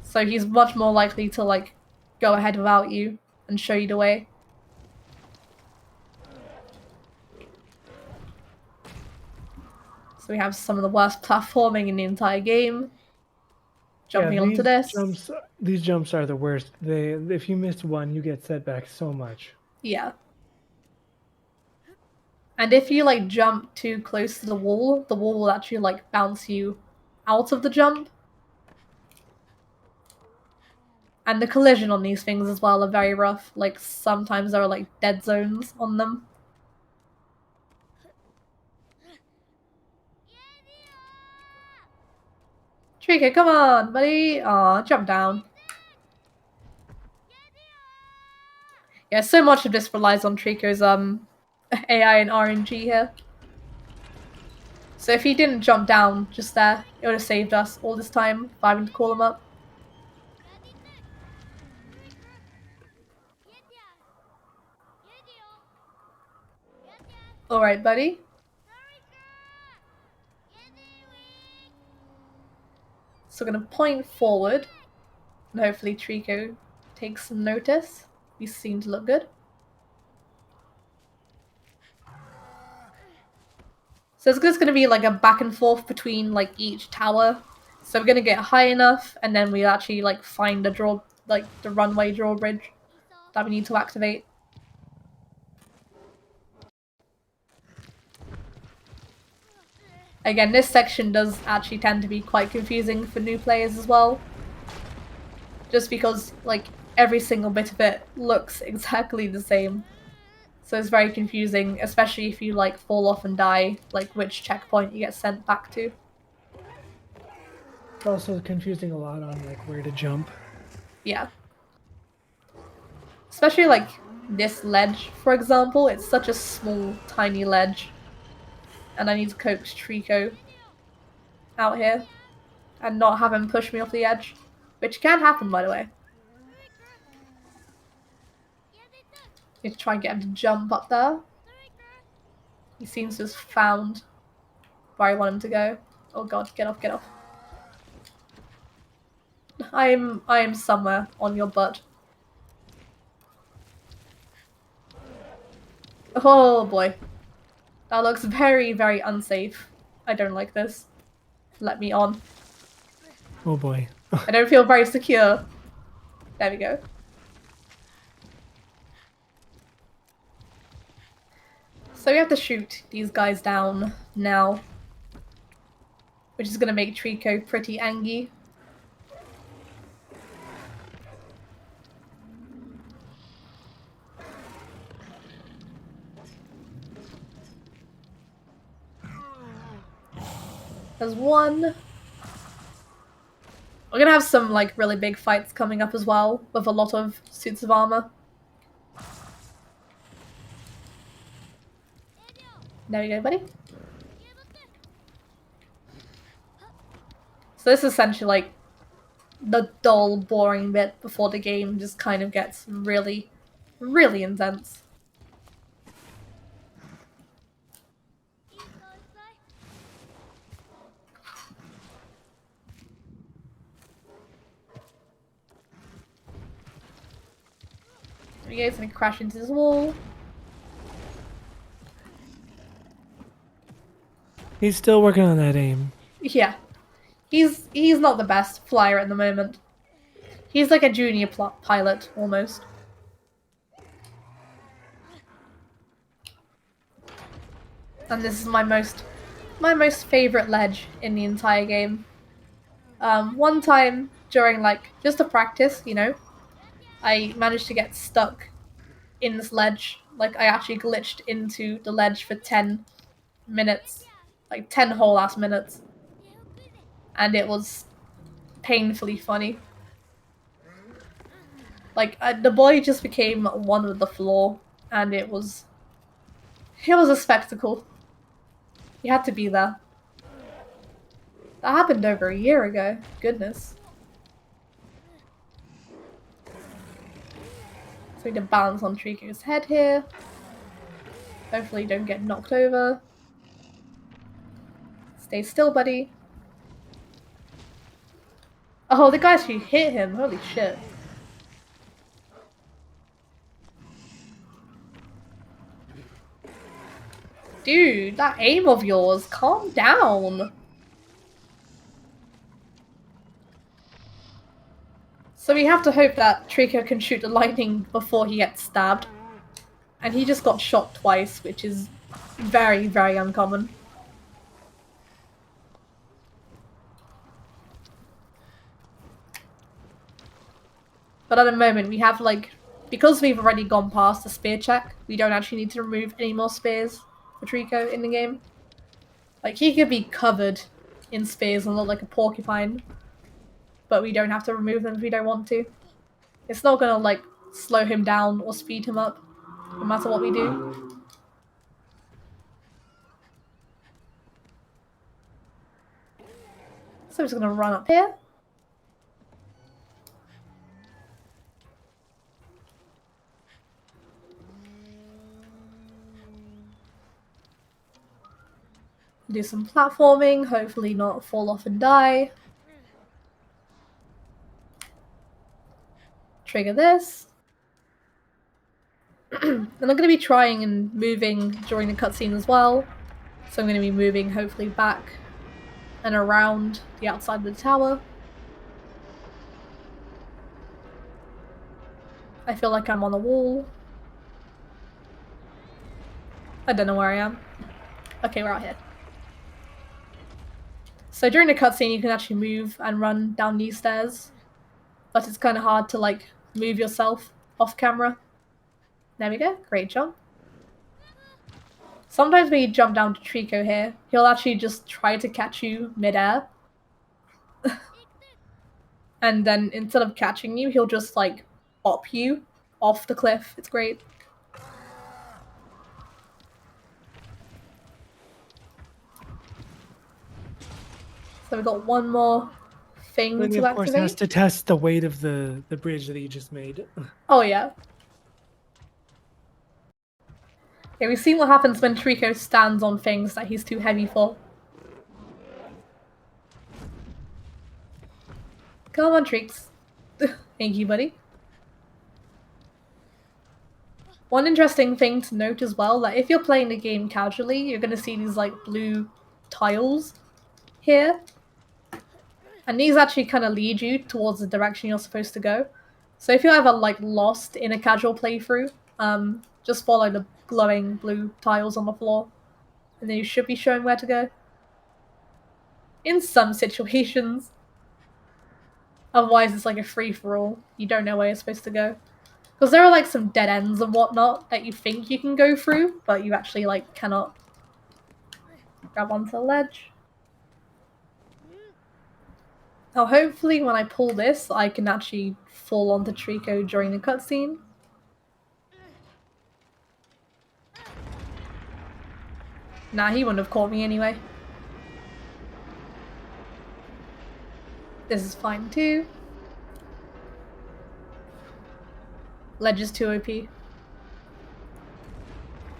Speaker 2: So he's much more likely to, like, go ahead without you and show you the way. So we have some of the worst platforming in the entire game. Jumping onto this.
Speaker 1: These jumps are the worst. If you miss one, you get set back so much.
Speaker 2: Yeah. And if you, like, jump too close to the wall will actually, like, bounce you out of the jump. And the collision on these things as well are very rough. Like, sometimes there are, like, dead zones on them. Trico, come on, buddy! Aw, jump down. Yeah, so much of this relies on Trico's, AI and RNG here. So if he didn't jump down just there, it would have saved us all this time by having to call him up. Alright, buddy. So we're gonna point forward, and hopefully Trico takes some notice. These seem to look good. So it's just gonna be like a back and forth between like each tower. So we're gonna get high enough, and then we actually like find the runway drawbridge that we need to activate. Again, this section does actually tend to be quite confusing for new players as well. Just because, like, every single bit of it looks exactly the same. So it's very confusing, especially if you, like, fall off and die, like, which checkpoint you get sent back to.
Speaker 1: It's also confusing a lot on, like, where to jump.
Speaker 2: Yeah. Especially, like, this ledge, for example. It's such a small, tiny ledge. And I need to coax Trico out here and not have him push me off the edge. Which can happen, by the way. Need to try and get him to jump up there. He seems to have found where I want him to go. Oh god, get off, get off. I am somewhere on your butt. Oh boy. That looks very, very unsafe. I don't like this. Let me on.
Speaker 1: Oh boy.
Speaker 2: I don't feel very secure. There we go. So we have to shoot these guys down now. Which is going to make Trico pretty angry. There's one. We're gonna have some like really big fights coming up as well, with a lot of suits of armor. There we go, buddy. So this is essentially like the dull, boring bit before the game just kind of gets really, really intense. There we go, it's gonna crash into this wall.
Speaker 1: He's still working on that aim.
Speaker 2: Yeah. He's not the best flyer at the moment. He's like a junior pilot, almost. And this is my most favorite ledge in the entire game. One time during like just a practice, you know, I managed to get stuck in this ledge. Like I actually glitched into the ledge for 10 minutes, like 10 whole ass minutes, and it was painfully funny. Like the boy just became one with the floor, and it was a spectacle. You had to be there. That happened over a year ago. Goodness. So we need to balance on Trico's head here. Hopefully don't get knocked over. Stay still, buddy. Oh, the guy actually hit him. Holy shit. Dude, that aim of yours, calm down. So we have to hope that Trico can shoot the lightning before he gets stabbed. And he just got shot twice, which is very, very uncommon. But at the moment we have like, because we've already gone past the spear check, we don't actually need to remove any more spears for Trico in the game. Like he could be covered in spears and look like a porcupine, but we don't have to remove them if we don't want to. It's not gonna like slow him down or speed him up, no matter what we do. So I'm just gonna run up here. Do some platforming, hopefully not fall off and die. Trigger this. And I'm going to be trying and moving during the cutscene as well. So I'm going to be moving hopefully back and around the outside of the tower. I feel like I'm on the wall. I don't know where I am. Okay, we're out here. So during the cutscene you can actually move and run down these stairs. But it's kind of hard to like move yourself off camera. There we go, great jump. Sometimes when you jump down to Trico here, he'll actually just try to catch you mid-air. And then instead of catching you, he'll just like bop you off the cliff. It's great. So we've got one more thing
Speaker 1: Then he,
Speaker 2: to
Speaker 1: of course,
Speaker 2: activate.
Speaker 1: has to test the weight of the bridge that he just made.
Speaker 2: Oh yeah. Okay, we've seen what happens when Trico stands on things that he's too heavy for. Come on, Trix. Thank you, buddy. One interesting thing to note as well, that if you're playing the game casually, you're going to see these like blue tiles here. And these actually kind of lead you towards the direction you're supposed to go. So if you're ever like lost in a casual playthrough, just follow the glowing blue tiles on the floor. And then you should be showing where to go. In some situations. Otherwise it's like a free-for-all. You don't know where you're supposed to go. Because there are like some dead ends and whatnot that you think you can go through, but you actually like cannot. Grab onto the ledge. Now hopefully when I pull this, I can actually fall onto Trico during the cutscene. Nah, he wouldn't have caught me anyway. This is fine too. Ledge is too OP.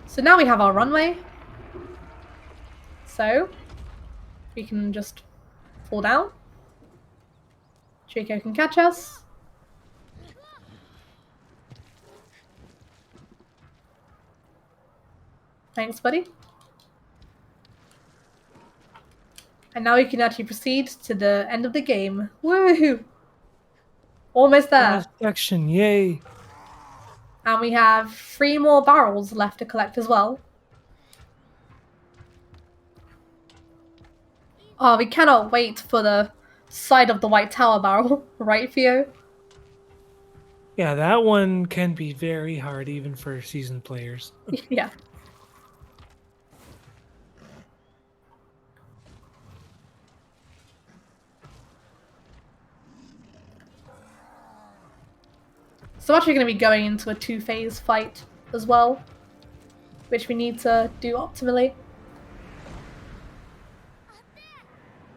Speaker 2: So now we have our runway. So we can just fall down. Trico can catch us. Thanks, buddy. And now we can actually proceed to the end of the game. Woohoo! Almost there.
Speaker 1: Last section, yay!
Speaker 2: And we have 3 more barrels left to collect as well. Oh, we cannot wait for the side of the White Tower barrel, right, Theo?
Speaker 1: Yeah, that one can be very hard even for seasoned players.
Speaker 2: Yeah. So we're actually going to be going into a 2-phase fight as well, which we need to do optimally.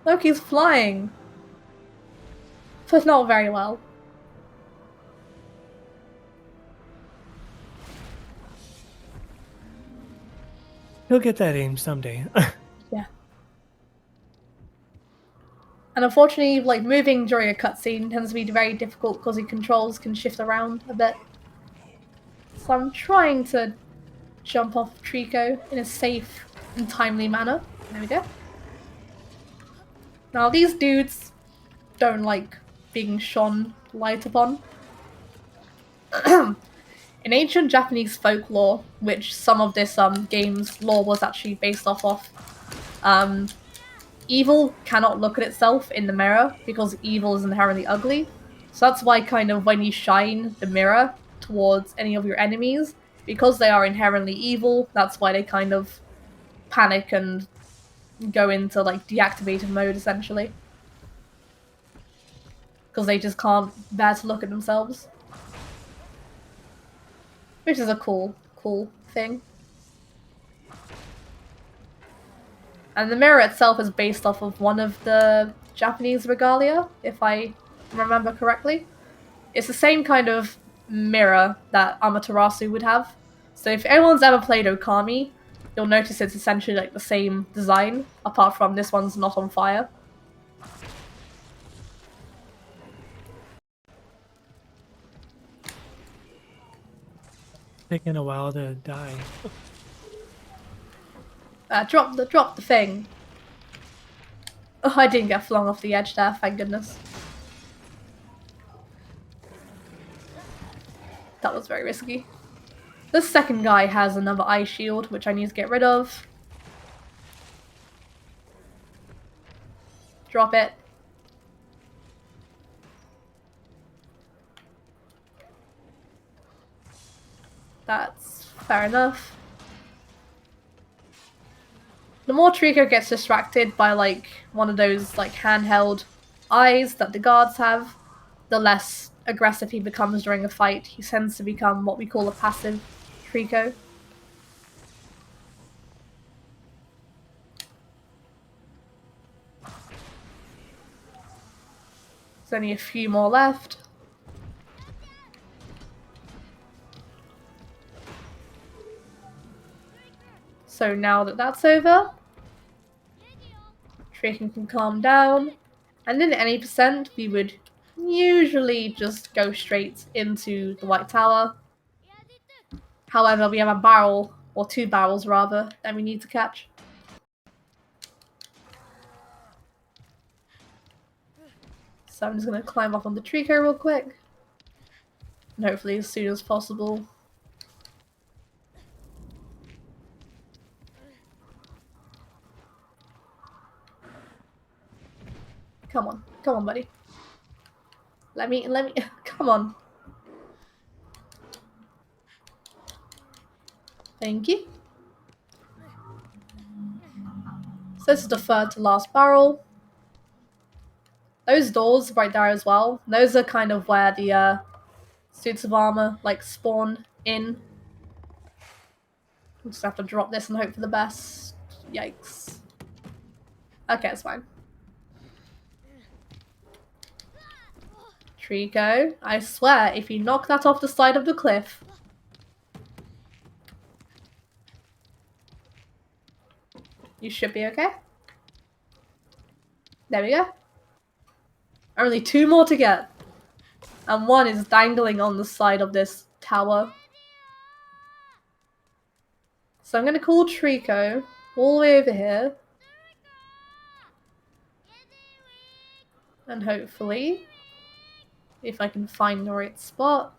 Speaker 2: Look, he's flying. But not very well.
Speaker 1: He'll get that aim someday.
Speaker 2: Yeah. And unfortunately, like, moving during a cutscene tends to be very difficult because the controls can shift around a bit. So I'm trying to jump off Trico in a safe and timely manner. There we go. Now these dudes don't like being shone light upon. In ancient Japanese folklore, which some of this game's lore was actually based off of, evil cannot look at itself in the mirror because evil is inherently ugly. So that's why kind of when you shine the mirror towards any of your enemies, because they are inherently evil, that's why they kind of panic and go into like deactivated mode essentially. Because they just can't bear to look at themselves. Which is a cool thing. And the mirror itself is based off of one of the Japanese regalia, if I remember correctly. It's the same kind of mirror that Amaterasu would have. So if anyone's ever played Okami, you'll notice it's essentially like the same design, apart from this one's not on fire.
Speaker 1: Taking a while to die.
Speaker 2: Drop the thing. Oh, I didn't get flung off the edge there, thank goodness. That was very risky. This second guy has another eye shield, which I need to get rid of. Drop it. That's fair enough. The more Trico gets distracted by like one of those like handheld eyes that the guards have, the less aggressive he becomes during a fight. He tends to become what we call a passive Trico. There's only a few more left. So now that that's over, Trico can calm down, and in any percent we would usually just go straight into the White Tower. However, we have a barrel, or 2 barrels rather, that we need to catch. So I'm just gonna climb up on the Trico real quick. And hopefully as soon as possible. Come on, buddy. Let me, come on. Thank you. So this is the third to last barrel. Those doors right there as well, those are kind of where the suits of armor like spawn in. We'll just have to drop this and hope for the best. Yikes. Okay, it's fine. Trico, I swear, if you knock that off the side of the cliff... You should be okay. There we go. Only 2 more to get. And 1 is dangling on the side of this tower. So I'm going to call Trico all the way over here. And hopefully, if I can find the right spot.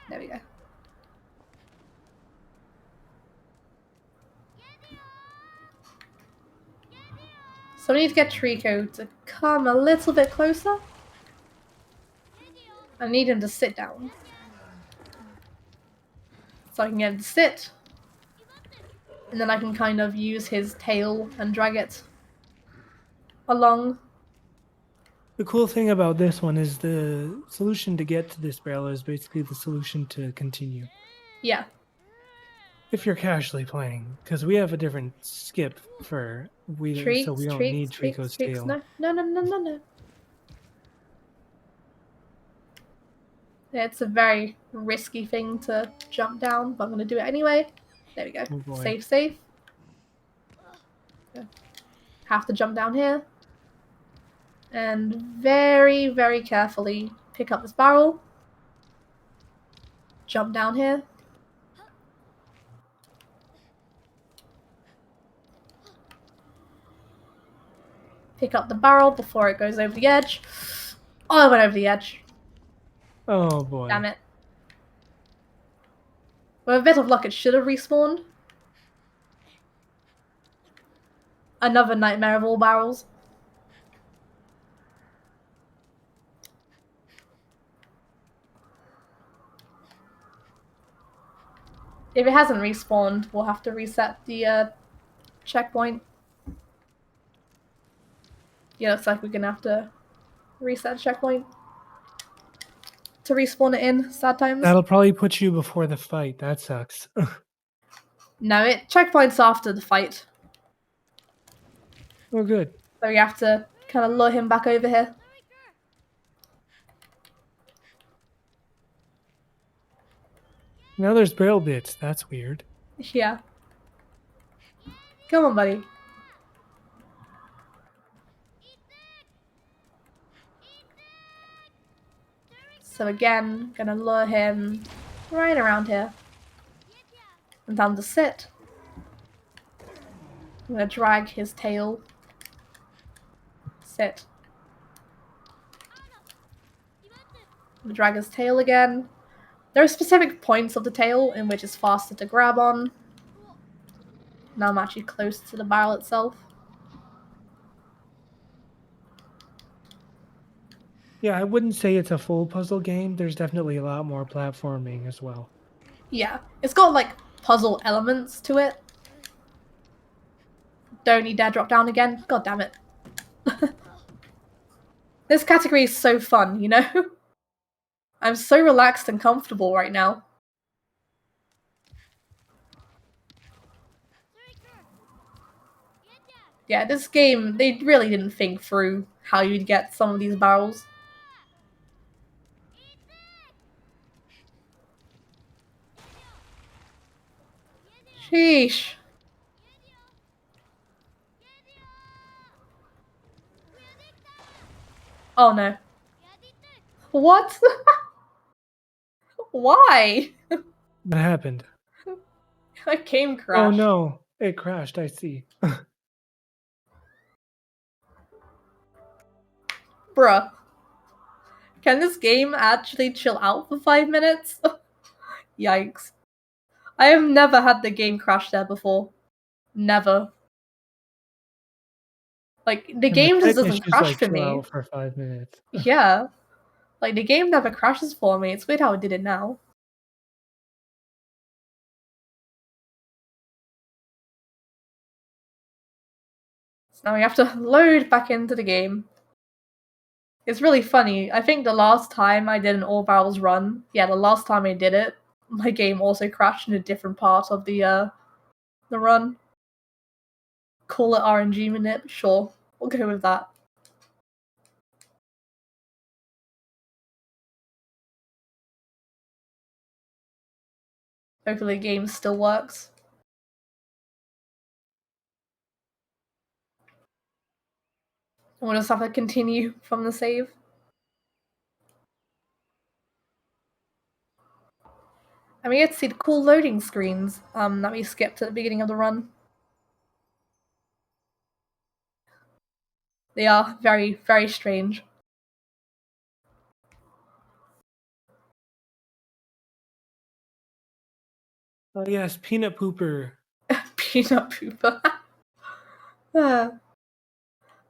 Speaker 2: There we go. So I need to get Trico to come a little bit closer. I need him to sit down. So I can get him to sit. And then I can kind of use his tail and drag it along.
Speaker 1: The cool thing about this one is the solution to get to this barrel is basically the solution to continue.
Speaker 2: Yeah.
Speaker 1: If you're casually playing, because we have a different skip for so we don't need Trico's tail.
Speaker 2: No. Yeah, it's a very risky thing to jump down, but I'm going to do it anyway. There we go.
Speaker 1: Oh boy.
Speaker 2: Safe. Okay. Have to jump down here. And very, very carefully pick up this barrel. Jump down here. Pick up the barrel before it goes over the edge. Oh, I went over the edge.
Speaker 1: Oh boy.
Speaker 2: Damn it. With a bit of luck, it should have respawned. Another nightmare of all barrels. If it hasn't respawned, we'll have to reset the checkpoint. Yeah, looks like we're gonna have to reset the checkpoint to respawn it in. Sad times.
Speaker 1: That'll probably put you before the fight. That sucks.
Speaker 2: No, checkpoint's after the fight.
Speaker 1: Oh, good.
Speaker 2: So we have to kind of lure him back over here.
Speaker 1: Now there's barrel bits. That's weird.
Speaker 2: Yeah. Come on, buddy. So again, gonna lure him right around here. And time to sit. I'm gonna drag his tail. Sit. I'm gonna drag his tail again. There are specific points of the tail in which it's faster to grab on. Now I'm actually close to the barrel itself.
Speaker 1: Yeah, I wouldn't say it's a full puzzle game. There's definitely a lot more platforming as well.
Speaker 2: Yeah, it's got like puzzle elements to it. Don't you dare drop down again. God damn it. This category is so fun, you know? I'm so relaxed and comfortable right now. Yeah, this game, they really didn't think through how you'd get some of these barrels. Sheesh. Oh no. What? Why?
Speaker 1: What happened?
Speaker 2: My game crashed.
Speaker 1: Oh no, it crashed. I see.
Speaker 2: Bruh. Can this game actually chill out for 5 minutes? Yikes. I have never had the game crash there before. Never. Like, the
Speaker 1: And
Speaker 2: game just
Speaker 1: tech
Speaker 2: doesn't
Speaker 1: issues,
Speaker 2: crash
Speaker 1: like,
Speaker 2: for
Speaker 1: chill
Speaker 2: me.
Speaker 1: out for 5 minutes.
Speaker 2: Yeah. Like, the game never crashes for me. It's weird how it did it now. So now we have to load back into the game. It's really funny. I think the last time I did an all barrels run, yeah, the last time I did it, my game also crashed in a different part of the run. Call it RNG manip, sure. We'll go with that. Hopefully the game still works. We'll just have to continue from the save. And we get to see the cool loading screens that we skipped at the beginning of the run. They are very, very strange.
Speaker 1: Oh yes, peanut pooper.
Speaker 2: Peanut pooper.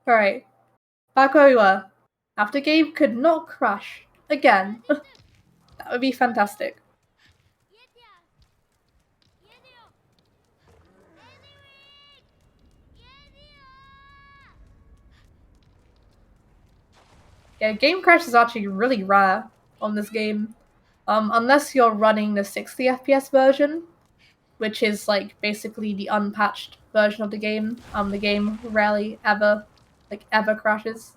Speaker 2: Alright. Back where we were. After game could not crash again. That would be fantastic. Yeah, game crash is actually really rare on this game. Unless you're running the 60 FPS version, which is like basically the unpatched version of the game. The game rarely ever crashes.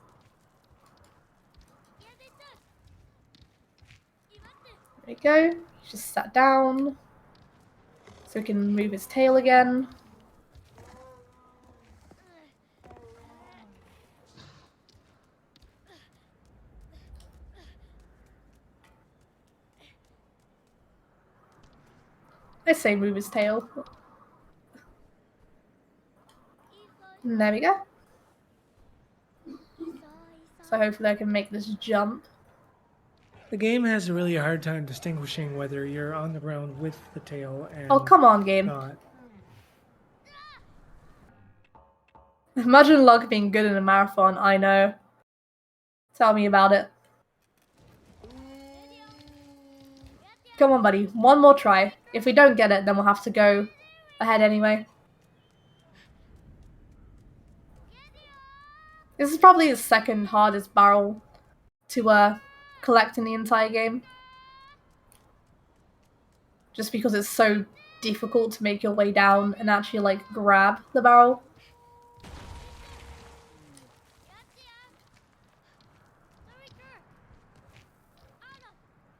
Speaker 2: There we go. He's just sat down. So we can move his tail again. I say move his tail. And there we go. So hopefully I can make this jump.
Speaker 1: The game has a really hard time distinguishing whether you're on the ground with the tail and
Speaker 2: Oh, come on, game.
Speaker 1: not.
Speaker 2: Imagine luck being good in a marathon, I know. Tell me about it. Come on, buddy. One more try. If we don't get it, then we'll have to go ahead anyway. This is probably the second hardest barrel to collect in the entire game. Just because it's so difficult to make your way down and actually, like, grab the barrel.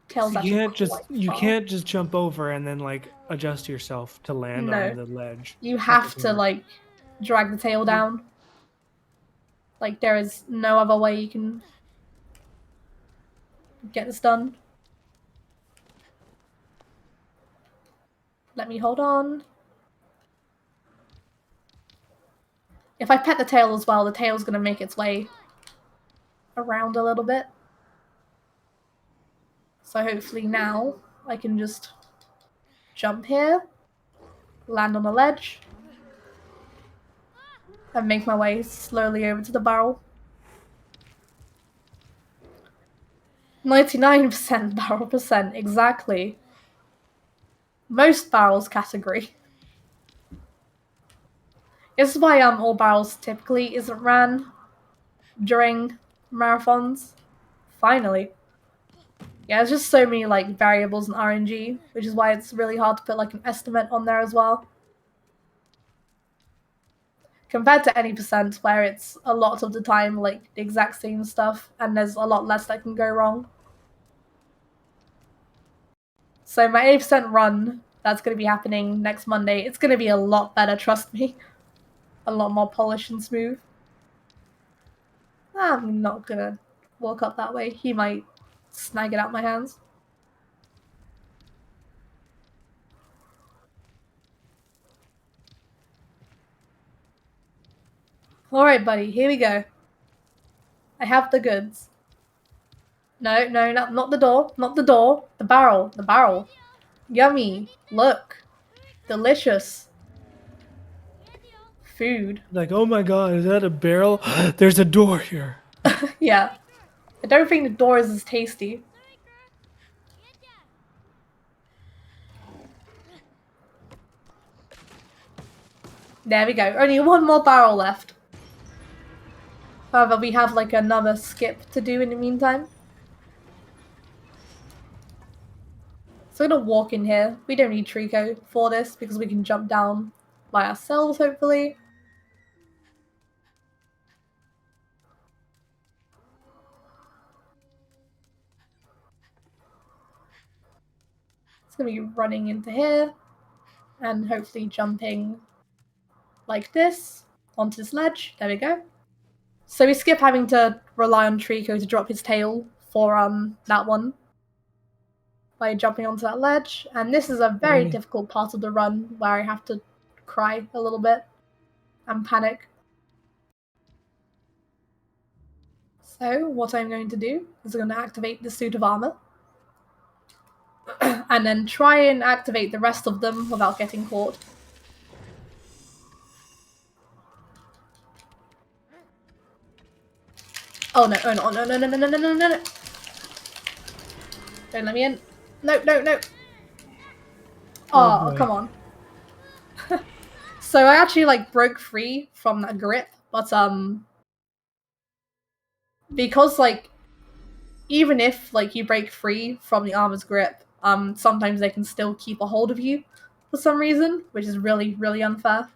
Speaker 2: Tail's actually
Speaker 1: You can't just jump over and then like adjust yourself to land on the ledge.
Speaker 2: You have to like drag the tail down. Like there is no other way you can get this done. Let me hold on. If I pet the tail as well, the tail's gonna make its way around a little bit. So hopefully now I can just jump here, land on the ledge, and make my way slowly over to the barrel. 99% barrel percent, exactly. Most barrels category. This is why all barrels typically isn't ran during marathons. Finally. Yeah, there's just so many like variables in RNG, which is why it's really hard to put like an estimate on there as well. Compared to any percent where it's a lot of the time like the exact same stuff and there's a lot less that can go wrong. So my 80% run that's going to be happening next Monday, it's going to be a lot better, trust me. A lot more polished and smooth. I'm not going to walk up that way. He might snag it out my hands. Alright, buddy, here we go. I have the goods. No, not the door. Not the door. The barrel. The barrel. Yummy. Look. Delicious. Food.
Speaker 1: Like, oh my god, is that a barrel? There's a door here.
Speaker 2: Yeah. I don't think the door is as tasty. There we go. Only one more barrel left. However, we have like another skip to do in the meantime. So we're gonna walk in here. We don't need Trico for this because we can jump down by ourselves, hopefully. It's gonna be running into here and hopefully jumping like this onto this ledge. There we go. So we skip having to rely on Trico to drop his tail for that one by jumping onto that ledge. And this is a very difficult part of the run where I have to cry a little bit and panic. So what I'm going to do is I'm going to activate the suit of armor and then try and activate the rest of them without getting caught. Oh no, oh no, no, no, no, no, no, no, no, no. Don't let me in. No, no, no. Oh, come on. So I actually like broke free from that grip, but because like even if like you break free from the armor's grip, sometimes they can still keep a hold of you for some reason, which is really, really unfair.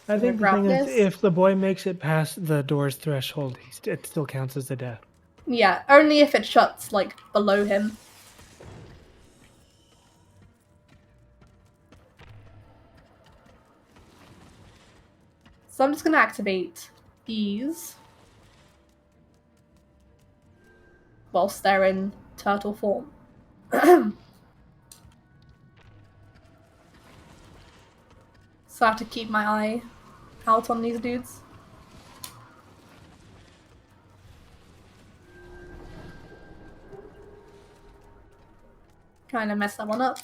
Speaker 1: I think the thing is, if the boy makes it past the door's threshold, it still counts as a death.
Speaker 2: Yeah, only if it shuts, like, below him. So I'm just gonna activate these whilst they're in turtle form. So I have to keep my eye out on these dudes. Kind of mess that one up.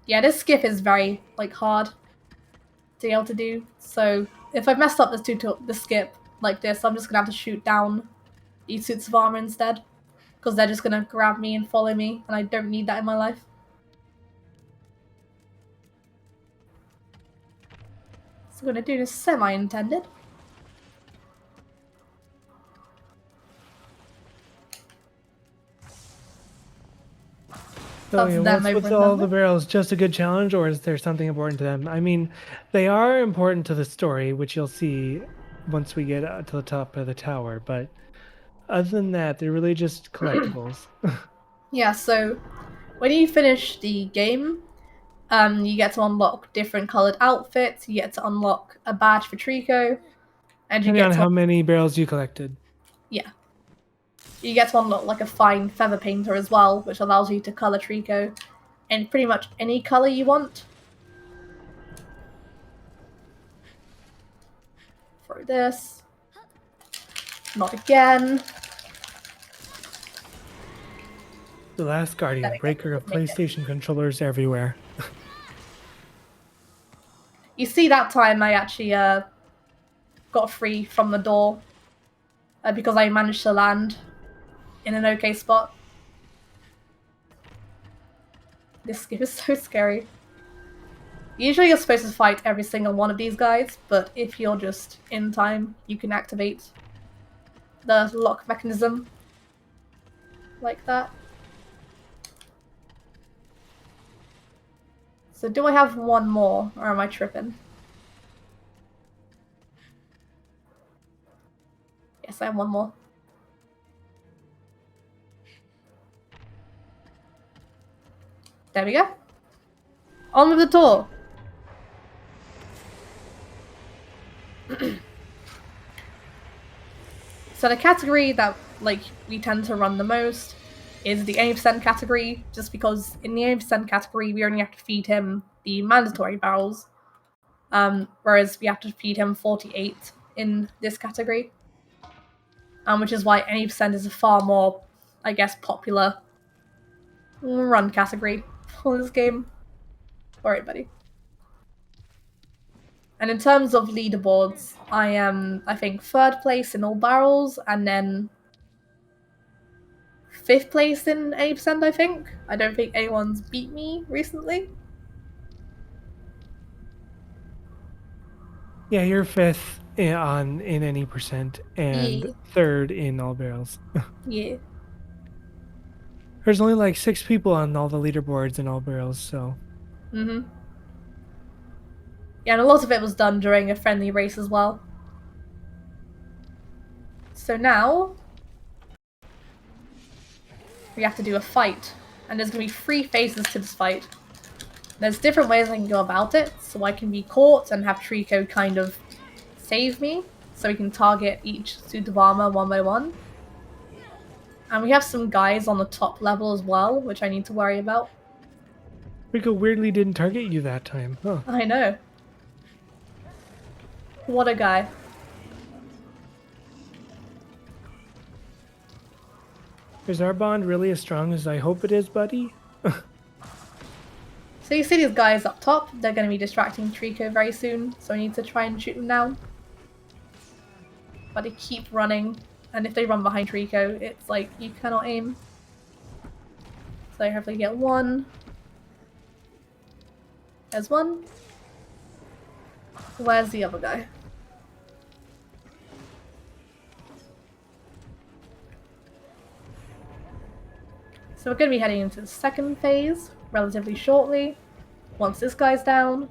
Speaker 2: Yeah, this skip is very, like, hard to be able to do. So if I've messed up the skip like this, I'm just gonna have to shoot down these suits of armor instead. Because they're just gonna grab me and follow me, and I don't need that in my life. So I'm gonna do this semi-intended.
Speaker 1: So yeah, what's with all the barrels? Just a good challenge, or is there something important to them? I mean, they are important to the story, which you'll see once we get to the top of the tower. But other than that, they're really just collectibles.
Speaker 2: Yeah. So when you finish the game, you get to unlock different colored outfits. You get to unlock a badge for Trico, and you
Speaker 1: Depending on how many barrels you collected.
Speaker 2: Yeah. You get to unlock like a fine feather painter as well, which allows you to color Trico in pretty much any color you want. Throw this. Not again.
Speaker 1: The Last Guardian, breaker of PlayStation controllers everywhere.
Speaker 2: You see, that time I actually got free from the door because I managed to land in an okay spot. This skip is so scary. Usually you're supposed to fight every single one of these guys, but if you're just in time, you can activate the lock mechanism like that. So do I have one more, or am I tripping? Yes, I have one more. There we go. On with the tour. So the category that like we tend to run the most is the 80% category, just because in the 80% category we only have to feed him the mandatory barrels, whereas we have to feed him 48 in this category, which is why 80% is a far more, I guess, popular run category for this game. Alright, buddy. And in terms of leaderboards, I am, I think, 3rd place in all barrels, and then 5th place in 80%, I think. I don't think anyone's beat me recently.
Speaker 1: Yeah, you're 5th in any percent and
Speaker 2: Yeah.
Speaker 1: 3rd in all barrels.
Speaker 2: Yeah.
Speaker 1: There's only like 6 people on all the leaderboards in all barrels, so
Speaker 2: Mm-hmm. Yeah, and a lot of it was done during a friendly race as well. So now we have to do a fight, and there's going to be 3 phases to this fight. There's different ways I can go about it, so I can be caught and have Trico kind of save me, so we can target each suit of armor one by one. And we have some guys on the top level as well, which I need to worry about.
Speaker 1: Rico weirdly didn't target you that time, huh?
Speaker 2: I know. What a guy.
Speaker 1: Is our bond really as strong as I hope it is, buddy?
Speaker 2: So you see these guys up top, they're going to be distracting Trico very soon, so I need to try and shoot them down. But they keep running, and if they run behind Trico, it's like, you cannot aim. So I hopefully get one. There's one. Where's the other guy? So we're going to be heading into the 2nd phase relatively shortly, once this guy's down.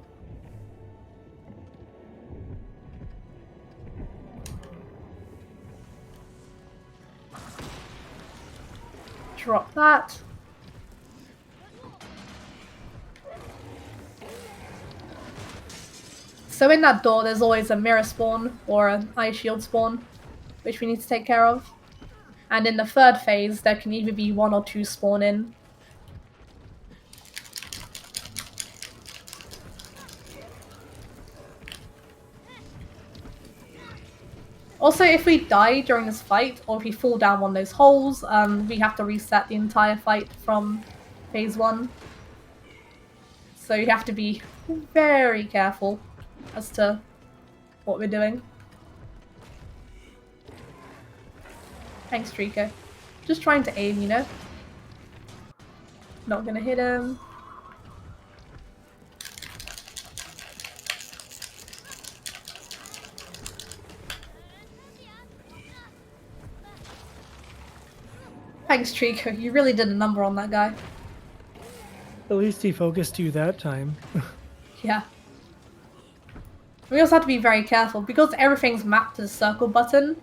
Speaker 2: Drop that. So in that door there's always a mirror spawn or an eye shield spawn, which we need to take care of. And in the 3rd phase there can either be 1 or 2 spawn in. Also, if we die during this fight, or if we fall down one of those holes, we have to reset the entire fight from phase 1. So you have to be very careful as to what we're doing. Thanks, Trico. Just trying to aim, you know? Not gonna hit him. Thanks, Trico. You really did a number on that guy.
Speaker 1: At least he focused you that time.
Speaker 2: Yeah. We also have to be very careful, because everything's mapped to the circle button.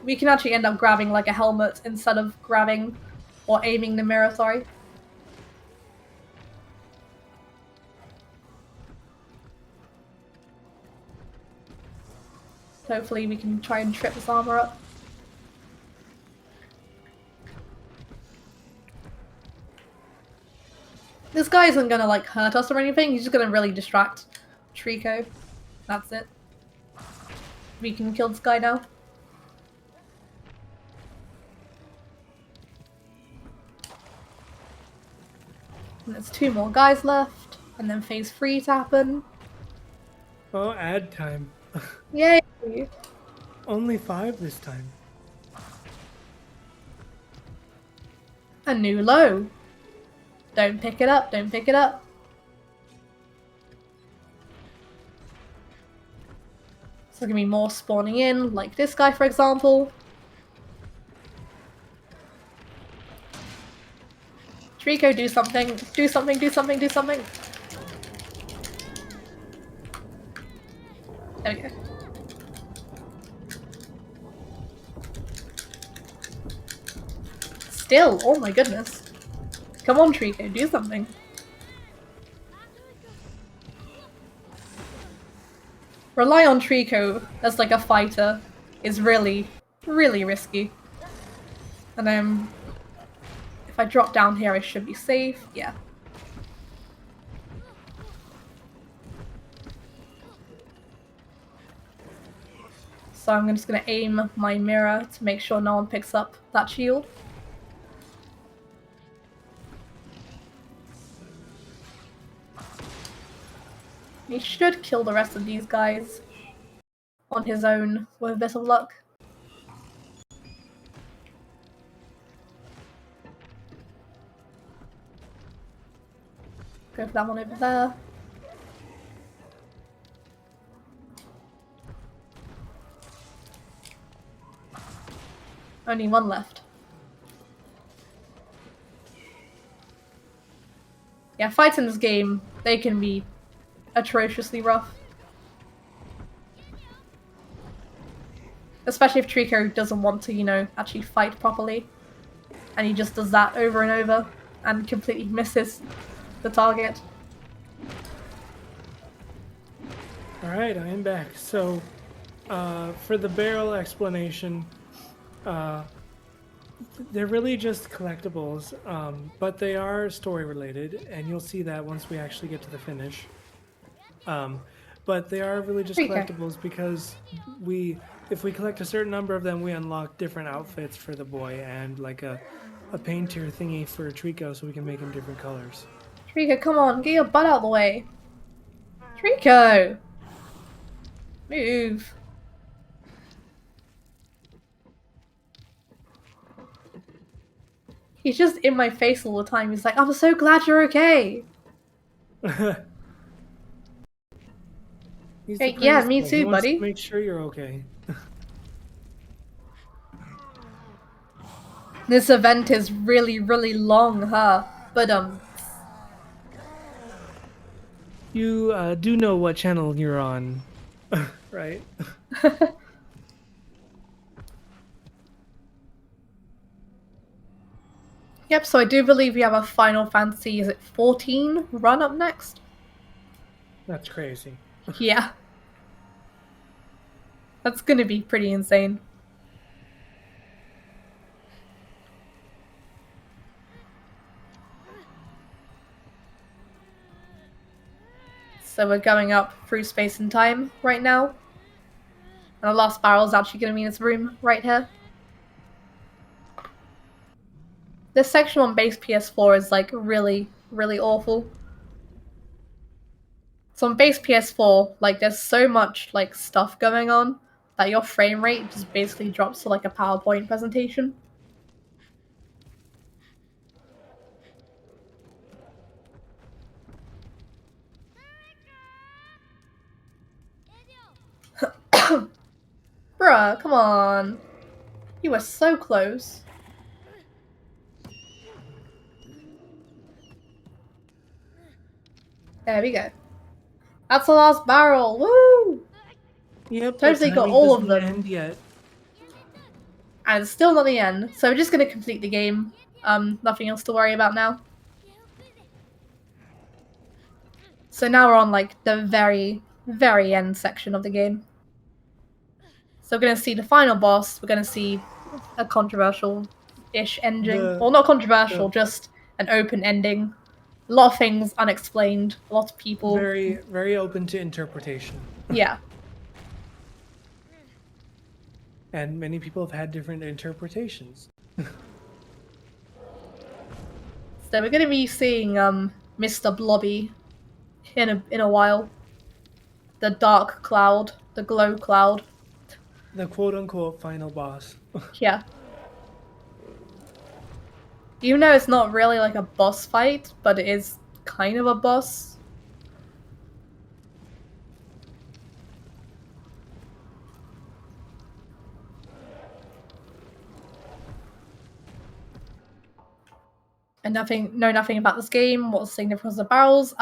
Speaker 2: We can actually end up grabbing like a helmet instead of grabbing or aiming the mirror, sorry. Hopefully we can try and trip this armor up. This guy isn't gonna like hurt us or anything, he's just gonna really distract Trico. That's it. We can kill this guy now. And there's 2 more guys left, and then phase 3 to happen.
Speaker 1: Oh, ad time.
Speaker 2: Yay!
Speaker 1: Only 5 this time.
Speaker 2: A new low. Don't pick it up, don't pick it up. So there's gonna be more spawning in, like this guy for example. Trico, do something, do something, do something, do something. There we go. Still, oh my goodness. Come on, Trico, do something. rely on Trico as like a fighter is really, really risky. And then if I drop down here, I should be safe. Yeah. So I'm just gonna aim my mirror to make sure no one picks up that shield. He should kill the rest of these guys on his own with a bit of luck. Go for that one over there. Only one left. Yeah, fights in this game, they can be atrociously rough. Especially if Trico doesn't want to, you know, actually fight properly. And he just does that over and over and completely misses the target.
Speaker 1: Alright, I am back. So, for the barrel explanation, they're really just collectibles, but they are story related, and you'll see that once we actually get to the finish. But they are really just collectibles because if we collect a certain number of them, we unlock different outfits for the boy and like a painter thingy for Trico so we can make him different colors.
Speaker 2: Trico, come on, get your butt out of the way. Trico! Move. He's just in my face all the time. He's like, I'm so glad you're okay. Hey, yeah, me too,
Speaker 1: he wants
Speaker 2: buddy.
Speaker 1: to make sure you're okay.
Speaker 2: This event is really, really long, huh? But,
Speaker 1: You do know what channel you're on, right?
Speaker 2: Yep, so I do believe we have a Final Fantasy, is it 14 run up next?
Speaker 1: That's crazy.
Speaker 2: Yeah. That's gonna be pretty insane. So we're going up through space and time right now. And the last barrel is actually gonna be in this room right here. This section on base PS4 is like really, really awful. So on base PS4, like there's so much like stuff going on that your frame rate just basically drops to like a PowerPoint presentation. Bruh, come on. You were so close. There we go. That's the last barrel. Woo!
Speaker 1: Yep.
Speaker 2: Totally
Speaker 1: the
Speaker 2: got
Speaker 1: timing
Speaker 2: all of
Speaker 1: doesn't
Speaker 2: them.
Speaker 1: end yet.
Speaker 2: And it's still not the end. So we're just gonna complete the game. Nothing else to worry about now. So now we're on like the very, very end section of the game. So we're gonna see the final boss. We're gonna see a controversial-ish ending. Well, not controversial, just an open ending. A lot of things unexplained. A lot of people.
Speaker 1: Very, very open to interpretation.
Speaker 2: Yeah.
Speaker 1: And many people have had different interpretations.
Speaker 2: So we're gonna be seeing Mr. Blobby in a while. The dark cloud, the glow cloud.
Speaker 1: The quote-unquote final boss.
Speaker 2: Yeah. Even though it's not really like a boss fight, but it is kind of a boss. And know nothing about this game, what's the significance of the barrels.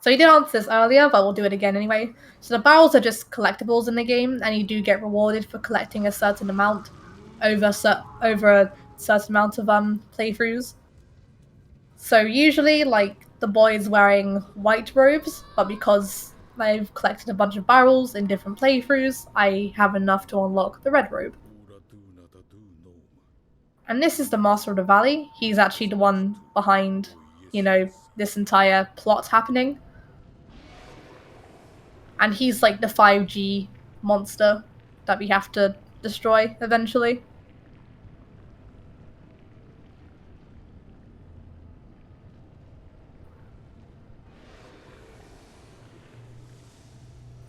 Speaker 2: So you did answer this earlier, but we'll do it again anyway. So the barrels are just collectibles in the game, and you do get rewarded for collecting a certain amount over a certain amount of playthroughs. So usually, like, the boy is wearing white robes, but because I've collected a bunch of barrels in different playthroughs. I have enough to unlock the red robe. And this is the Master of the Valley. He's actually the one behind, you know, this entire plot happening. And he's like the 5G monster that we have to destroy eventually.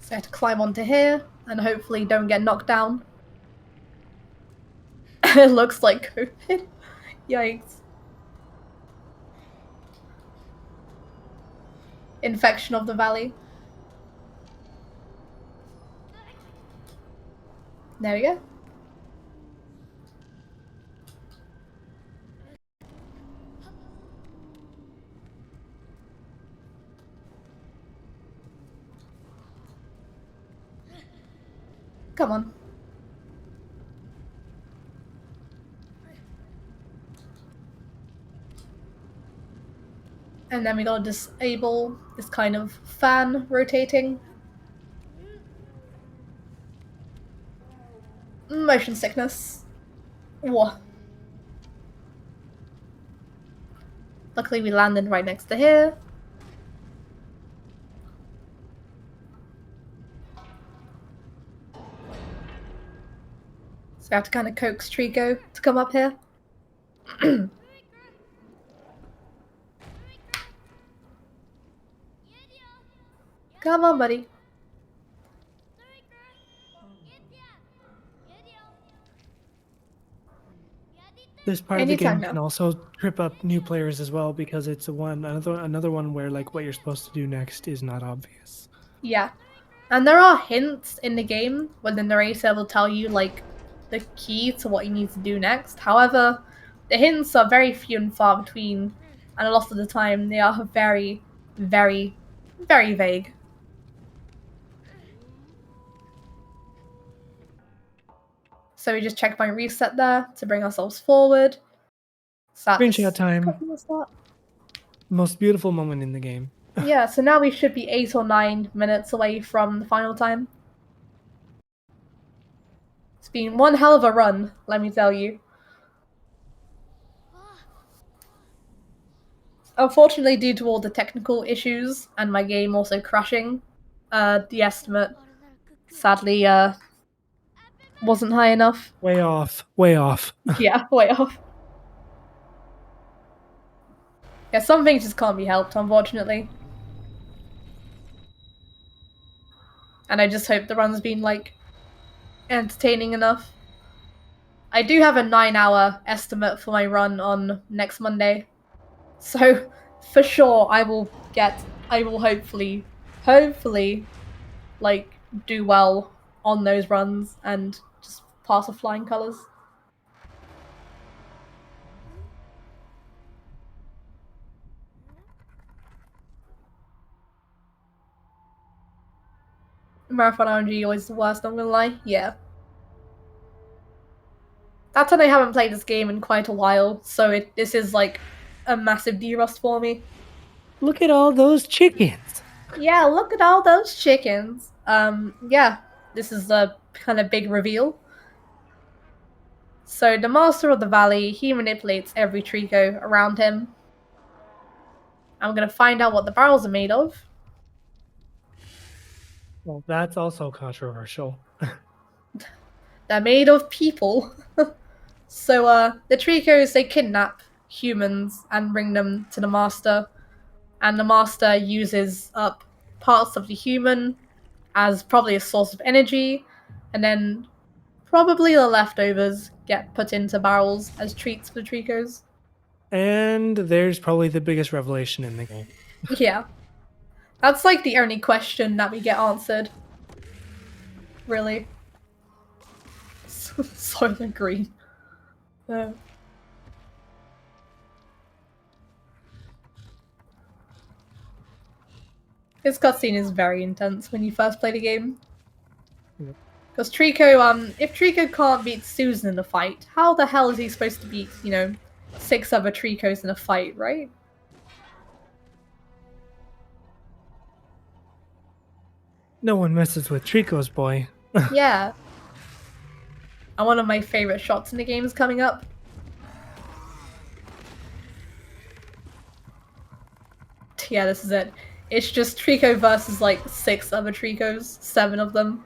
Speaker 2: So I have to climb onto here and hopefully don't get knocked down. It looks like COVID. Yikes. Infection of the valley. There we go. Come on. And then we gotta disable this kind of fan rotating. Motion sickness. Whoa. Luckily we landed right next to here. So I have to kind of coax Trico to come up here. Come on, buddy.
Speaker 1: This part of the
Speaker 2: Anytime
Speaker 1: game
Speaker 2: now.
Speaker 1: can also trip up new players as well because it's another one where like what you're supposed to do next is not obvious.
Speaker 2: Yeah. And there are hints in the game where the narrator will tell you like the key to what you need to do next. However, the hints are very few and far between, and a lot of the time they are very, very, very vague. So we just checkpoint reset there to bring ourselves forward. So that's
Speaker 1: Screenshot time.
Speaker 2: copy the start.
Speaker 1: Most beautiful moment in the game.
Speaker 2: Yeah, so now we should be 8 or 9 minutes away from the final time. It's been one hell of a run, let me tell you. Unfortunately, due to all the technical issues and my game also crashing, the estimate sadly wasn't high enough.
Speaker 1: Way off. Way off.
Speaker 2: Yeah, way off. Yeah, some things just can't be helped, unfortunately. And I just hope the run's been, like, entertaining enough. I do have a 9-hour estimate for my run on next Monday. So, for sure, I will hopefully, like, do well on those runs and just pass with flying colours. Marathon RNG always the worst, I'm gonna lie. Yeah. That's when I haven't played this game in quite a while, so this is like a massive derust for me.
Speaker 1: Look at all those chickens.
Speaker 2: Yeah, look at all those chickens. Yeah, this is the kind of big reveal. So the Master of the Valley, he manipulates every Trico around him. I'm gonna find out what the barrels are made of.
Speaker 1: Well, that's also controversial.
Speaker 2: They're made of people. So, the Tricos, they kidnap humans and bring them to the Master. And the Master uses up parts of the human as probably a source of energy. And then probably the leftovers get put into barrels as treats for the Tricos.
Speaker 1: And there's probably the biggest revelation in the game.
Speaker 2: Yeah. That's like the only question that we get answered. Really. Soylent Green. This cutscene is very intense when you first play the game.
Speaker 1: Yep.
Speaker 2: Because Trico, if Trico can't beat Susan in a fight, how the hell is he supposed to beat, 6 other Tricos in a fight, right?
Speaker 1: No one messes with Trico's boy.
Speaker 2: Yeah. And one of my favorite shots in the game is coming up. Yeah, this is it. It's just Trico versus like 6 other Tricos, 7 of them.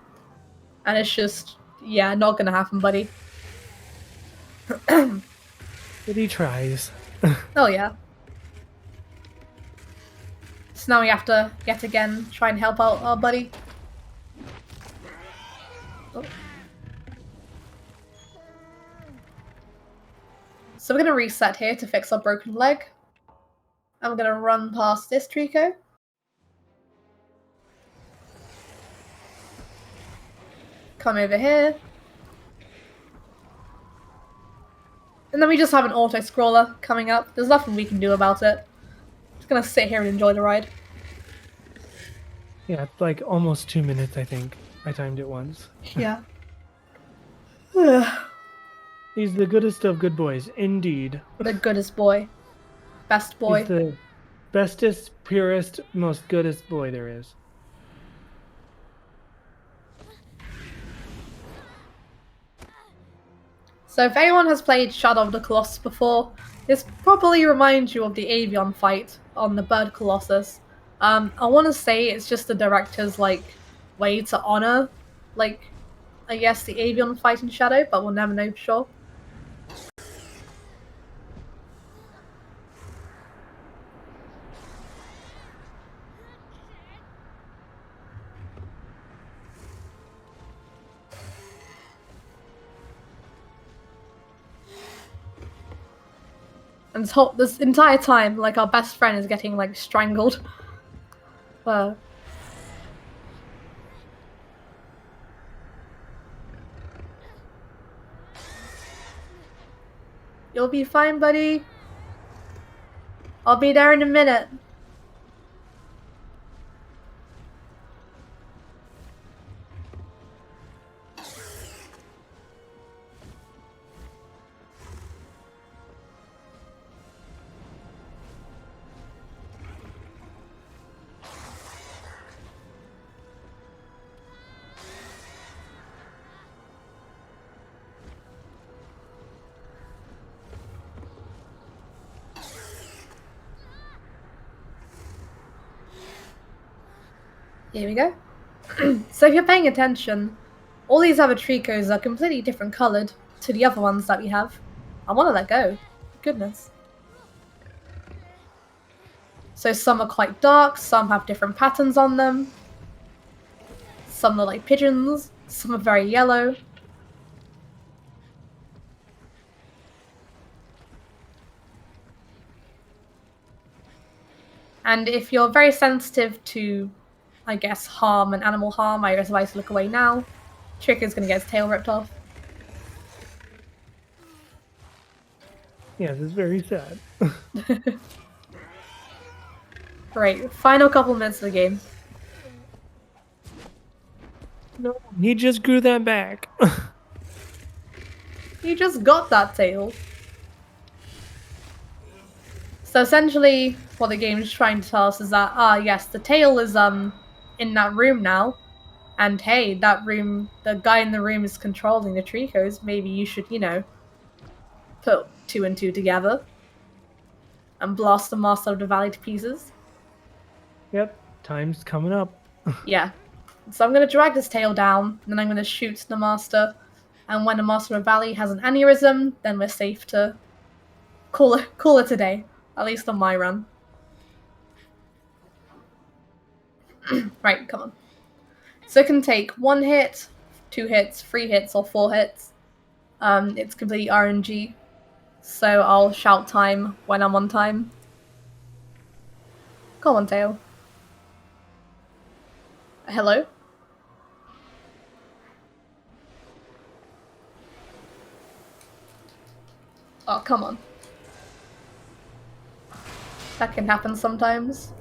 Speaker 2: And it's just, yeah, not gonna happen, buddy.
Speaker 1: But he tries.
Speaker 2: Oh yeah. So now we have to, yet again, try and help out our buddy. Oh. So we're gonna reset here to fix our broken leg. I'm gonna run past this Trico. Come over here. And then we just have an auto-scroller coming up. There's nothing we can do about it. Just gonna sit here and enjoy the ride.
Speaker 1: Yeah, it's like almost 2 minutes, I think. I timed it once.
Speaker 2: Yeah.
Speaker 1: He's the goodest of good boys, indeed.
Speaker 2: The goodest boy. Best boy.
Speaker 1: He's the bestest, purest, most goodest boy there is.
Speaker 2: So if anyone has played Shadow of the Colossus before, this probably reminds you of the Avion fight on the Bird Colossus. I want to say it's just the director's like way to honor, like, I guess the Avion fight in Shadow, but we'll never know for sure. And this entire time, like, our best friend is getting, like, strangled. You'll be fine, buddy. I'll be there in a minute. Here we go. So if you're paying attention, all these other Tricos are completely different coloured to the other ones that we have. I want to let go. Goodness. So some are quite dark, some have different patterns on them. Some are like pigeons, some are very yellow. And if you're very sensitive to, I guess, harm and animal harm, I advise to look away now. Tricker's gonna get his tail ripped off.
Speaker 1: Yeah, this is very sad.
Speaker 2: Right, final couple minutes of the game.
Speaker 1: No, he just grew that back.
Speaker 2: You just got that tail. So essentially, what the game is trying to tell us is that, yes, the tail is in that room now, and hey, that room, the guy in the room is controlling the Tricos. Maybe you should, you know, put 2 and 2 together and blast the Master of the Valley to pieces.
Speaker 1: Yep, time's coming up.
Speaker 2: Yeah. So I'm gonna drag this tail down, and then I'm gonna shoot the Master. And when the Master of the Valley has an aneurysm, then we're safe to call it a day. At least on my run. Right, come on. So it can take 1 hit, 2 hits, 3 hits, or 4 hits. It's completely RNG. So I'll shout time when I'm on time. Come on, tail. Hello? Oh, come on. That can happen sometimes.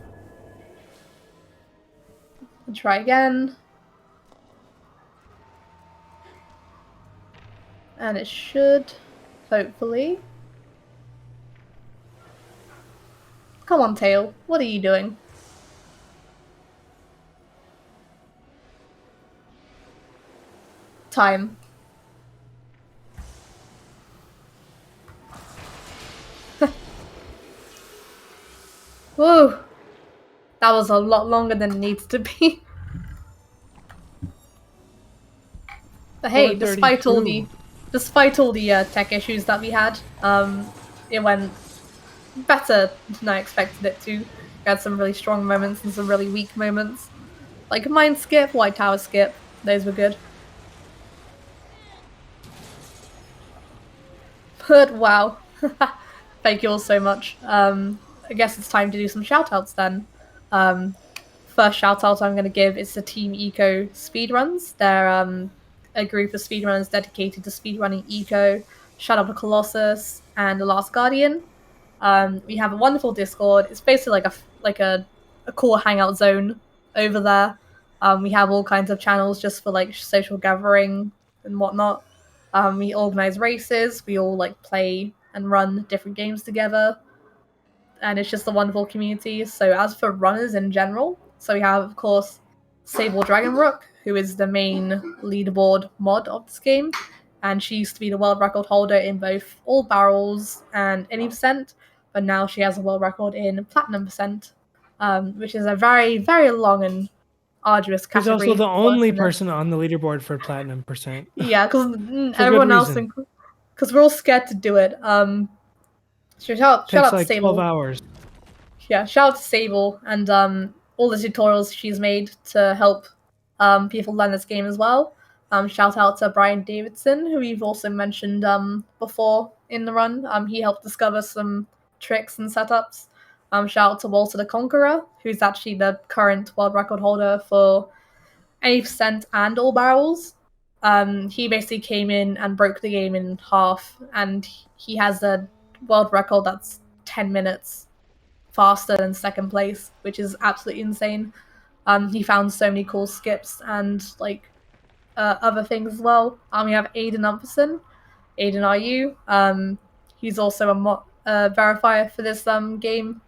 Speaker 2: I'll try again. And it should, hopefully. Come on, tail. What are you doing? time. Whoa! That was a lot longer than it needs to be. But hey, despite all the
Speaker 1: 4:32.
Speaker 2: tech issues that we had, it went better than I expected it to. We had some really strong moments and some really weak moments. Like mine skip, white tower skip, those were good. But wow. Thank you all so much. I guess it's time to do some shoutouts then. First shout out I'm going to give is to Team Eco Speedruns. They're a group of speedrunners dedicated to speedrunning Eco, Shadow of the Colossus, and The Last Guardian. We have a wonderful Discord. It's basically like a cool hangout zone over there. We have all kinds of channels just for like social gathering and whatnot. We organize races. We all like play and run different games together, and it's just a wonderful community. So as for runners in general, so we have of course Sable Dragonrook, who is the main leaderboard mod of this game, and she used to be the world record holder in both all barrels and any percent, but now she has a world record in platinum percent, which is a very, very long and arduous
Speaker 1: She's
Speaker 2: category.
Speaker 1: also the only
Speaker 2: isn't it?
Speaker 1: person on the leaderboard for platinum percent.
Speaker 2: Yeah, because
Speaker 1: For
Speaker 2: everyone
Speaker 1: good
Speaker 2: else,
Speaker 1: reason.
Speaker 2: because we're all scared to do it. So shout
Speaker 1: Takes
Speaker 2: out to
Speaker 1: like
Speaker 2: Sable.
Speaker 1: 12 hours.
Speaker 2: Yeah, shout out to Sable and all the tutorials she's made to help people learn this game as well. Shout out to Brian Davidson, who we've also mentioned before in the run. He helped discover some tricks and setups. Shout out to Walter the Conqueror, who's actually the current world record holder for 80% and all barrels. He basically came in and broke the game in half, and he has a world record that's 10 minutes faster than second place, which is absolutely insane. He found so many cool skips and like other things as well. We have Aiden Umperson. Aiden, are you? He's also a verifier for this game.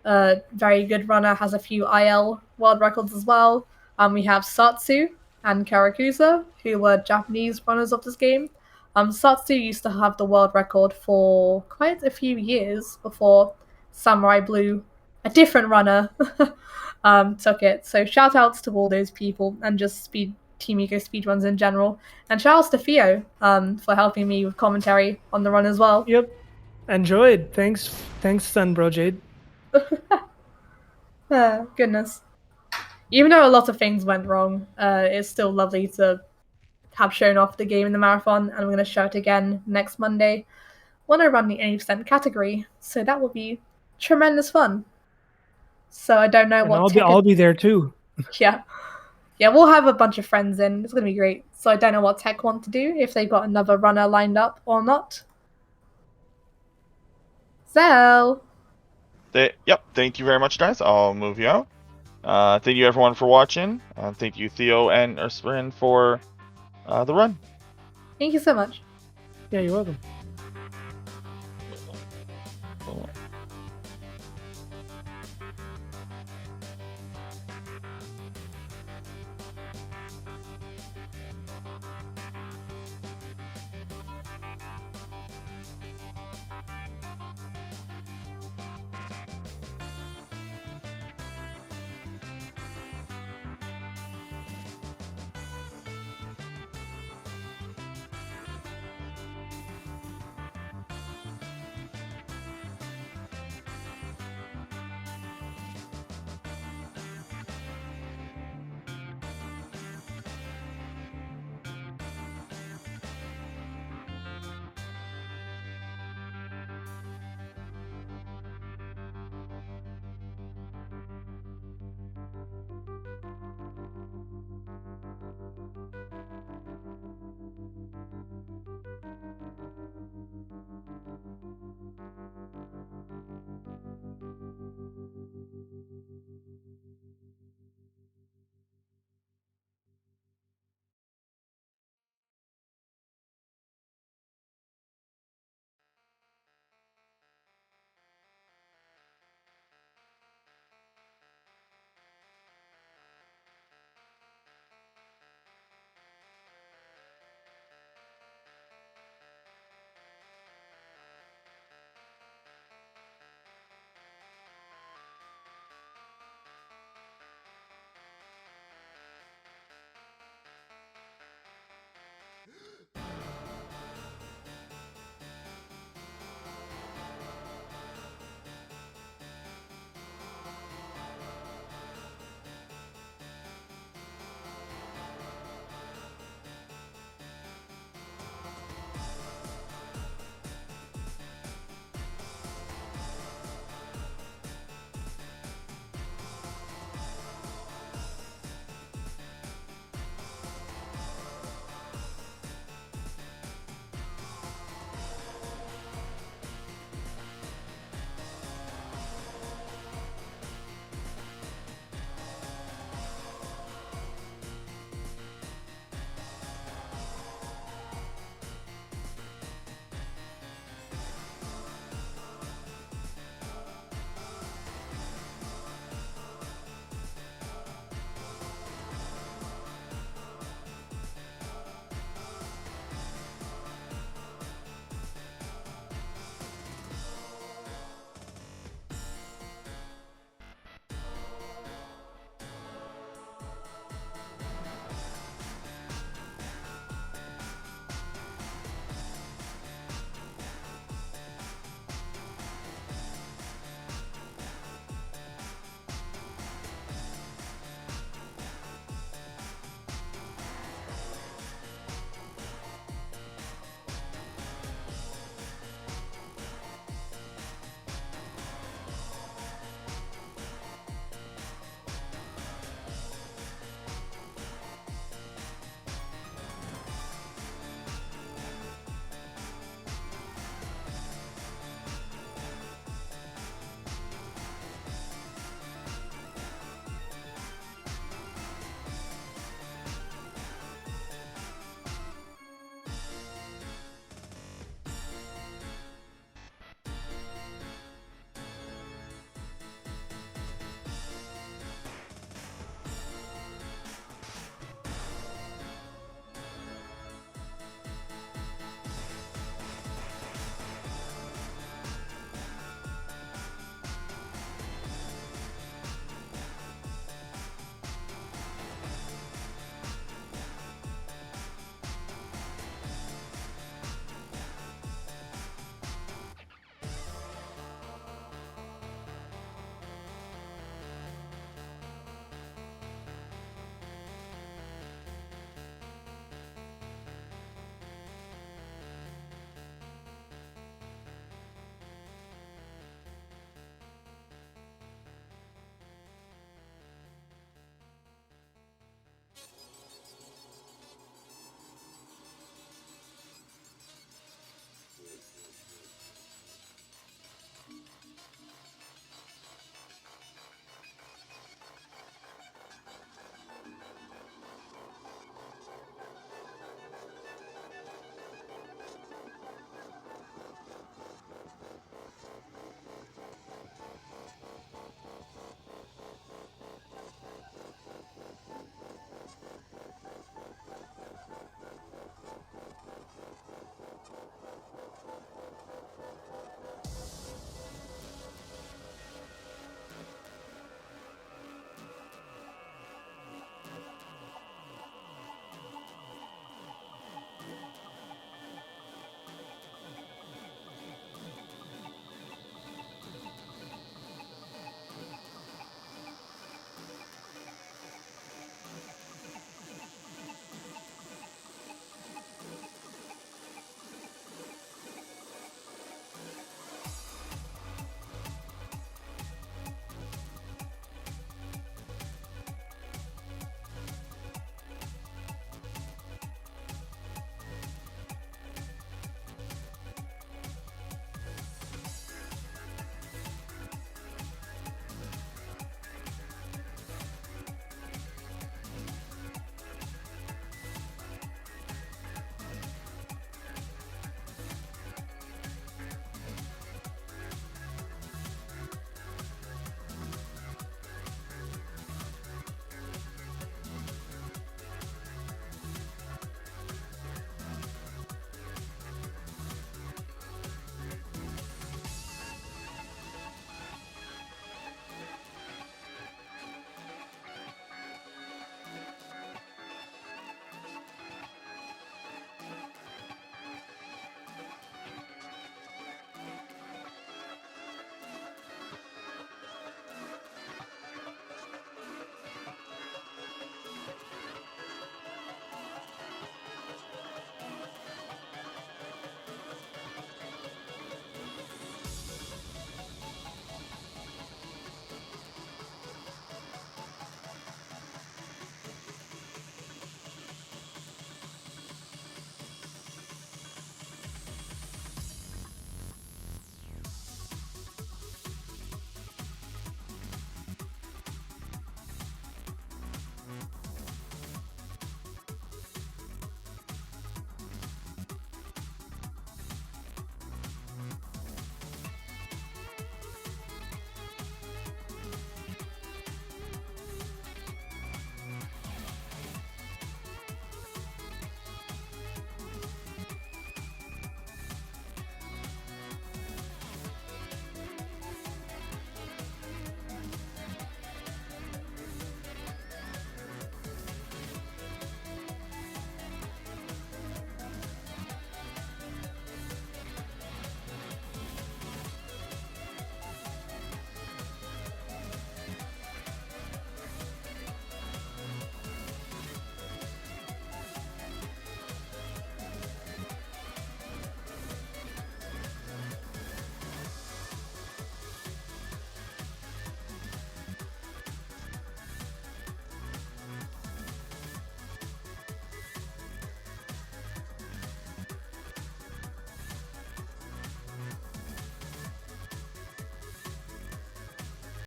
Speaker 2: Very good runner, has a few IL world records as well. We have Satsu and Karakusa, who were Japanese runners of this game. Satsu used to have the world record for quite a few years before Samurai Blue, a different runner, took it. So shout outs to all those people and just Team Eco speedruns in general. And shout outs to Theo for helping me with commentary on the run as well.
Speaker 1: Yep. Enjoyed. Thanks, Sunbro Jade.
Speaker 2: Goodness. Even though a lot of things went wrong, it's still lovely to have shown off the game in the marathon, and I'm going to show it again next Monday when I run the 80% category. So that will be tremendous fun. So I don't know
Speaker 1: And
Speaker 2: what
Speaker 1: I'll be there too.
Speaker 2: Yeah, we'll have a bunch of friends in. It's going to be great. So I don't know what Tech want to do, if they've got another runner lined up or not. So
Speaker 3: Yep, thank you very much, guys. I'll move you out. Thank you everyone for watching. Thank you Theo and Ersprin for the run.
Speaker 2: thank you so much.
Speaker 1: Yeah, you're welcome.